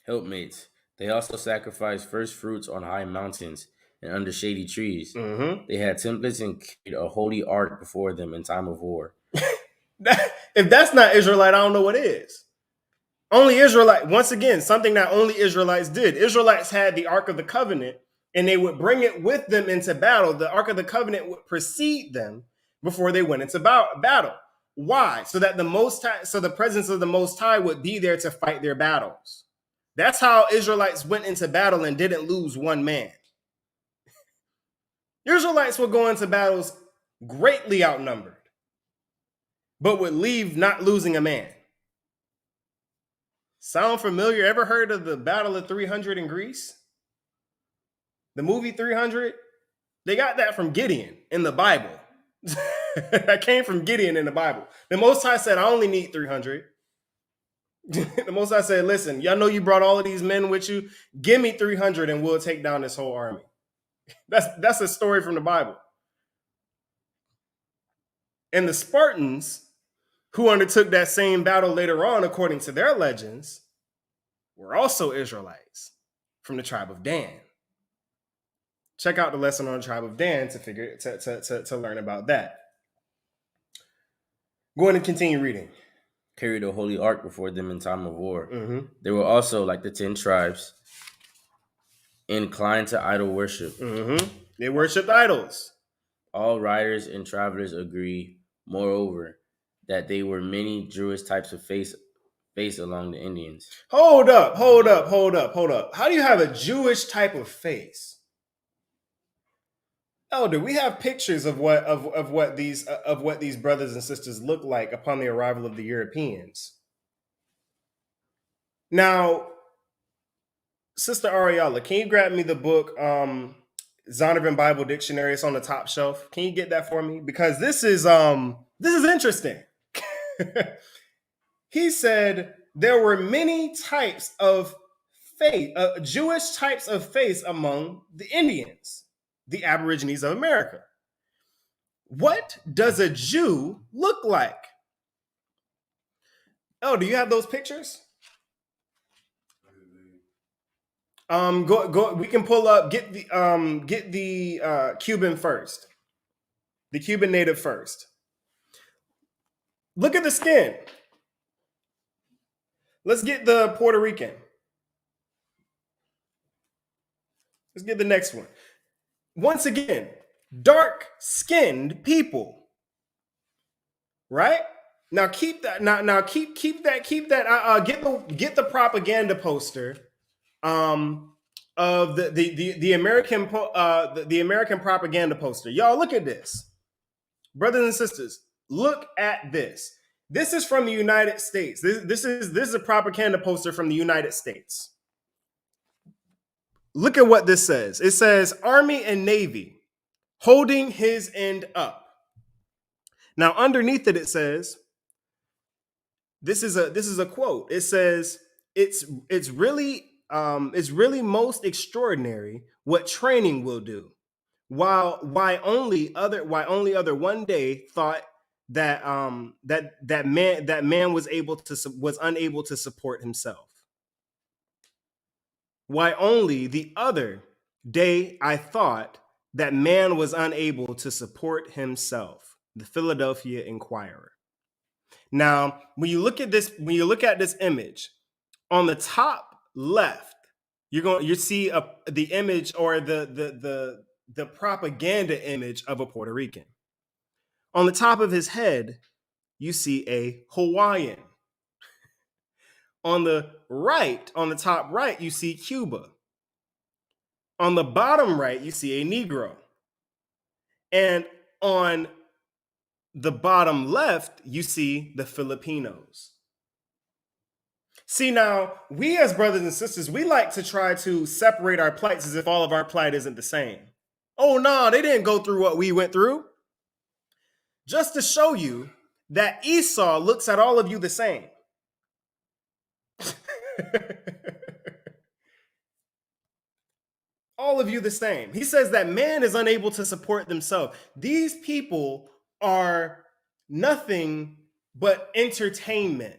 Helpmates. They also sacrificed first fruits on high mountains and under shady trees. Mm-hmm. They had templates and carried a holy ark before them in time of war. If that's not Israelite, I don't know what is. Only Israelite, once again, something that only Israelites did. Israelites had the Ark of the Covenant, and they would bring it with them into battle. The Ark of the Covenant would precede them before they went into battle. Why? So that the presence of the Most High would be there to fight their battles. That's how Israelites went into battle and didn't lose one man. Israelites would go into battles greatly outnumbered, but would leave not losing a man. Sound familiar? Ever heard of the Battle of 300 in Greece? The movie 300? They got that from Gideon in the Bible. That came from Gideon in the Bible. The Most High said, I only need 300. The Most High said, listen, y'all know you brought all of these men with you. Give me 300 and we'll take down this whole army. That's a story from the Bible. And the Spartans, who undertook that same battle later on, according to their legends, were also Israelites from the tribe of Dan. Check out the lesson on the tribe of Dan to learn about that. Go ahead and continue reading. Carried a holy ark before them in time of war. Mm-hmm. They were also, like the 10 tribes, inclined to idol worship. Mm-hmm. They worshipped idols. All writers and travelers agree, moreover, that they were many Jewish types of face along the Indians. Hold up. How do you have a Jewish type of face? Elder, we have pictures of what these brothers and sisters look like upon the arrival of the Europeans. Now, Sister Ariella, can you grab me the book Zondervan Bible Dictionary? It's on the top shelf. Can you get that for me? Because this is interesting. He said there were many types of faith, Jewish types of faith among the Indians, the Aborigines of America. What does a Jew look like? Oh, do you have those pictures? Go. We can pull up. Get the Cuban first. The Cuban native first. Look at the skin. Let's get the Puerto Rican. Let's get the next one. Once again, dark-skinned people. Right? Now keep that. Now keep that. Get the propaganda poster. Of the American propaganda poster. Y'all look at this. Brothers and sisters, look at this. This is from the United States. This is a propaganda poster from the United States. Look at what this says. It says Army and Navy holding his end up. Now underneath it says, this is a quote. It says it's really most extraordinary what training will do. why only other one day thought that that man was unable to support himself. Why only the other day I thought that man was unable to support himself. The Philadelphia Inquirer. Now, when you look at this image, on the top left, you see the image, or the propaganda image of a Puerto Rican. On the top of his head, you see a Hawaiian. On the top right, you see Cuba. On the bottom right, you see a Negro. And on the bottom left, you see the Filipinos. See, now, we as brothers and sisters, we like to try to separate our plights as if all of our plight isn't the same. Oh, no, they didn't go through what we went through. Just to show you that Esau looks at all of you the same. All of you the same. He says that man is unable to support themselves. These people are nothing but entertainment,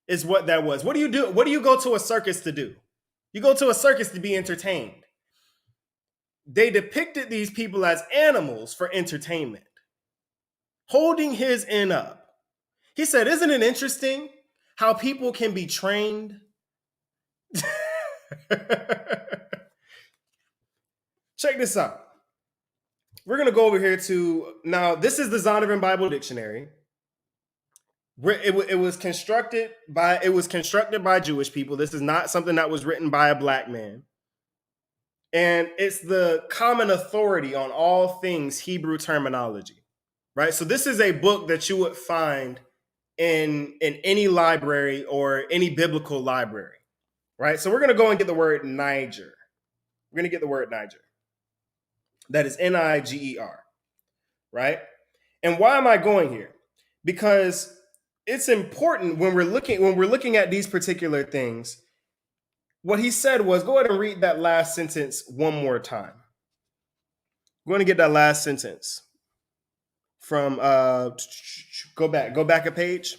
is what that was. What do you do? What do you go to a circus to do? You go to a circus to be entertained. They depicted these people as animals for entertainment. Holding his end up. He said, isn't it interesting how people can be trained? Check this out. We're going to go over here to, now this is the Zondervan Bible Dictionary. It was constructed by Jewish people. This is not something that was written by a black man. And it's the common authority on all things Hebrew terminology, right? So this is a book that you would find in any library or any biblical library, right? So we're going to go and get the word Niger. We're going to get the word Niger. That is Niger, right? And why am I going here? Because it's important when we're looking at these particular things. What he said was, go ahead and read that last sentence one more time. We're going to get that last sentence from go back a page.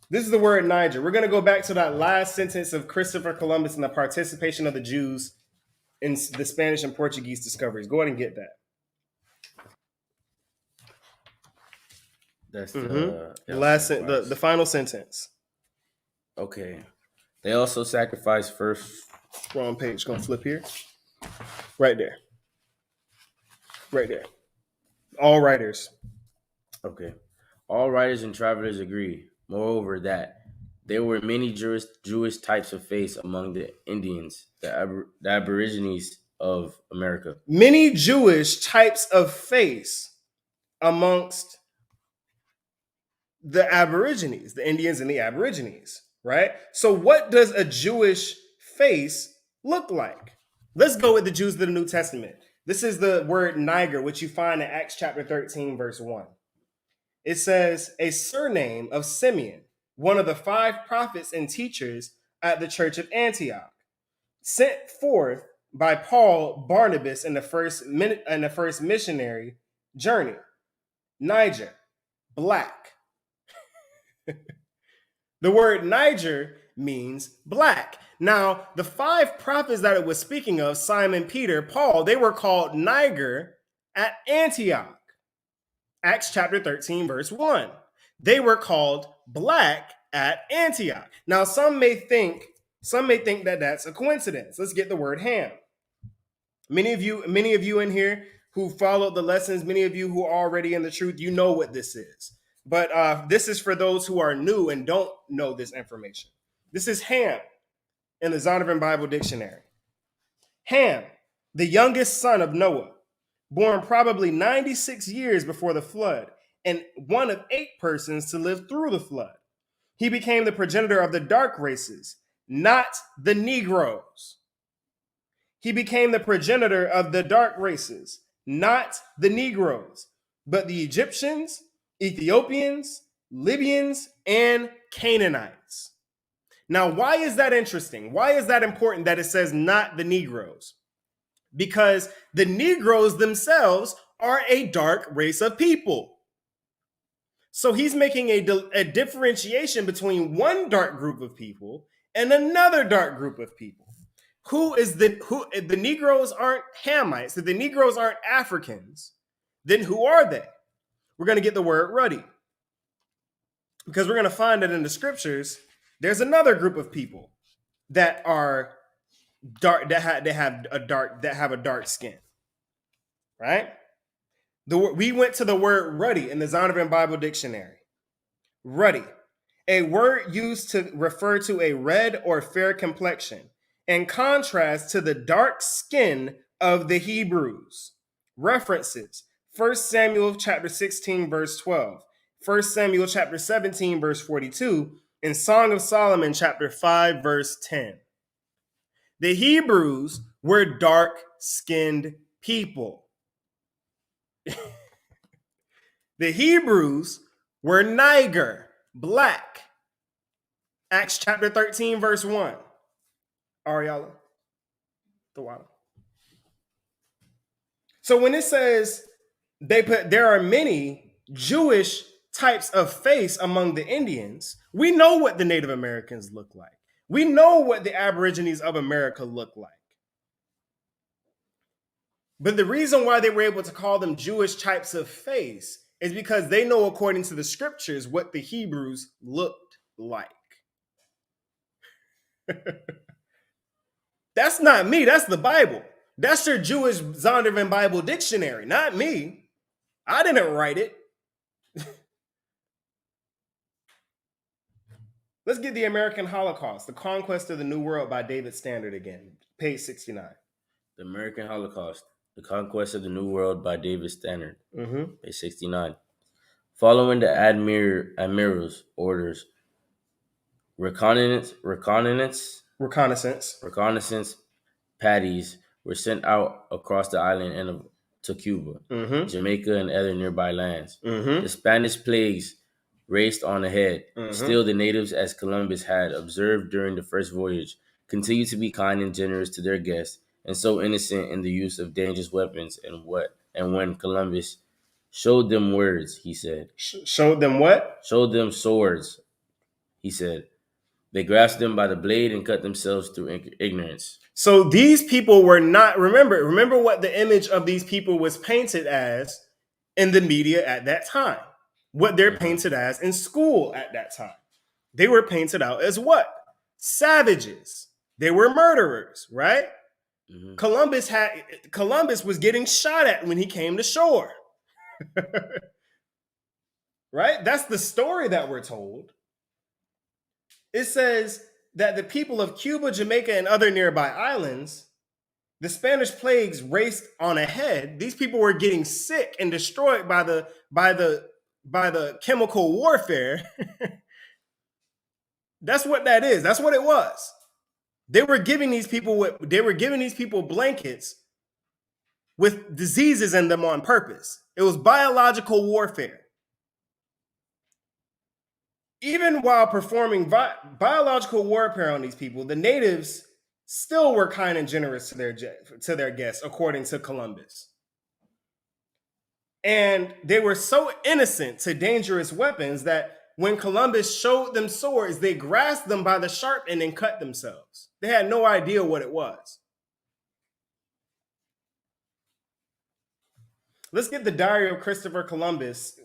This is the word Niger. We're going to go back to that last sentence of Christopher Columbus and the participation of the Jews in the Spanish and Portuguese discoveries. Go ahead and get that. That's the final sentence. Okay. They also sacrifice first. Wrong page. Gonna flip here. Right there. Right there. All writers. Okay. All writers and travelers agree, moreover, that there were many Jewish types of face among the Indians, the Aborigines of America. Many Jewish types of face amongst the Aborigines, the Indians and the Aborigines, right? So what does a Jewish face look like? Let's go with the Jews of the New Testament. This is the word Niger, which you find in Acts chapter 13, verse 1. It says, a surname of Simeon, one of the 5 prophets and teachers at the church of Antioch, sent forth by Paul Barnabas in the first missionary journey. Niger, black. The word Niger means black. Now, the 5 prophets that it was speaking of, Simon, Peter, Paul, they were called Niger at Antioch. Acts chapter 13, verse 1. They were called black at Antioch. Now, some may think that that's a coincidence. Let's get the word Ham. Many of you in here who followed the lessons, many of you who are already in the truth, you know what this is. But this is for those who are new and don't know this information. This is Ham in the Zondervan Bible Dictionary. Ham, the youngest son of Noah, born probably 96 years before the flood, and one of 8 persons to live through the flood. He became the progenitor of the dark races, not the Negroes. He became the progenitor of the dark races, not the Negroes, but the Egyptians, Ethiopians, Libyans, and Canaanites. Now, why is that interesting? Why is that important that it says not the Negroes? because the Negroes themselves are a dark race of people. So he's making a differentiation between one dark group of people and another dark group of people. The Negroes aren't Hamites, if the Negroes aren't Africans, then who are they? We're going to get the word ruddy. Because we're going to find that in the scriptures, there's another group of people that are dark, that have a dark skin. Right? We went to the word ruddy in the Zondervan Bible Dictionary. Ruddy, a word used to refer to a red or fair complexion, in contrast to the dark skin of the Hebrews. References: 1 Samuel chapter 16, verse 12, 1 Samuel chapter 17, verse 42, and Song of Solomon chapter 5, verse 10. The Hebrews were dark-skinned people. The Hebrews were Niger, black. Acts chapter 13, verse 1. Ariella, the water. So when it says there are many Jewish types of face among the Indians, we know what the Native Americans look like. We know what the Aborigines of America look like. But the reason why they were able to call them Jewish types of face is because they know, according to the scriptures, what the Hebrews looked like. That's not me, that's the Bible. That's your Jewish Zondervan Bible Dictionary, not me. I didn't write it. Let's get the American Holocaust, the Conquest of the New World by David Standard again, page 69. The American Holocaust, the Conquest of the New World by David Standard, page 69. Following the admiral's orders, reconnaissance patties were sent out across the island and to Cuba, Jamaica, and other nearby lands. The Spanish plagues raced on ahead. Still, the natives, as Columbus had observed during the first voyage, continued to be kind and generous to their guests, and so innocent in the use of dangerous weapons. And when Columbus showed them words, he said. Showed them what? Showed them swords, he said. They grasped them by the blade and cut themselves through ignorance. So these people were not, remember what the image of these people was painted as in the media at that time. What they're painted as in school at that time. They were painted out as what? Savages. They were murderers, right? Columbus was getting shot at when he came to shore. Right? That's the story that we're told. It says that the people of Cuba, Jamaica, and other nearby islands, the Spanish plagues raced on ahead. These people were getting sick and destroyed by the chemical warfare. That's what that is. That's what it was. They were giving these people blankets with diseases in them on purpose. It was biological warfare. Even while performing biological warfare on these people, the natives still were kind and generous to their guests, according to Columbus. And they were so innocent to dangerous weapons that when Columbus showed them swords, they grasped them by the sharp end and cut themselves. They had no idea what it was. Let's get the Diary of Christopher Columbus's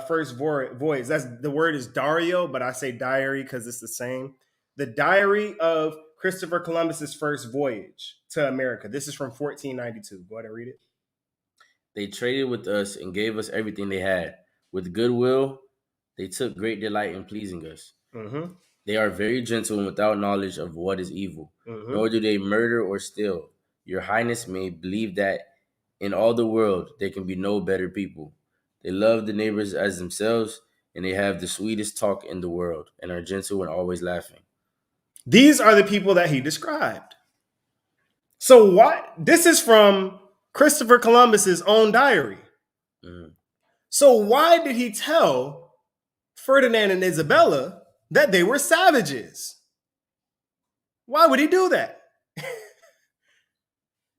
first voyage. The word is Dario, but I say diary because it's the same. The Diary of Christopher Columbus's first voyage to America. This is from 1492. Go ahead and read it. They traded with us and gave us everything they had. With goodwill, they took great delight in pleasing us. They are very gentle and without knowledge of what is evil, nor do they murder or steal. Your Highness may believe that in all the world there can be no better people. They love the neighbors as themselves, and they have the sweetest talk in the world, and are gentle and always laughing. These are the people that he described. So what? This is from Christopher Columbus's own diary. So why did he tell Ferdinand and Isabella that they were savages? Why would he do that?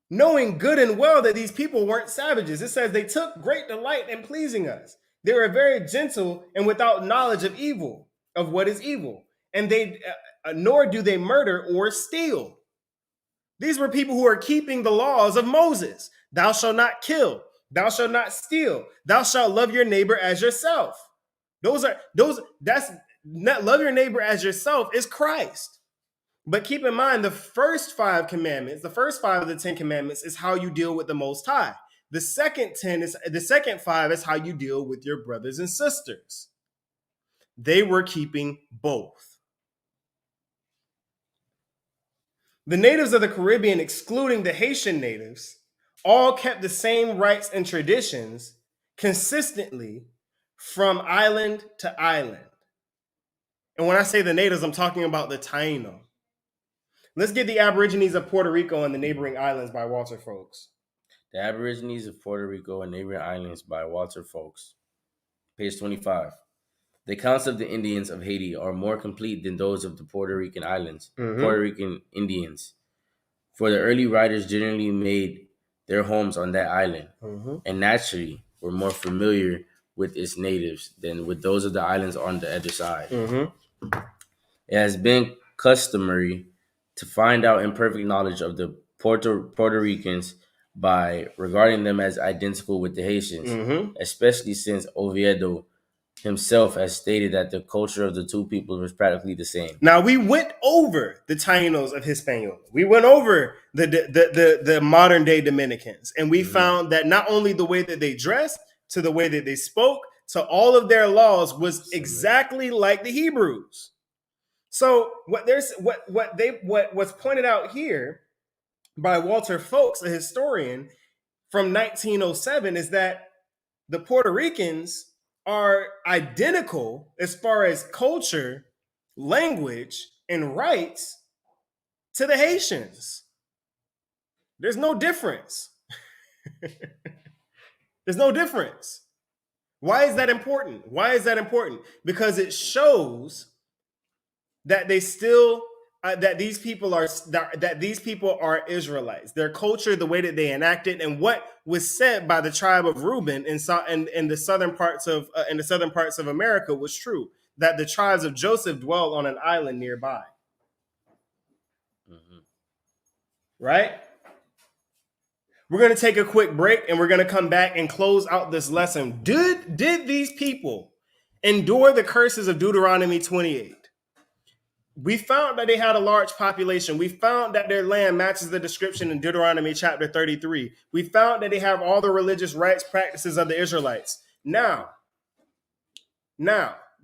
knowing good and well that these people weren't savages. It says they took great delight in pleasing us. They were very gentle and without knowledge of evil, of what is evil. And they, nor do they murder or steal. These were people who are keeping the laws of Moses. Thou shalt not kill. Thou shalt not steal. Thou shalt love your neighbor as yourself. That's not love your neighbor as yourself is Christ. But keep in mind, the first 5 commandments, the first 5 of the 10 commandments is how you deal with the Most High. The second 5 is how you deal with your brothers and sisters. They were keeping both. The natives of the Caribbean, excluding the Haitian natives, all kept the same rights and traditions consistently from island to island. And when I say the natives, I'm talking about the Taino. Let's get the Aborigines of Puerto Rico and the neighboring islands by Walter Folks. The Aborigines of Puerto Rico and neighboring islands by Walter Folks. Page 25. The accounts of the Indians of Haiti are more complete than those of the Puerto Rican islands, Puerto Rican Indians. For the early writers generally made their homes on that island, and naturally were more familiar with its natives than with those of the islands on the other side. It has been customary to find out imperfect knowledge of the Puerto Ricans by regarding them as identical with the Haitians, especially since Oviedo himself has stated that the culture of the two peoples was practically the same. Now, we went over the Tainos of Hispaniola. We went over the modern day Dominicans, and we found that not only the way that they dressed, to the way that they spoke, to all of their laws was exactly like the Hebrews. So what's pointed out here by Walter Folks, a historian from 1907, is that the Puerto Ricans are identical as far as culture, language, and rights to the Haitians. There's no difference. There's no difference. Why is that important? Why is that important? Because it shows that they still that these people are Israelites. Their culture, the way that they enacted, and what was said by the tribe of Reuben in the southern parts of America was true. That the tribes of Joseph dwell on an island nearby. Right? We're going to take a quick break, and we're going to come back and close out this lesson. Did these people endure the curses of Deuteronomy 28? We found that they had a large population. We found that their land matches the description in Deuteronomy chapter 33. We found that they have all the religious rights practices of the Israelites. Now,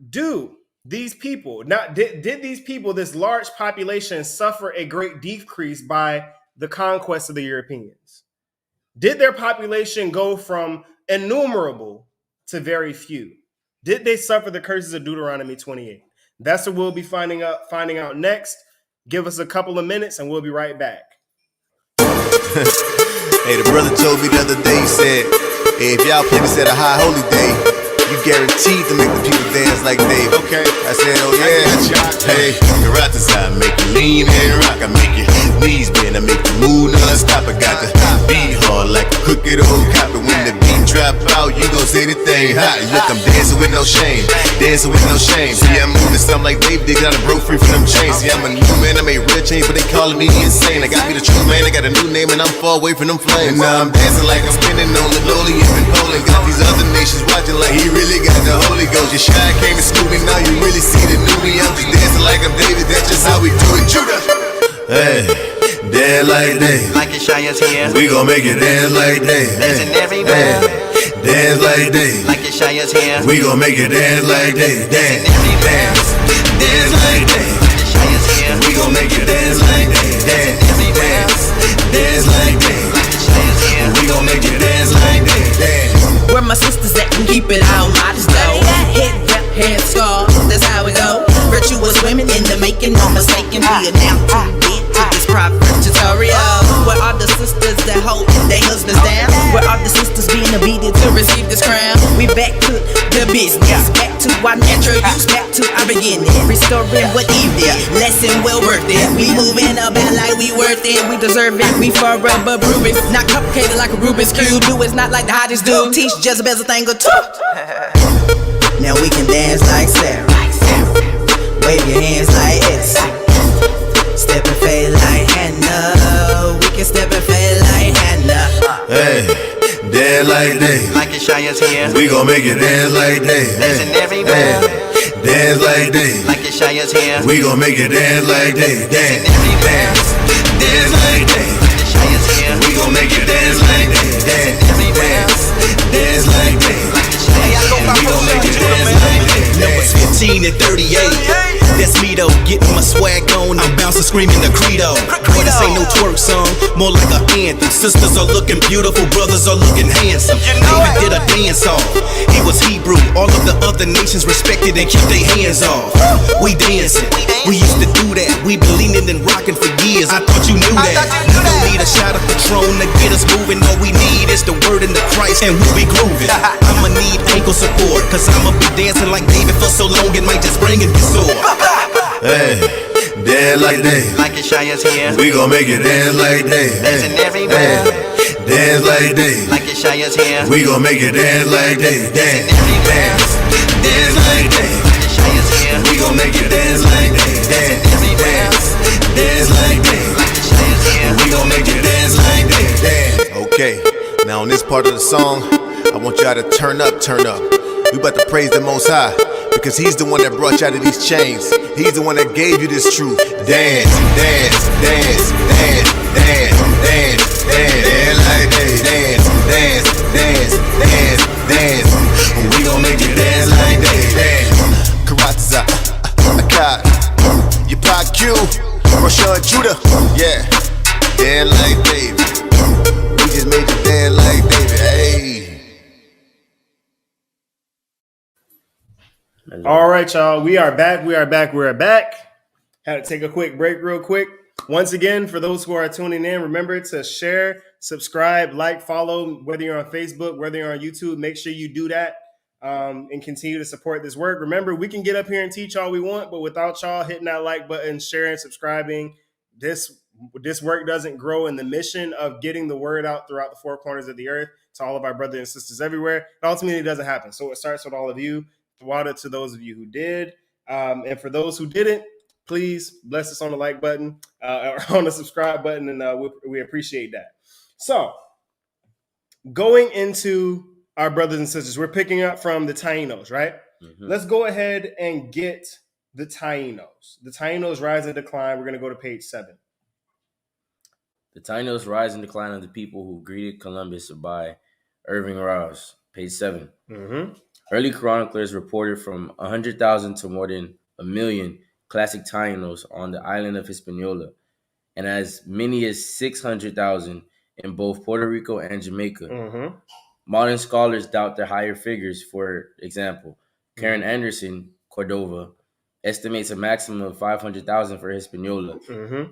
did these people, this large population, suffer a great decrease by the conquest of the Europeans? Did their population go from innumerable to very few? Did they suffer the curses of Deuteronomy 28? That's what we'll be finding out next. Give us a couple of minutes and we'll be right back. Hey, the brother told me the other day, he said, hey, if y'all play this at a high holy day, you guaranteed to make the people dance like Dave. Okay. I said, oh yeah. Hey, the right side make you lean and rock. I make your knees bend. I make you move non-stop. I got the beat hard like a crooked old copper. When the beat drop out, you gon' say the thing hot. Look, I'm dancing with no shame. Dancing with no shame. See, I'm moving something like Dave did. Got broke free from them chains. See, I'm a new man. I made real change, but they calling me insane. I got me the true man. I got a new name and I'm far away from them flames. And now I'm dancing like I'm spinning on the lowly and Poland. Got these other nations watching like he really got the Holy Ghost. Your shine came and schooled me. Now you really see the new me. I'm just dancing like I'm David. That's just how we do it. Judah. Hey, dance like Dave. Like Yeshaya's here. We gon' make it dance like Dave. Dancing everywhere. Dance like Dave. Like Yeshaya's here. We gon' make it dance like Dave. Dance, dance, dance like Dave. Yeshaya's here. We gon' make it dance like Dave. Dance, dance, dance like Dave. Like Yeshaya's here. We gon' make it dance like Dave. Dance. Where my sisters at and keep it all modest though. Head wrap, head scarf, that's how it go. Virtuous women in the making, no mistaken. We are now tuned in to this proper tutorial. Where are the sisters that hold their husbands down? Where are the sisters being obedient to receive this crown? We back to the business, back to our natural use, back to our beginning. Restoring what evil, lesson well worth it. We moving about like we worth it, we deserve it. We forever brewing, not complicated like a Rubik's Cube. Do it's not like the hottest do. Teach Jezebel's a thing or two. Now we can dance like Sarah. Wave your hands like Edison. Step and fade like Hannah. We can step and fade like Hannah. Hey, dance like Dave. Like a Shire's here. We gon' make it dance like Dave. Dancing everywhere. Dance like Dave. Like a Shire's here. We gon' make it dance like Dave. Dance, dance, dance like Dave. Like a Shire's here. We gon' make it dance like Dave. Dance, dance, dance like Dave. Like a Shire's here. We gon' make it dance like Dave. Numbers 15 and 38. That's me though, getting my swag on. I'm bouncing, screaming the credo. Boy, this ain't no twerk song, more like a anthem. Sisters are looking beautiful, brothers are looking handsome. David did a dance off. He was Hebrew. All of the other nations respected and kept their hands off. We dancing. We used to do that. We been leaning and rocking for years. I thought you knew that. We don't need a shot of Patron to get us moving. All we need is the word and the Christ, and we'll be grooving. I'ma need ankle support, cause I'ma be dancing like David for so long it might just bring it sore. Hey, dance like Dave. Like a Shire's here. We gon' make it dance like Dave. Dancing everywhere. Dance like Dave. Like a Shire's here. We gon' make it dance like Dave. Dance, dance, dance like Dave. Like a Shire's here. We gon' make it dance like Dave. Dance, dance, dance like Dave. Like a Shire's here. We gon' make it dance like Dave. Dance. Okay, now on this part of the song, I want y'all to turn up, turn up. We about to praise the Most High, because he's the one that brought you out of these chains. He's the one that gave you this truth. Dance, dance, dance, dance, dance, dance, dance, dance like Dave. Dance, dance, dance, dance, dance. We gon' make it dance like Dave. Dance. Karatza, Akkad, Yapad Q, Rashad Judah. Yeah, dance like Dave. We just made you dance like David. Hey. All right, y'all. We are back. Had to take a quick break real quick. Once again, for those who are tuning in, remember to share, subscribe, like, follow, whether you're on Facebook, whether you're on YouTube, make sure you do that and continue to support this work. Remember, we can get up here and teach all we want, but without y'all hitting that like button, sharing, subscribing, this work doesn't grow, in the mission of getting the word out throughout the four corners of the earth to all of our brothers and sisters everywhere. It ultimately doesn't happen. So it starts with all of you. Water to those of you who did. And for those who didn't, please bless us on the like button or on the subscribe button, and we appreciate that. So going into our brothers and sisters, we're picking up from the Tainos, right? Mm-hmm. Let's go ahead and get the Tainos. The Tainos rise and decline. We're going to go to page 7. The Tainos rise and decline of the people who greeted Columbus by Irving Rouse, page 7. Mm-hmm. Early chroniclers reported from 100,000 to more than 1 million classic Tainos on the island of Hispaniola, and as many as 600,000 in both Puerto Rico and Jamaica. Mm-hmm. Modern scholars doubt their higher figures. For example, Karen Anderson, Cordova, estimates a maximum of 500,000 for Hispaniola. Mm-hmm.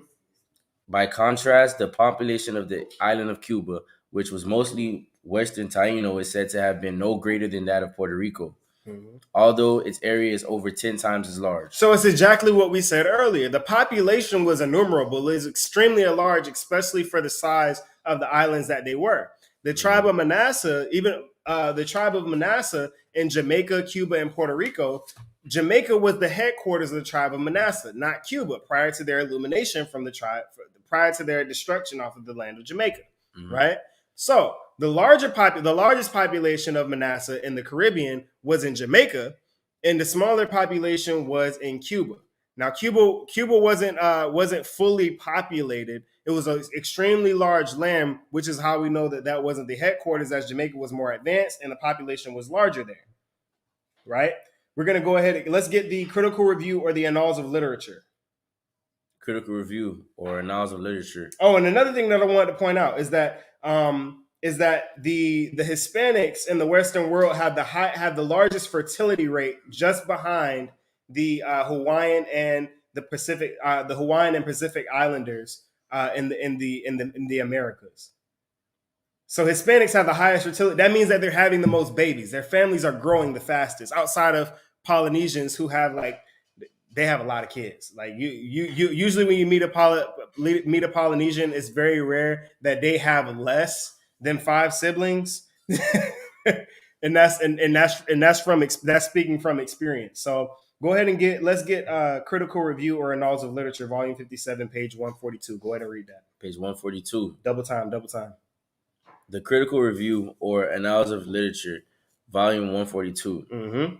By contrast, the population of the island of Cuba, which was mostly Western Taino, is said to have been no greater than that of Puerto Rico, although its area is over 10 times as large. So it's exactly what we said earlier. The population was innumerable. It is extremely large, especially for the size of the islands that they were. The tribe of Manasseh, even the tribe of Manasseh in Jamaica, Cuba, and Puerto Rico, Jamaica was the headquarters of the tribe of Manasseh, not Cuba, prior to their illumination from the tribe, prior to their destruction off of the land of Jamaica, right? So the largest population of Manasseh in the Caribbean was in Jamaica, and the smaller population was in Cuba. Now, Cuba wasn't fully populated. It was an extremely large land, which is how we know that wasn't the headquarters, as Jamaica was more advanced and the population was larger there, right? We're going to go ahead and let's get the critical review or the annals of literature. Critical review or annals of literature. Oh, and another thing that I wanted to point out is that the Hispanics in the Western world have the largest fertility rate, just behind the Hawaiian and Pacific Islanders in the Americas. So Hispanics have the highest fertility. That means that they're having the most babies. Their families are growing the fastest outside of Polynesians who have like they have a lot of kids. Like you usually when you meet a Polynesian, it's very rare that they have less than 5 siblings, and that's speaking from experience. So go ahead and let's get Critical Review or Annals of Literature, Volume 57, page 142. Go ahead and read that. Page 142. Double time. The Critical Review or Annals of Literature, Volume 142. Mm-hmm.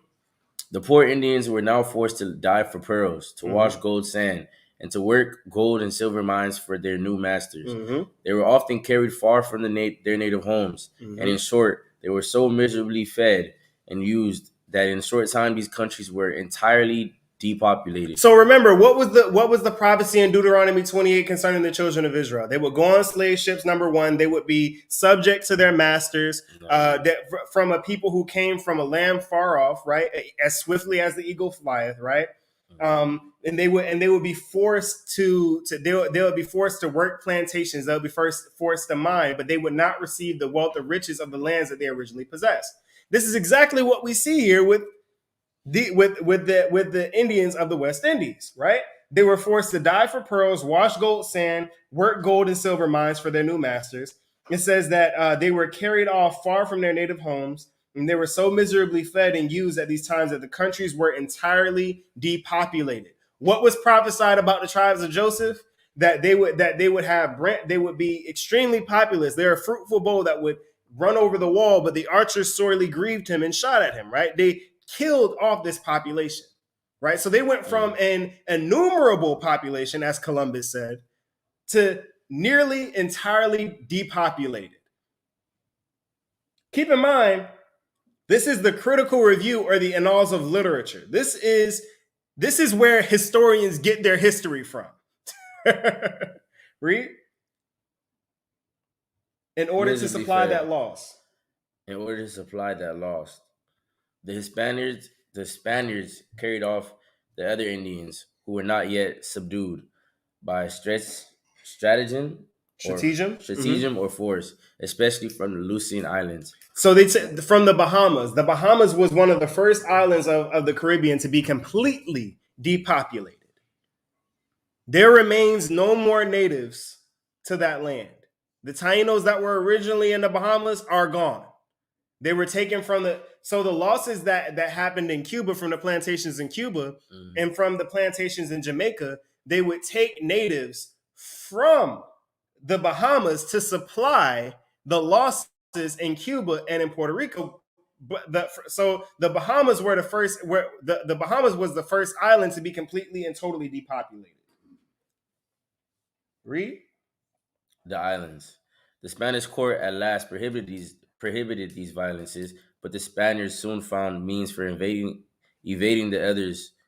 The poor Indians were now forced to dive for pearls, to wash gold sand, and to work gold and silver mines for their new masters. Mm-hmm. They were often carried far from their native homes, and in short, they were so miserably fed and used that in a short time these countries were entirely depopulated. So remember, what was the prophecy in Deuteronomy 28 concerning the children of Israel? They would go on slave ships. Number one, they would be subject to their masters, from a people who came from a land far off, right? As swiftly as the eagle flieth, right? And they would be forced they would be forced to work plantations. They would be forced to mine, but they would not receive the wealth or riches of the lands that they originally possessed. This is exactly what we see here with the Indians of the West Indies, right? They were forced to dive for pearls, wash gold sand, work gold and silver mines for their new masters. It says that they were carried off far from their native homes, and they were so miserably fed and used at these times that the countries were entirely depopulated. What was prophesied about the tribes of Joseph? That they would be extremely populous. They're a fruitful bow that would run over the wall, but the archers sorely grieved him and shot at him, right? They killed off this population, right? So they went from an innumerable population, as Columbus said, to nearly entirely depopulated. Keep in mind, this is the Critical Review or the Annals of Literature. This is where historians get their history from. Read. In order to supply that loss. In order to supply that loss. The Spaniards carried off the other Indians who were not yet subdued by stratagem or force, especially from the Lucian Islands. So they said from the Bahamas. The Bahamas was one of the first islands of the Caribbean to be completely depopulated. There remains no more natives to that land. The Tainos that were originally in the Bahamas are gone. They were taken from the losses that happened in Cuba from the plantations in Cuba and from the plantations in Jamaica, they would take natives from the Bahamas to supply the losses in Cuba and in Puerto Rico. So the Bahamas were the Bahamas was the first island to be completely and totally depopulated. Read. The islands. The Spanish court at last prohibited these violences, but the Spaniards soon found means for evading the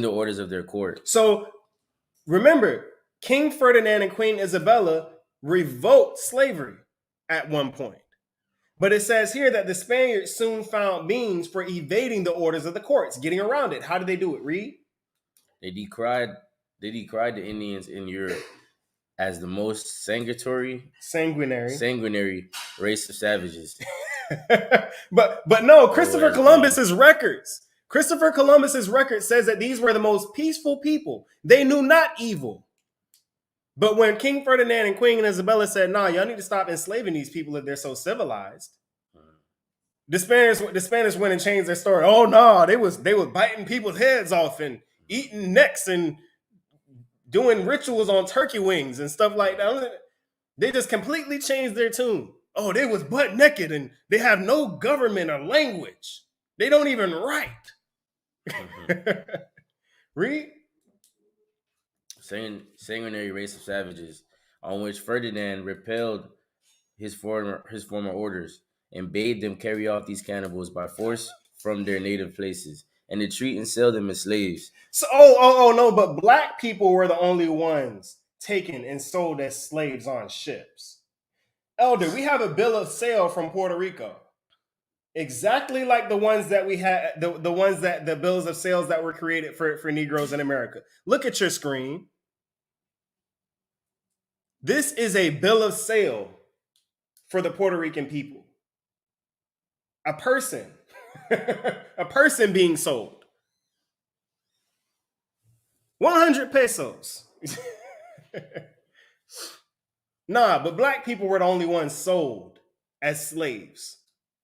orders of their court. So remember, King Ferdinand and Queen Isabella revoked slavery at one point. But it says here that the Spaniards soon found means for evading the orders of the courts, getting around it. How did they do it? Read. They decried the Indians in Europe as the most sanguinary race of savages. but no, Christopher Columbus's records says that these were the most peaceful people. They knew not evil. But when King Ferdinand and Queen Isabella said, "Nah, y'all need to stop enslaving these people if they're so civilized," the Spanish went and changed their story. Oh no, they was biting people's heads off and eating necks and doing rituals on turkey wings and stuff like that. They just completely changed their tune. Oh, they was butt naked and they have no government or language. They don't even write. Read. Sanguinary race of savages on which Ferdinand repelled his former orders and bade them carry off these cannibals by force from their native places and to treat and sell them as slaves. So, no, but black people were the only ones taken and sold as slaves on ships. Elder, we have a bill of sale from Puerto Rico. Exactly like the ones that we had, the bills of sales that were created for Negroes in America. Look at your screen. This is a bill of sale for the Puerto Rican people. A person A person being sold. 100 pesos. Nah, but black people were the only ones sold as slaves.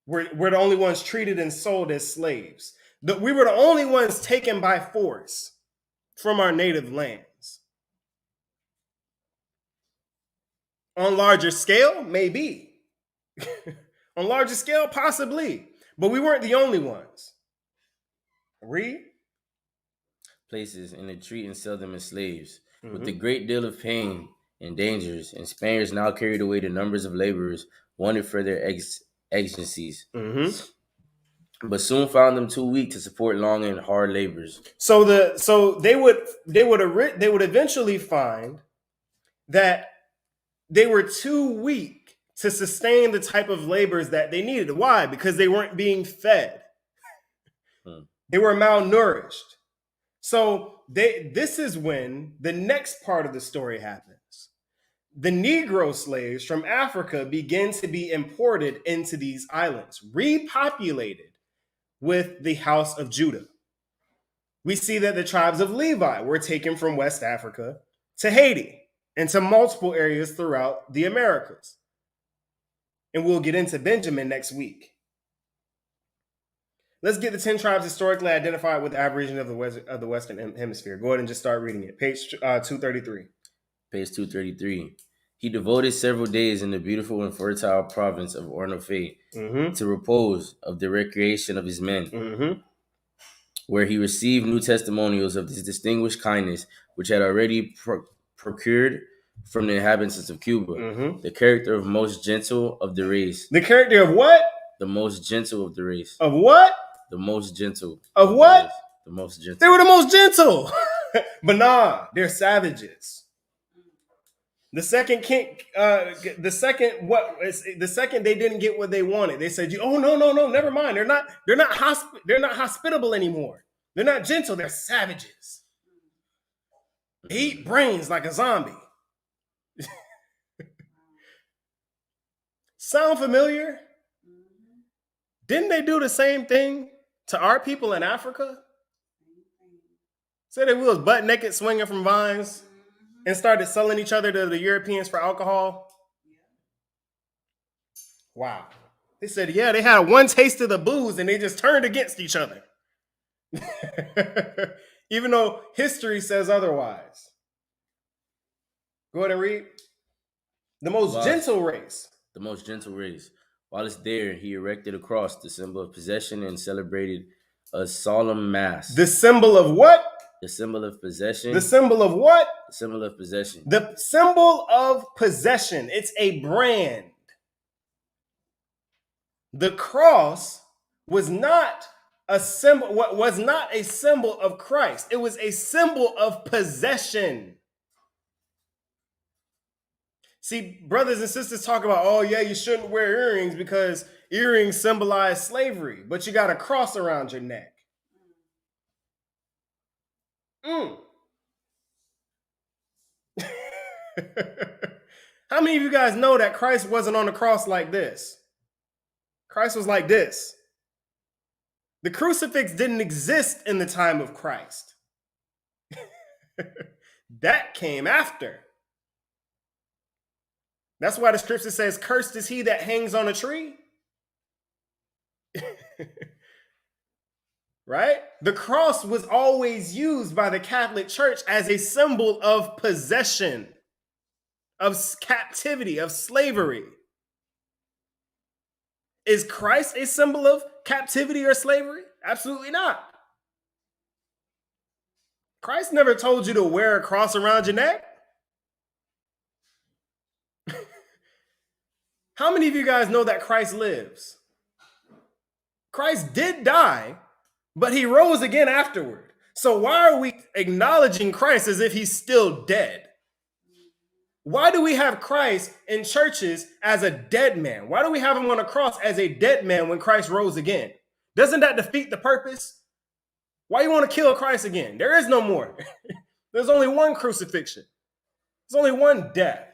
We're the only ones treated and sold as slaves. We were the only ones taken by force from our native lands. On larger scale, maybe. On larger scale, possibly. But we weren't the only ones. Read. Places and they treat and sell them as slaves. With a great deal of pain and dangers, and Spaniards now carried away the numbers of laborers wanted for their exigencies. But soon found them too weak to support long and hard labors. So they would eventually find that they were too weak to sustain the type of labors that they needed. Why? Because they weren't being fed. They were malnourished. So this is when the next part of the story happens. The Negro slaves from Africa begin to be imported into these islands, repopulated with the house of Judah. We see that the tribes of Levi were taken from West Africa to Haiti and to multiple areas throughout the Americas. And we'll get into Benjamin next week. Let's get the 10 tribes historically identified with the Aborigines of the Western Hemisphere. Go ahead and just start reading it. Page 233. Page 233. He devoted several days in the beautiful and fertile province of Ornofe to repose of the recreation of his men, where he received new testimonials of his distinguished kindness, which had already procured from the inhabitants of Cuba the character of most gentle of the race. The character of what? The most gentle of the race. Of what? The most gentle. Of what? The most gentle. They were the most gentle. But nah, they're savages. The second they didn't get what they wanted, they said, "Oh no, never mind. They're not hospitable anymore. They're not gentle. They're savages. They eat brains like a zombie." Sound familiar? Didn't they do the same thing to our people in Africa? Said they was butt naked swinging from vines and started selling each other to the Europeans for alcohol. Wow. They said, yeah, they had one taste of the booze and they just turned against each other. Even though history says otherwise. Go ahead and read. The most gentle race. The most gentle race. While it's there, he erected a cross, the symbol of possession, and celebrated a solemn mass. The symbol of what? The symbol of possession. The symbol of what? The symbol of possession. The symbol of possession. It's a brand. The cross was not a symbol. What was not a symbol of Christ? It was a symbol of possession. See, brothers and sisters talk about, oh yeah, you shouldn't wear earrings because earrings symbolize slavery, but you got a cross around your neck. How many of you guys know that Christ wasn't on the cross like this? Christ was like this. The crucifix didn't exist in the time of Christ. That came after. That's why the scripture says, cursed is he that hangs on a tree. Right? The cross was always used by the Catholic Church as a symbol of possession, of captivity, of slavery. Is Christ a symbol of captivity or slavery? Absolutely not. Christ never told you to wear a cross around your neck. How many of you guys know that Christ lives? Christ did die, but he rose again afterward. So why are we acknowledging Christ as if he's still dead? Why do we have Christ in churches as a dead man? Why do we have him on a cross as a dead man when Christ rose again? Doesn't that defeat the purpose? Why you want to kill Christ again? There is no more. There's only one crucifixion. There's only one death.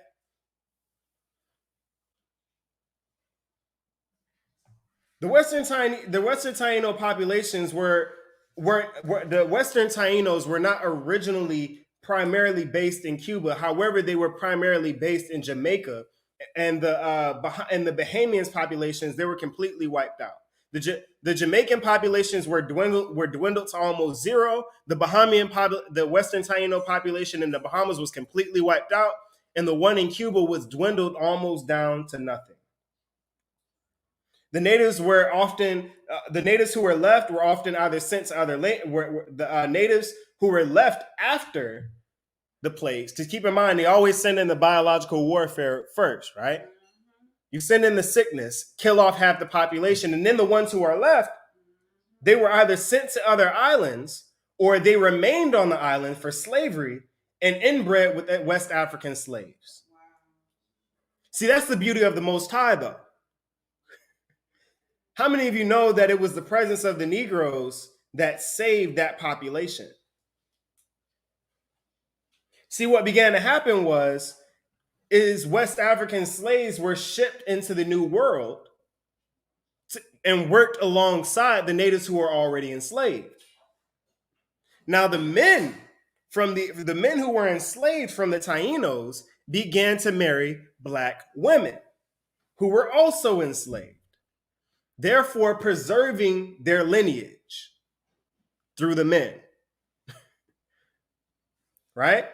The Western Taino populations were the Western Tainos were not originally primarily based in Cuba. However, they were primarily based in Jamaica, and the Bahamians populations, they were completely wiped out. The Jamaican populations were dwindled to almost zero. The Western Taino population in the Bahamas was completely wiped out, and the one in Cuba was dwindled almost down to nothing. The natives were often the natives who were left were often either sent to other natives who were left after the plagues. To keep in mind, they always send in the biological warfare first, right? You send in the sickness, kill off half the population, and then the ones who are left, they were either sent to other islands or they remained on the island for slavery and inbred with West African slaves. See, that's the beauty of the Most High, though. How many of you know that it was the presence of the Negroes that saved that population? See, what began to happen is West African slaves were shipped into the New World and worked alongside the natives who were already enslaved. Now, the men who were enslaved from the Tainos began to marry black women who were also enslaved, therefore preserving their lineage through the men. Right?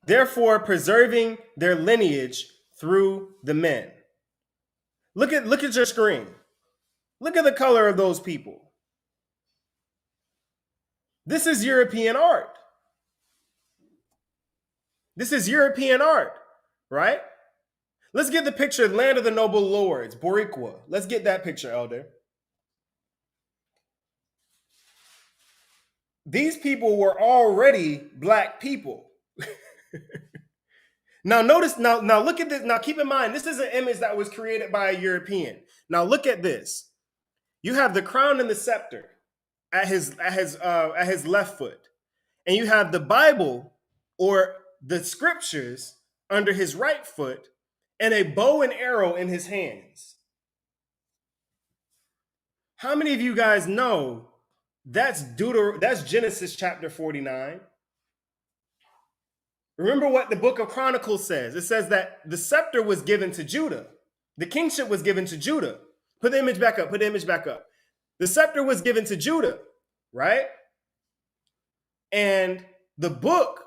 Therefore preserving their lineage through the men. Look at your screen. Look at the color of those people. This is European art. This is European art, right? Let's get the picture, Land of the Noble Lords, Boricua. Let's get that picture, Elder. These people were already black people. Now notice, now look at this. Now keep in mind, this is an image that was created by a European. Now look at this. You have the crown and the scepter at his left foot, and you have the Bible or the scriptures under his right foot, and a bow and arrow in his hands. How many of you guys know that's Genesis chapter 49? Remember what the book of Chronicles says. It says that the scepter was given to Judah. The kingship was given to Judah. Put the image back up. The scepter was given to Judah, right? And the book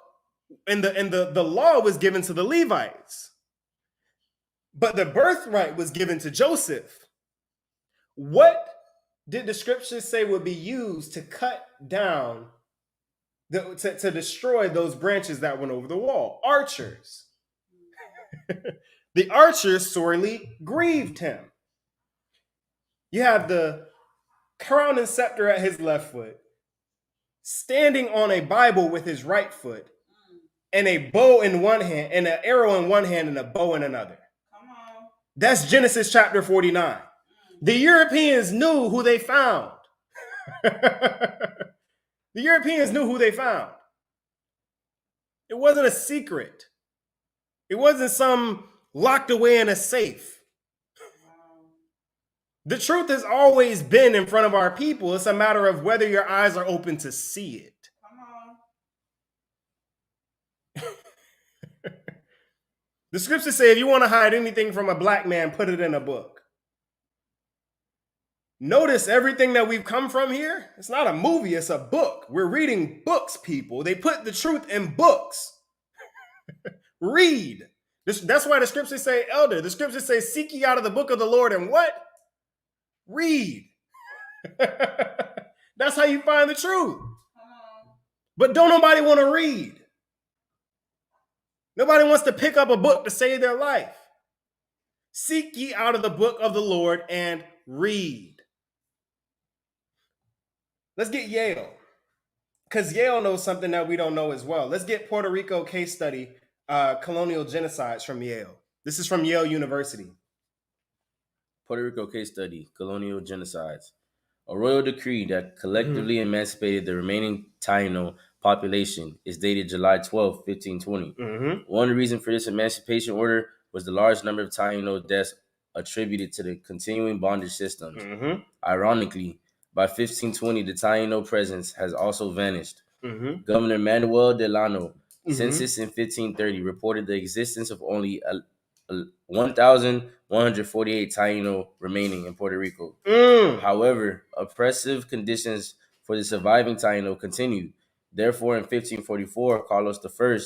and the law was given to the Levites. But the birthright was given to Joseph. What did the scriptures say would be used to cut down, to destroy those branches that went over the wall? Archers. The archers sorely grieved him. You have the crown and scepter at his left foot, standing on a Bible with his right foot, and a bow in one hand, and an arrow in one hand, and a bow in another. Come on. That's Genesis chapter 49. The Europeans knew who they found. The Europeans knew who they found. It wasn't a secret. It wasn't some locked away in a safe. The truth has always been in front of our people. It's a matter of whether your eyes are open to see it. Come on. The scriptures say if you want to hide anything from a black man, put it in a book. Notice everything that we've come from here. It's not a movie, it's a book. We're reading books, people. They put the truth in books. Read. That's why the scriptures say, Elder, the scriptures say, seek ye out of the book of the Lord and what? Read. That's how you find the truth. But don't nobody want to read. Nobody wants to pick up a book to save their life. Seek ye out of the book of the Lord and read. Let's get Yale, because Yale knows something that we don't know as well. Let's get Puerto Rico case study, colonial genocides from Yale. This is from Yale University. Puerto Rico case study, colonial genocides. A royal decree that collectively emancipated the remaining Taino population is dated July 12, 1520. One reason for this emancipation order was the large number of Taino deaths attributed to the continuing bondage systems. Ironically, by 1520, the Taino presence has also vanished. Governor Manuel Delano, census in 1530, reported the existence of only 1,148 Taino remaining in Puerto Rico. However, oppressive conditions for the surviving Taino continued. Therefore, in 1544, Carlos I,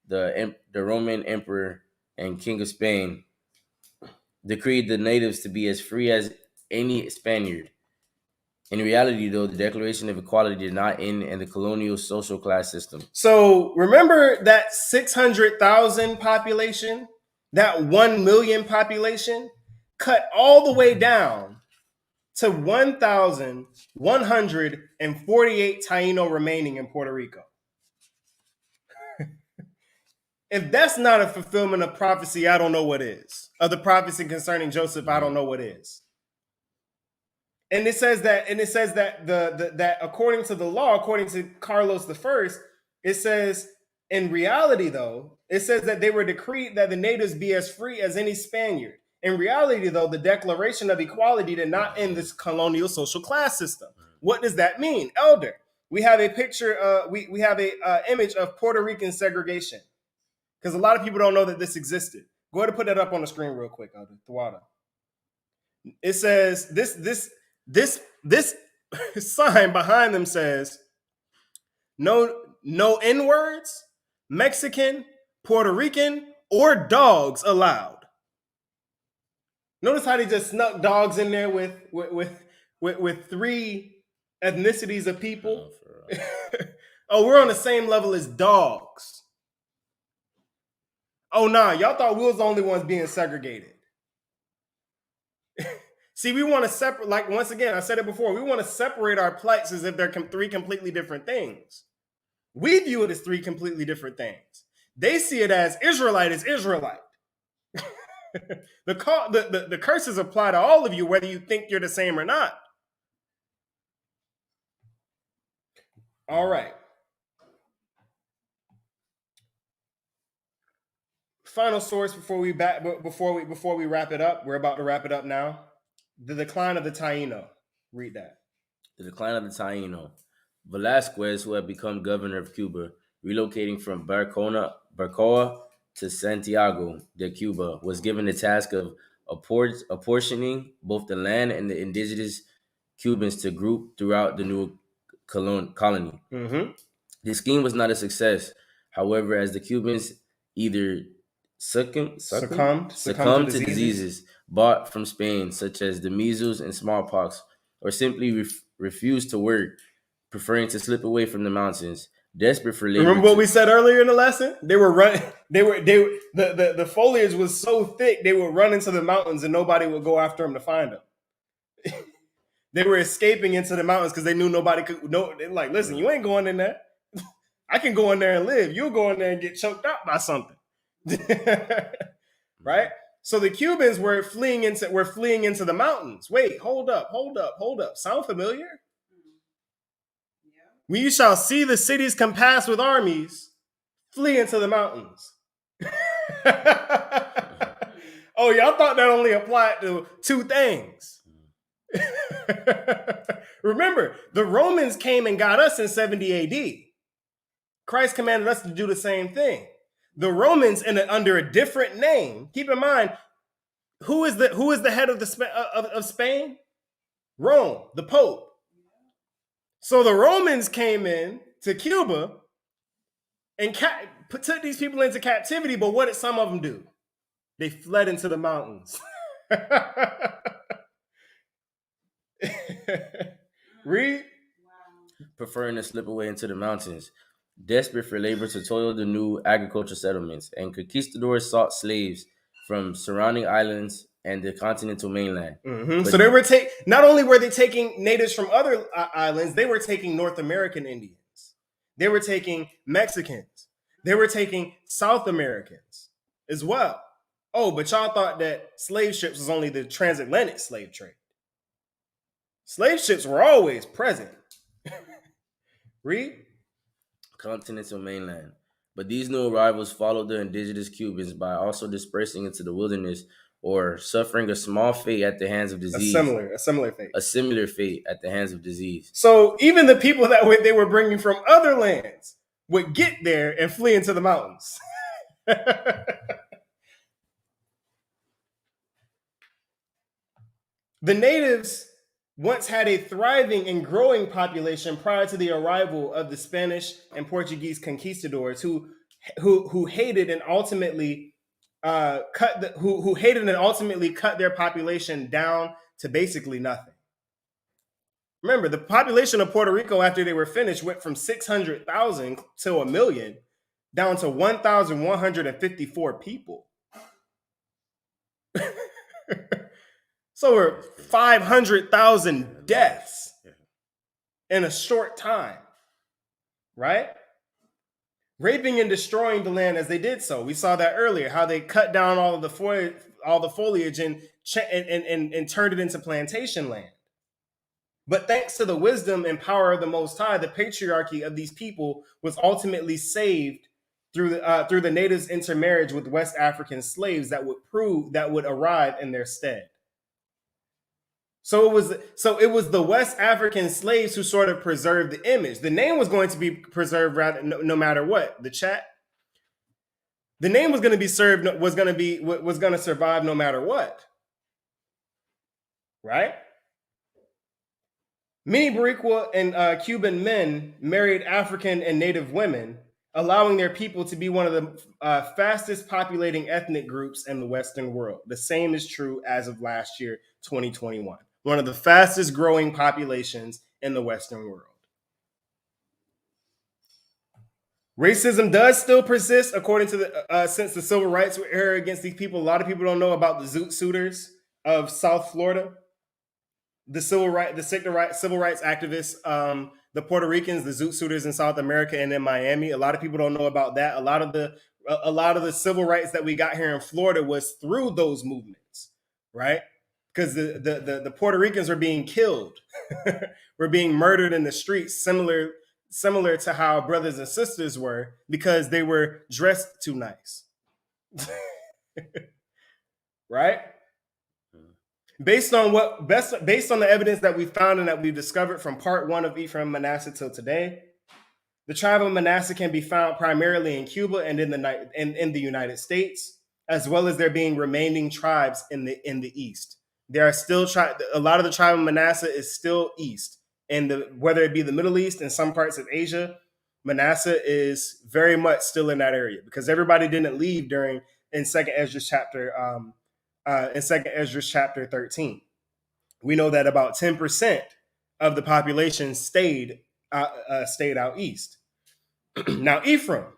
the Roman emperor and king of Spain, decreed the natives to be as free as any Spaniard. In reality, though, the Declaration of Equality did not end in the colonial social class system. So remember that 600,000 population, that 1 million population, cut all the way down to 1,148 Taino remaining in Puerto Rico. If that's not a fulfillment of prophecy, I don't know what is. Of the prophecy concerning Joseph, I don't know what is. And it says that, that according to the law, according to Carlos I, it says in reality, though, it says that they were decreed that the natives be as free as any Spaniard. In reality, though, the Declaration of Equality did not end this colonial social class system. What does that mean, Elder? We have a picture. We have a image of Puerto Rican segregation, because a lot of people don't know that this existed. Go ahead and put that up on the screen real quick, Elder Thawada. It says this sign behind them says no N-words, Mexican, Puerto Rican, or dogs allowed. Notice how they just snuck dogs in there with 3 ethnicities of people. Oh, we're on the same level as dogs. Oh, nah, y'all thought we was the only ones being segregated. See, we want to separate, like, once again, I said it before, we want to separate our plights as if they're 3 completely different things. We view it as 3 completely different things. They see it as Israelite is Israelite. The curses apply to all of you, whether you think you're the same or not. All right. Final source before we wrap it up. We're about to wrap it up now. The decline of the Taino. Read that. The decline of the Taino. Velasquez, who had become governor of Cuba, relocating from Barcoa to Santiago de Cuba, was given the task of apportioning both the land and the indigenous Cubans to group throughout the new colony. The scheme was not a success. However, as the Cubans either succumbed to diseases brought from Spain, such as the measles and smallpox, or simply refused to work, preferring to slip away from the mountains, desperate for labor. Remember what we said earlier in the lesson? They were running. The foliage was so thick they would run into the mountains and nobody would go after them to find them. They were escaping into the mountains because they knew nobody could. No, they're like, listen, you ain't going in there. I can go in there and live. You'll go in there and get choked out by something. Right? So the Cubans were fleeing into the mountains. Wait, hold up. Sound familiar? We shall see the cities compassed with armies, flee into the mountains. Oh, y'all thought that only applied to 2 things. Remember, the Romans came and got us in 70 AD. Christ commanded us to do the same thing. The Romans, under a different name. Keep in mind, who is the head of Spain? Rome, the Pope. So the Romans came in to Cuba and took these people into captivity. But what did some of them do? They fled into the mountains. Read. Preferring to slip away into the mountains, desperate for labor to toil the new agricultural settlements, and conquistadors sought slaves from surrounding islands and the continental mainland. So they were not only were they taking natives from other islands, they were taking North American Indians. They were taking Mexicans. They were taking South Americans as well. Oh, but y'all thought that slave ships was only the transatlantic slave trade. Slave ships were always present. Read. Continental mainland. But these new arrivals followed the indigenous Cubans by also dispersing into the wilderness or suffering a small fate at the hands of disease. A similar fate. A similar fate at the hands of disease. So even the people that they were bringing from other lands would get there and flee into the mountains. The natives once had a thriving and growing population prior to the arrival of the Spanish and Portuguese conquistadors who hated and ultimately cut their population down to basically nothing. Remember, the population of Puerto Rico after they were finished went from 600,000 to 1 million down to 1,154 people. So we're 500,000 deaths in a short time, right? Raping and destroying the land as they did so. We saw that earlier, how they cut down all the foliage and turned it into plantation land. But thanks to the wisdom and power of the Most High, the patriarchy of these people was ultimately saved through the natives' intermarriage with West African slaves that would arrive in their stead. So it was the West African slaves who sort of preserved the image. The name was going to be preserved no matter what. The name was going to survive no matter what. Right? Many Boricua and Cuban men married African and native women, allowing their people to be one of the fastest populating ethnic groups in the Western world. The same is true as of last year, 2021. One of the fastest growing populations in the Western world. Racism does still persist, according to since the civil rights era against these people. A lot of people don't know about the Zoot Suiters of South Florida, the civil rights activists, the Puerto Ricans, the Zoot Suiters in South America and in Miami. A lot of people don't know about that. A lot of the civil rights that we got here in Florida was through those movements, right? Because the Puerto Ricans were being killed, were being murdered in the streets, similar to how brothers and sisters were, because they were dressed too nice. Right? Based on the evidence that we found and that we've discovered from part 1 of Ephraim and Manasseh till today, the tribe of Manasseh can be found primarily in Cuba and in the United States, as well as there being remaining tribes in the East. There are still a lot of the tribe of Manasseh is still east, and whether it be the Middle East and some parts of Asia, Manasseh is very much still in that area because everybody didn't leave in 2nd Esdras chapter 13. We know that about 10% of the population stayed out east. Now, Ephraim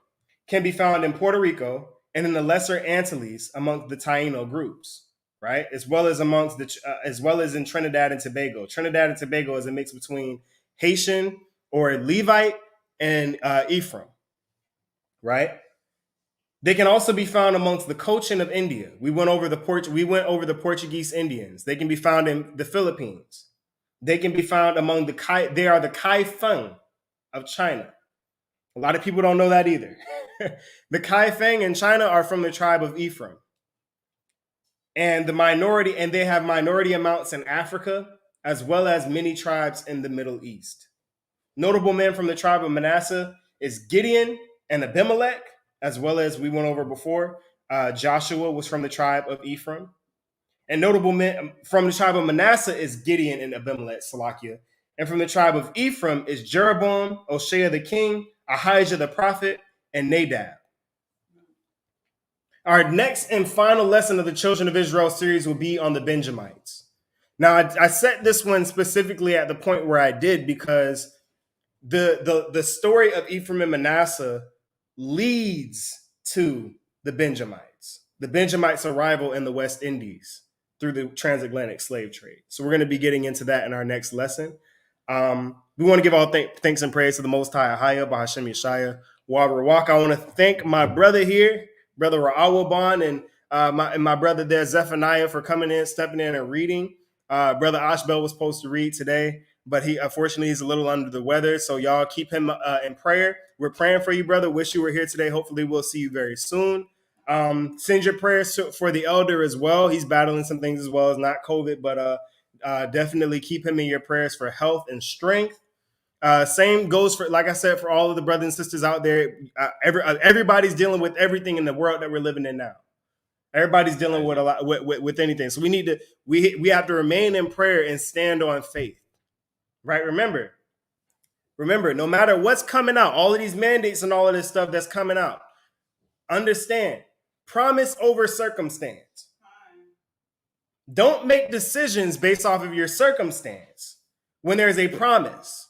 can be found in Puerto Rico and in the Lesser Antilles amongst the Taino groups. Right, as well as in Trinidad and Tobago. Trinidad and Tobago is a mix between Haitian or Levite and Ephraim. Right, they can also be found amongst the Cochin of India. We went over the Portuguese Indians. They can be found in the Philippines. They can be found among they are the Kai Feng of China. A lot of people don't know that either. The Kai Feng in China are from the tribe of Ephraim. And they have minority amounts in Africa, as well as many tribes in the Middle East. Notable men from the tribe of Manasseh is Gideon and Abimelech, as well as we went over before. Joshua was from the tribe of Ephraim. And notable men from the tribe of Manasseh is Gideon and Abimelech, Salakia. And from the tribe of Ephraim is Jeroboam, Oshea the king, Ahijah the prophet, and Nadab. Our next and final lesson of the Children of Israel series will be on the Benjamites. Now, I set this one specifically at the point where I did because the story of Ephraim and Manasseh leads to the Benjamites' arrival in the West Indies through the transatlantic slave trade. So we're going to be getting into that in our next lesson. We want to give all thanks and praise to the Most High, Ahaya, Bahashem Yeshaya, Wabarawak. I want to thank my brother here, Brother Ra'awaban, and my brother there, Zephaniah, for coming in, stepping in, and reading. Brother Ashbel was supposed to read today, but unfortunately he's a little under the weather. So y'all keep him in prayer. We're praying for you, brother. Wish you were here today. Hopefully we'll see you very soon. Send your prayers for the elder as well. He's battling some things as well as not COVID, but definitely keep him in your prayers for health and strength. Same goes for, like I said, for all of the brothers and sisters out there. Everybody's dealing with everything in the world that we're living in now. Everybody's dealing with a lot with anything. So we have to remain in prayer and stand on faith. Right? Remember, no matter what's coming out, all of these mandates and all of this stuff that's coming out, understand, promise over circumstance. Don't make decisions based off of your circumstance when there's a promise.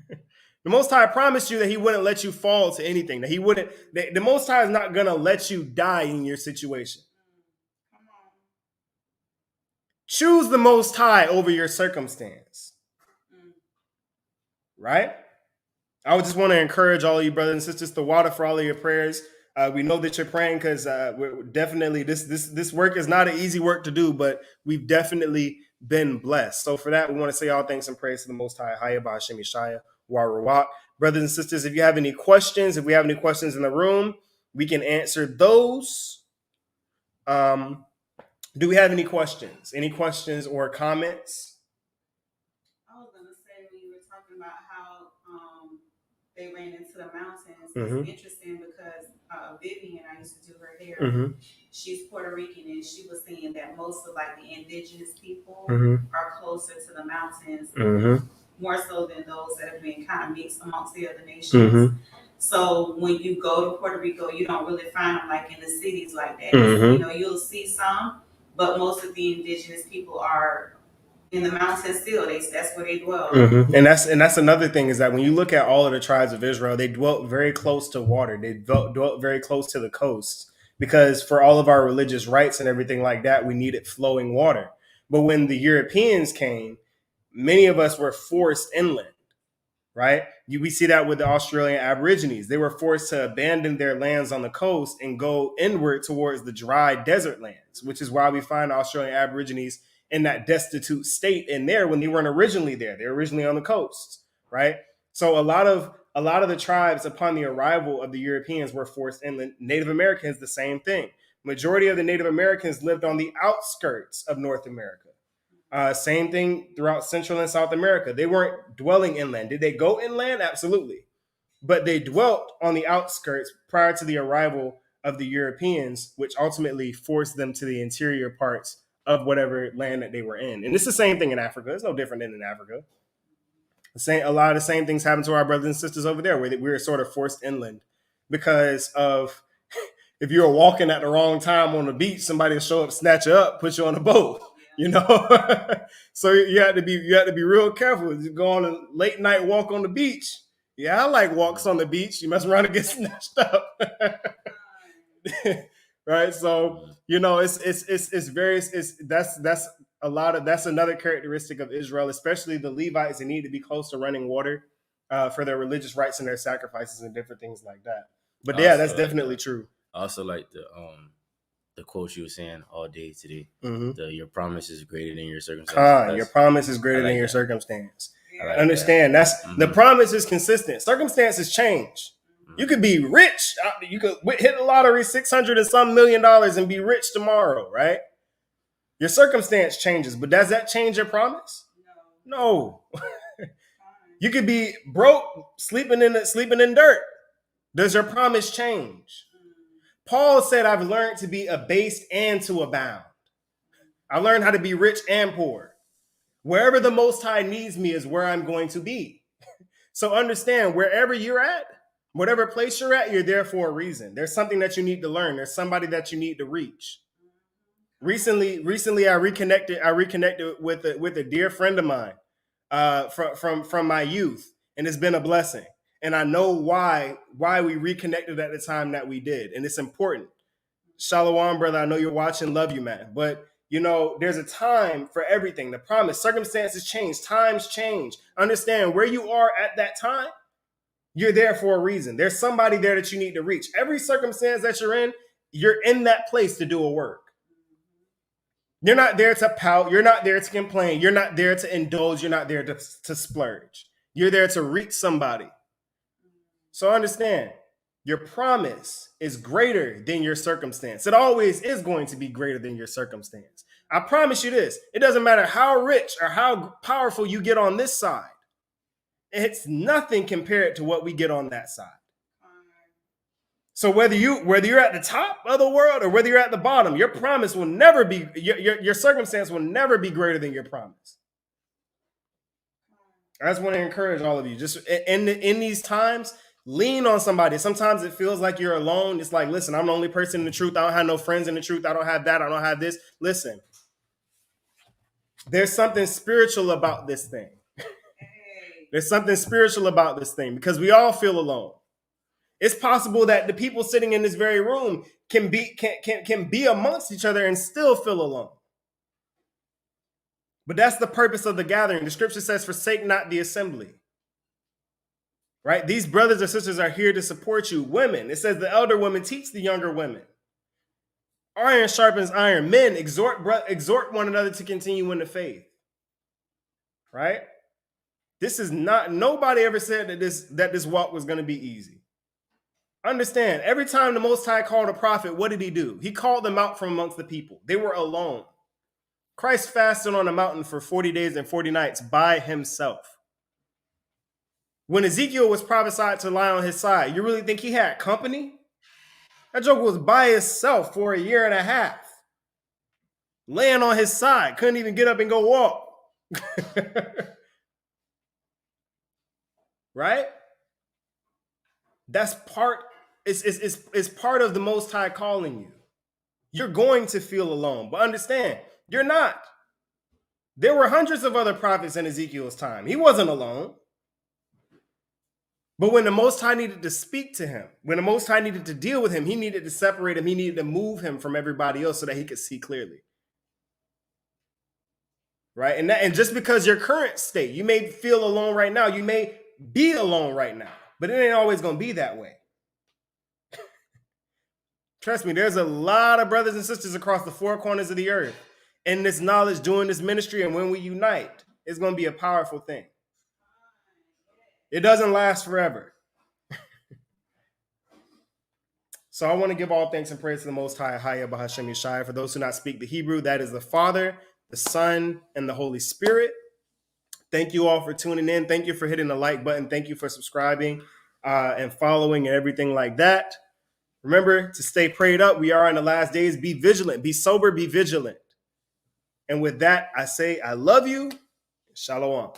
The Most High promised you that he wouldn't let you fall to anything, that he wouldn't, the Most High is not going to let you die in your situation. Choose the Most High over your circumstance. Right? I would just want to encourage all of you brothers and sisters to water for all of your prayers. We know that you're praying because we're definitely this work is not an easy work to do, but we've definitely been blessed. So for that, we want to say all thanks and praise to the Most High. Hayah Ba'Shem Yeshaya Warawak. Brothers and sisters, if you have any questions, if we have any questions in the room, we can answer those. Do we have any questions? Any questions or comments? I was going to say, when you were talking about how they ran into the mountains, it's interesting because Vivian, I used to do her hair. She's Puerto Rican, and she was saying that most of like the indigenous people are closer to the mountains, more so than those that have been kind of mixed amongst the other nations. So when you go to Puerto Rico, you don't really find them like in the cities like that. You know, you'll see some, but most of the indigenous people are in the mountains still. That's where they dwell. And that's another thing, is that when you look at all of the tribes of Israel, they dwelt very close to water. They dwelt very close to the coast, because for all of our religious rites and everything like that, we needed flowing water. But when the Europeans came, many of us were forced inland, right? We see that with the Australian Aborigines. They were forced to abandon their lands on the coast and go inward towards the dry desert lands, which is why we find Australian Aborigines in that destitute state in there when they weren't originally there. They're originally on the coast, right? So a lot of the tribes, upon the arrival of the Europeans, were forced inland. Native Americans, the same thing. Majority of the Native Americans lived on the outskirts of North America. Same thing throughout Central and South America. They weren't dwelling inland. Did they go inland? Absolutely. But they dwelt on the outskirts prior to the arrival of the Europeans, which ultimately forced them to the interior parts of whatever land that they were in. And it's the same thing in Africa. It's no different than in Africa. A lot of the same things happen to our brothers and sisters over there, where we were sort of forced inland because of, if you were walking at the wrong time on the beach, somebody will show up, snatch you up, put you on a boat. You know, so you have to be real careful. If you go on a late night walk on the beach. Yeah, I like walks on the beach. You mess around and get snatched up, right? So you know, that's another characteristic of Israel, especially the Levites. They need to be close to running water for their religious rites and their sacrifices and different things like that. But yeah, that's definitely true. I also like the quote you were saying all day today. Your promise is greater than your circumstance. Your promise is greater than your circumstance. Understand that's the promise is consistent. Circumstances change. You could be rich. You could hit the lottery, $600 and some million and be rich tomorrow, right? Your circumstance changes, but does that change your promise? No. You could be broke, sleeping in dirt. Does your promise change? Paul said, I've learned to be abased and to abound. I learned how to be rich and poor. Wherever the Most High needs me is where I'm going to be. So understand, wherever you're at, whatever place you're at, you're there for a reason. There's something that you need to learn. There's somebody that you need to reach. Recently, I reconnected with a dear friend of mine from my youth, and it's been a blessing. And I know why we reconnected at the time that we did. And it's important. Shalom, brother. I know you're watching. Love you, man. But, you know, there's a time for everything. The promise, circumstances change. Times change. Understand where you are at that time. You're there for a reason. There's somebody there that you need to reach. Every circumstance that you're in that place to do a work. You're not there to pout. You're not there to complain. You're not there to indulge. You're not there to splurge. You're there to reach somebody. So understand, Your promise is greater than your circumstance. It always is going to be greater than your circumstance. I promise you this. It doesn't matter how rich or how powerful you get on this side. It's nothing compared to what we get on that side. So whether you're at the top of the world or whether you're at the bottom, your promise will never be, your circumstance will never be greater than your promise. I just want to encourage all of you, just in these times, lean on somebody. Sometimes it feels like you're alone. It's like, listen, I'm the only person in the truth. I don't have no friends in the truth. I don't have that. I don't have this. Listen, there's something spiritual about this thing. There's something spiritual about this thing because we all feel alone. It's possible that the people sitting in this very room can be amongst each other and still feel alone. But that's the purpose of the gathering. The scripture says, forsake not the assembly. Right? These brothers and sisters are here to support you. Women, it says the elder women teach the younger women. Iron sharpens iron. Men, exhort one another to continue in the faith. Right? This is not, nobody ever said that this walk was going to be easy. Understand, every time the Most High called a prophet, what did he do? He called them out from amongst the people. They were alone. Christ fasted on a mountain for 40 days and 40 nights by himself. When Ezekiel was prophesied to lie on his side, you really think he had company? That joker was by himself for a year and a half. Laying on his side, couldn't even get up and go walk. Right? That's part, it's part of the Most High calling you. You're going to feel alone, but understand, you're not. There were hundreds of other prophets in Ezekiel's time. He wasn't alone. But when the Most High needed to speak to him, when the Most High needed to deal with him, he needed to separate him. He needed to move him from everybody else so that he could see clearly. Right? And just because your current state, you may feel alone right now. You may be alone right now, but it ain't always going to be that way. Trust me, there's a lot of brothers and sisters across the four corners of the earth in this knowledge doing this ministry. And when we unite, it's going to be a powerful thing. It doesn't last forever. So I want to give all thanks and praise to the Most High, Haya Bahashem Yeshaya. For those who not speak the Hebrew, that is the Father, the Son, and the Holy Spirit. Thank you all for tuning in. Thank you for hitting the like button. Thank you for subscribing and following and everything like that. Remember to stay prayed up. We are in the last days. Be vigilant. Be sober. Be vigilant. And with that, I say I love you. Shalom.